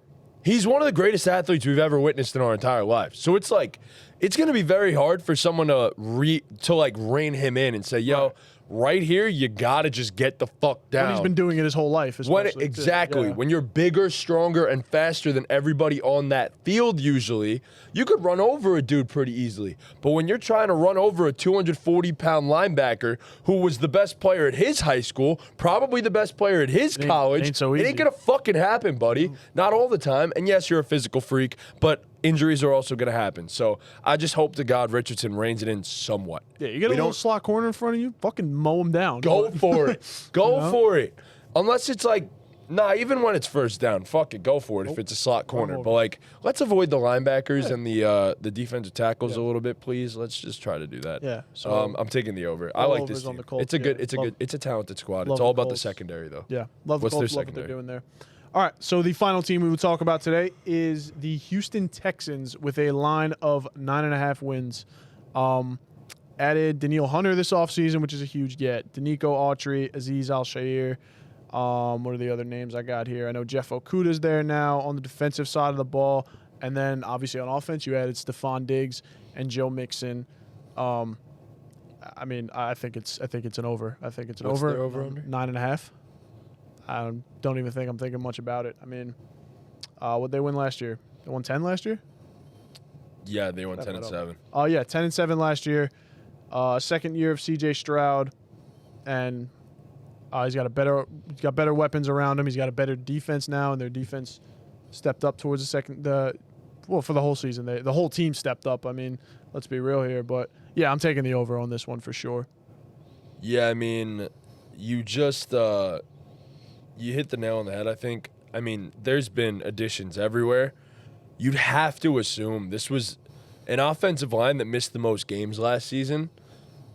He's one of the greatest athletes we've ever witnessed in our entire lives. So it's like, it's going to be very hard for someone to rein him in and say, yo, right here, you got to just get the fuck down. When he's been doing it his whole life. Exactly. Yeah. When you're bigger, stronger, and faster than everybody on that field usually, you could run over a dude pretty easily. But when you're trying to run over a 240-pound linebacker who was the best player at his high school, probably the best player at his college, ain't so it easy. ain't going to fucking happen, buddy. Not all the time. And yes, you're a physical freak, but injuries are also going to happen. So I just hope to God Richardson reins it in somewhat. Yeah, you get a little slot corner in front of you, fucking mow him down. Go for it. Go for it. Unless it's like, nah, even when it's first down, fuck it, go for it if it's a slot corner. But like, let's avoid the linebackers and the defensive tackles a little bit, please. Let's just try to do that. Yeah. So I'm taking the over. I like this overs on team. the Colts, It's a good, yeah. it's a talented squad. love It's all the about the Colts. secondary though. Yeah, love the What's their Colts, love what they're secondary? doing there. All right, so the final team we will talk about today is the Houston Texans with a line of 9.5 wins. Added Daniil Hunter this offseason, which is a huge get. Danico Autry, Azeez Al-Shaair. What are the other names I got here? I know Jeff Okuda's there now on the defensive side of the ball. And then, obviously, on offense, you added Stephon Diggs and Joe Mixon. I mean, I think it's an over. I think it's an What's over. their over-under? 9.5. I don't even think I'm thinking much about it. I mean, what'd they win last year? They won 10 last year? Yeah, they went 10-7. Oh, yeah, 10-7 last year. Second year of C.J. Stroud, and he's got better weapons around him. He's got a better defense now, and their defense stepped up towards for the whole season. The whole team stepped up. I mean, let's be real here. But, yeah, I'm taking the over on this one for sure. Yeah, I mean, you just you hit the nail on the head, I think. I mean, there's been additions everywhere. You'd have to assume this was an offensive line that missed the most games last season.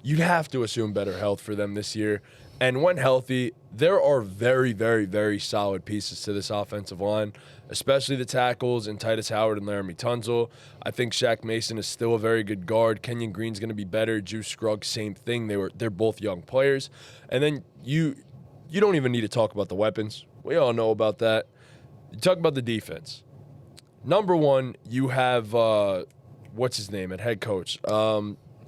You'd have to assume better health for them this year. And when healthy, there are very, very, very solid pieces to this offensive line, especially the tackles and Titus Howard and Laramie Tunsil. I think Shaq Mason is still a very good guard. Kenyon Green's going to be better. Juice Scruggs, same thing. They're both young players. And then you don't even need to talk about the weapons. We all know about that. You talk about the defense. Number one, you have what's his name at head coach?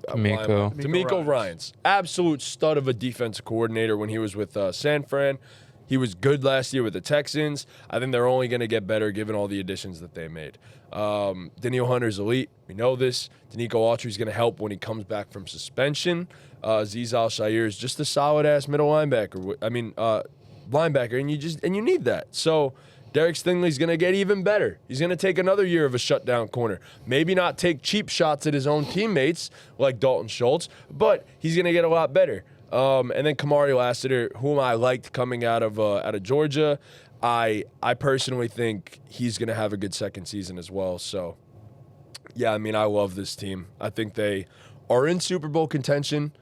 D'Amico Ryans. Absolute stud of a defensive coordinator when he was with San Fran. He was good last year with the Texans. I think they're only going to get better given all the additions that they made. Daniil Hunter's elite. We know this. Danico Autry's going to help when he comes back from suspension. Azeez Al-Shaair is just a solid-ass middle linebacker. Linebacker, and you need that. So Derek Stingley's going to get even better. He's going to take another year of a shutdown corner. Maybe not take cheap shots at his own teammates like Dalton Schultz, but he's going to get a lot better. And then Kamari Lassiter, whom I liked coming out of Georgia, I personally think he's going to have a good second season as well. So, yeah, I mean, I love this team. I think they are in Super Bowl contention.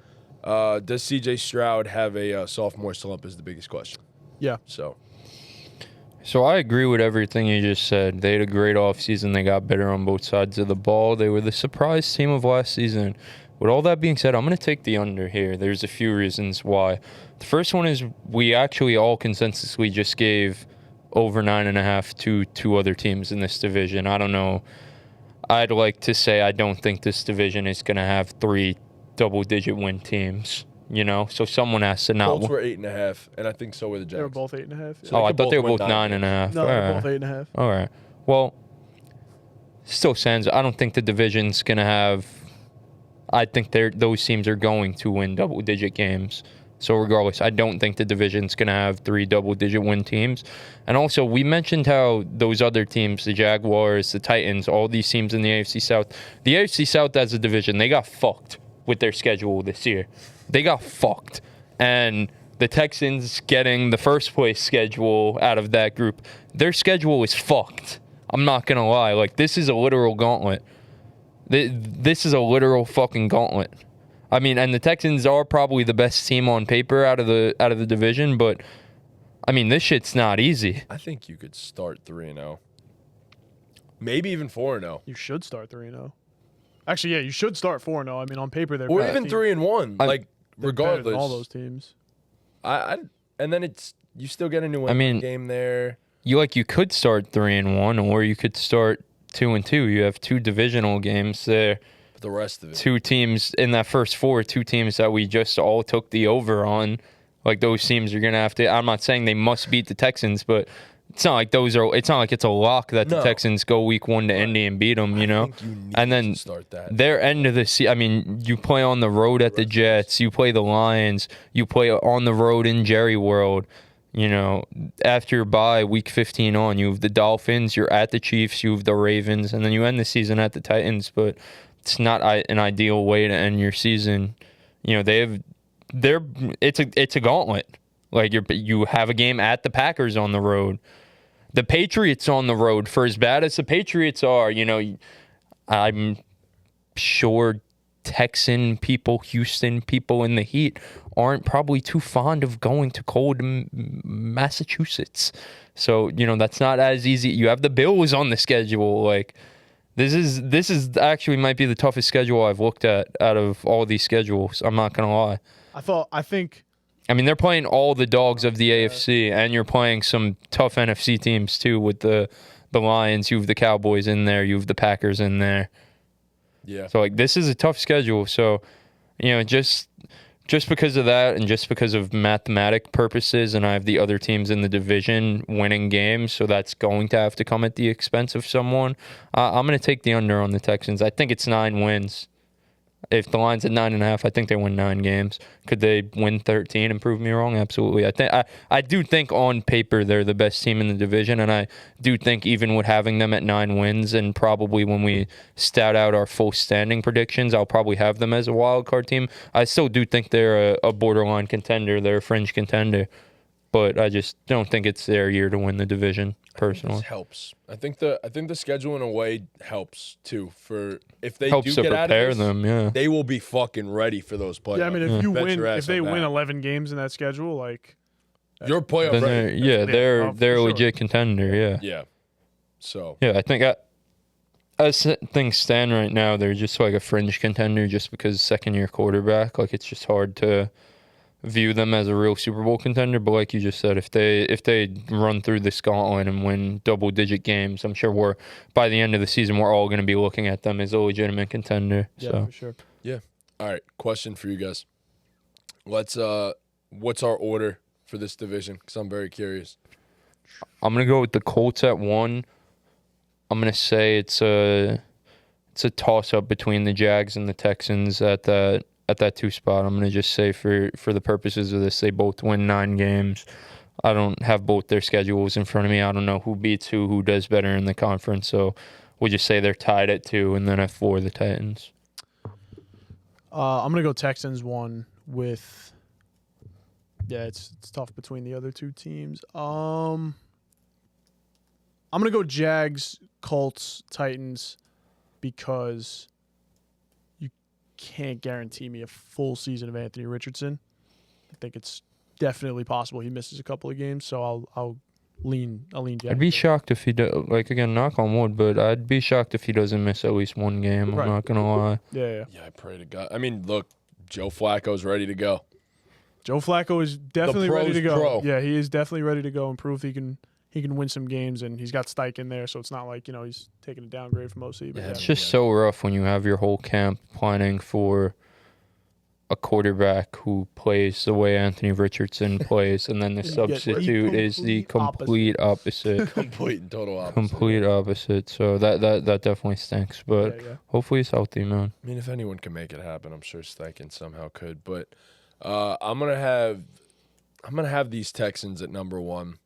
Does C.J. Stroud have a sophomore slump is the biggest question. Yeah. So I agree with everything you just said. They had a great offseason. They got better on both sides of the ball. They were the surprise team of last season. With all that being said, I'm going to take the under here. There's a few reasons why. The first one is we actually all consensusly just gave over 9.5 to two other teams in this division. I don't know. I'd like to say I don't think this division is going to have 3 double-digit win teams. You know, so someone has to not. Colts were 8.5, and I think so were the Jags. They were both 8.5. Yeah. So I could thought they both were both win 9.5. No, they're both 8.5. All right. Well, still stands. I don't think the division's gonna have. I think those teams are going to win double-digit games. So regardless, I don't think the division's gonna have 3 double-digit win teams. And also, we mentioned how those other teams, the Jaguars, the Titans, all these teams in the AFC South. The AFC South as a division, they got fucked with their schedule this year. They got fucked. And the Texans getting the first place schedule out of that group, their schedule is fucked. I'm not going to lie. Like, this is a literal gauntlet. This is a literal fucking gauntlet. I mean, and the Texans are probably the best team on paper out of the division, but, I mean, this shit's not easy. I think you could start 3-0. maybe even 4-0. You should start 3-0. Actually, yeah, you should start 4-0. I mean, on paper they're Or better even team. 3-1. Like They're better than regardless. all those teams. And then you still get a New I mean, England game there. You could start 3-1, or you could start 2-2. You have 2 divisional games there. But the rest of it. 2 teams in that first 4, 2 teams that we just all took the over on. Like those teams are gonna have to. I'm not saying they must beat the Texans, but it's not like those are. It's not like it's a lock that the Texans go week 1 to Indy and beat them. You know, and then start that. their end of the season. I mean, you play on the road at the Jets. You play the Lions. You play on the road in Jerry World. You know, after your bye, week 15 on, you have the Dolphins. You're at the Chiefs. You have the Ravens, and then you end the season at the Titans. But it's not an ideal way to end your season. You know, it's a gauntlet. Like you have a game at the Packers on the road. The Patriots on the road, for as bad as the Patriots are, you know, I'm sure Texan people, Houston people in the heat aren't probably too fond of going to cold Massachusetts. So, you know, that's not as easy. You have the Bills on the schedule. Like, this is actually might be the toughest schedule I've looked at out of all these schedules. I'm not going to lie. I mean, they're playing all the dogs of the AFC, and you're playing some tough NFC teams too with the Lions. You have the Cowboys in there. You have the Packers in there. Yeah. So, like, this is a tough schedule. So, you know, just because of that and just because of mathematic purposes, and I have the other teams in the division winning games, so that's going to have to come at the expense of someone. I'm going to take the under on the Texans. I think it's 9 wins. If the line's at 9.5, I think they win 9 games. Could they win 13 and prove me wrong? Absolutely. I do think on paper they're the best team in the division, and I do think even with having them at 9 wins, and probably when we stat out our full standing predictions, I'll probably have them as a wild card team. I still do think they're a borderline contender. They're a fringe contender, but I just don't think it's their year to win the division. Personally, this helps. I think the schedule in a way helps too. For if they helps do to get out prepare of this, them, yeah. they will be fucking ready for those playoffs. Yeah, I mean, if they win that. 11 games in that schedule, like you're playoff ready. They're a sure. legit contender. Yeah. Yeah. So Yeah, I think as things stand right now, they're just like a fringe contender just because second-year quarterback. Like, it's just hard to view them as a real Super Bowl contender. But like you just said, if they run through this gauntlet and win double-digit games, I'm sure by the end of the season, we're all going to be looking at them as a legitimate contender. yeah, So. for sure. yeah. All right. Question for you guys. What's our order for this division? Because I'm very curious. I'm going to go with the Colts at 1. I'm going to say it's a toss-up between the Jags and the Texans at that 2 spot. I'm going to just say for the purposes of this, they both win 9 games. I don't have both their schedules in front of me. I don't know who beats who does better in the conference. So we'll just say they're tied at 2, and then at 4, the Titans. I'm going to go Texans 1 with... Yeah, it's tough between the other 2 teams. I'm going to go Jags, Colts, Titans, because you can't guarantee me a full season of Anthony Richardson. I think it's definitely possible he misses a couple of games, so I'll lean Jags. I'd be shocked if he does. Like, again, knock on wood, but I'd be shocked if he doesn't miss at least 1 game. Right. I'm not gonna lie. Yeah. Yeah, I pray to God. I mean, look, Joe Flacco's ready to go. Joe Flacco is definitely ready to go. Pro. Yeah, he is definitely ready to go and prove he can win some games, and he's got Steichen there, so it's not like, he's taking a downgrade from OC. But It's just so rough when you have your whole camp planning for a quarterback who plays the way Anthony Richardson plays, and then the substitute is the complete opposite. Complete and total opposite. Complete opposite. So that definitely stinks. But hopefully he's healthy, man. I mean, if anyone can make it happen, I'm sure Steichen somehow could. But I'm gonna have these Texans at number 1.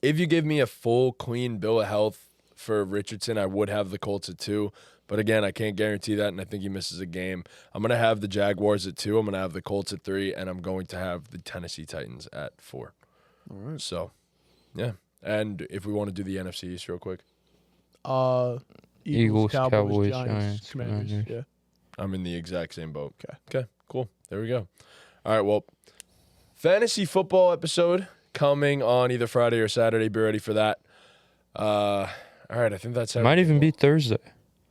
If you give me a full, clean bill of health for Richardson, I would have the Colts at 2. But again, I can't guarantee that, and I think he misses a game. I'm going to have the Jaguars at 2. I'm going to have the Colts at 3, and I'm going to have the Tennessee Titans at 4. All right. So, yeah. And if we want to do the NFC East real quick. Eagles, Cowboys, Giants, Giants, Commanders. Commanders. Yeah. I'm in the exact same boat. Okay. Cool. There we go. All right, well, fantasy football episode coming on either Friday or Saturday. Be ready for that. All right, I think that's It might even be Thursday.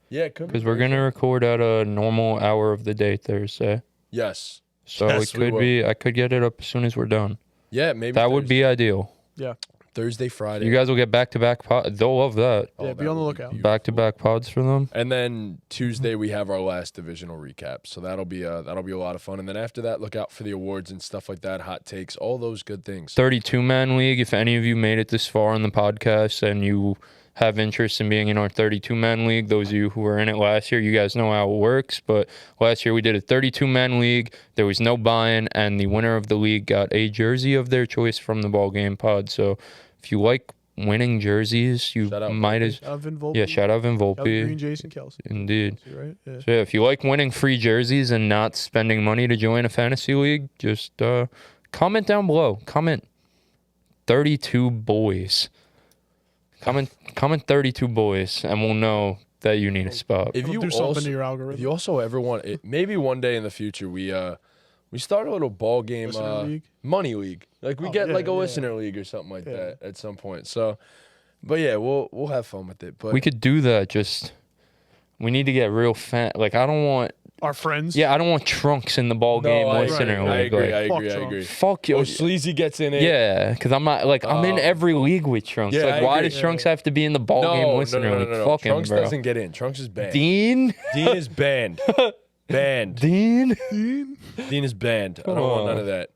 Yeah, it could be. Because we're going to record at a normal hour of the day Thursday. Yes. So Yes, it could be, I could get it up as soon as we're done. Yeah, maybe. That would be ideal. Yeah. Thursday, Friday. You guys will get back-to-back pods. They'll love that. Yeah, be on the lookout. Back-to-back pods for them. And then Tuesday we have our last divisional recap, so that'll be a lot of fun. And then after that, look out for the awards and stuff like that, hot takes, all those good things. 32-man league. If any of you made it this far in the podcast and you have interest in being in our 32-man league, those of you who were in it last year, you guys know how it works. But last year we did a 32-man league. There was no buy-in, and the winner of the league got a jersey of their choice from the BallGame pod. So if you like winning jerseys, you might as Shout out Vin Volpe. yeah, shout out Vin Shout out Green Volpe. Jason Kelsey. Indeed. Right? Yeah. So yeah, if you like winning free jerseys and not spending money to join a fantasy league, just comment down below. Comment 32 boys. Comment 32 boys, and we'll know that you need a spot. If you do something also, to your if algorithm. you also ever want it, maybe one day in the future we start a little ball game Listener league? money league. Like we get like a listener league or something like that at some point. So, but yeah, we'll have fun with it. But We could do that. Just we need to get real fan. Like I don't want. Our friends. Yeah, I don't want Trunks in the ball game listener I league. agree. Like, I agree. fuck you. Oh, Sleazy gets in it. Yeah, because I'm not like I'm in every league with Trunks. Yeah, like, I why agree. does Trunks have to be in the ball game listener league? Fuck him, Trunks bro. doesn't get in. Trunks is banned. Dean. Dean is banned. Banned. Dean. Dean is banned. I don't want none of that.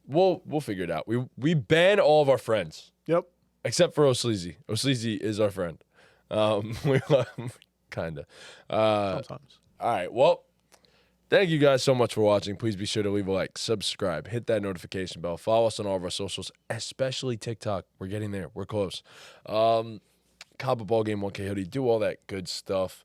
We'll figure it out. We ban all of our friends Yep. except for O'Sleazy. O'Sleazy is our friend. We love him, kinda. Sometimes. All right. Well, thank you guys so much for watching. Please be sure to leave a like, subscribe, hit that notification bell, follow us on all of our socials, especially TikTok. We're getting there. We're close. Cop a BallGame 1K hoodie. Do all that good stuff.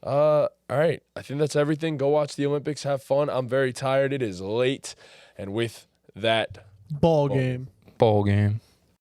All right. I think that's everything. Go watch the Olympics. Have fun. I'm very tired. It is late. And with that, Ball game. Ball game.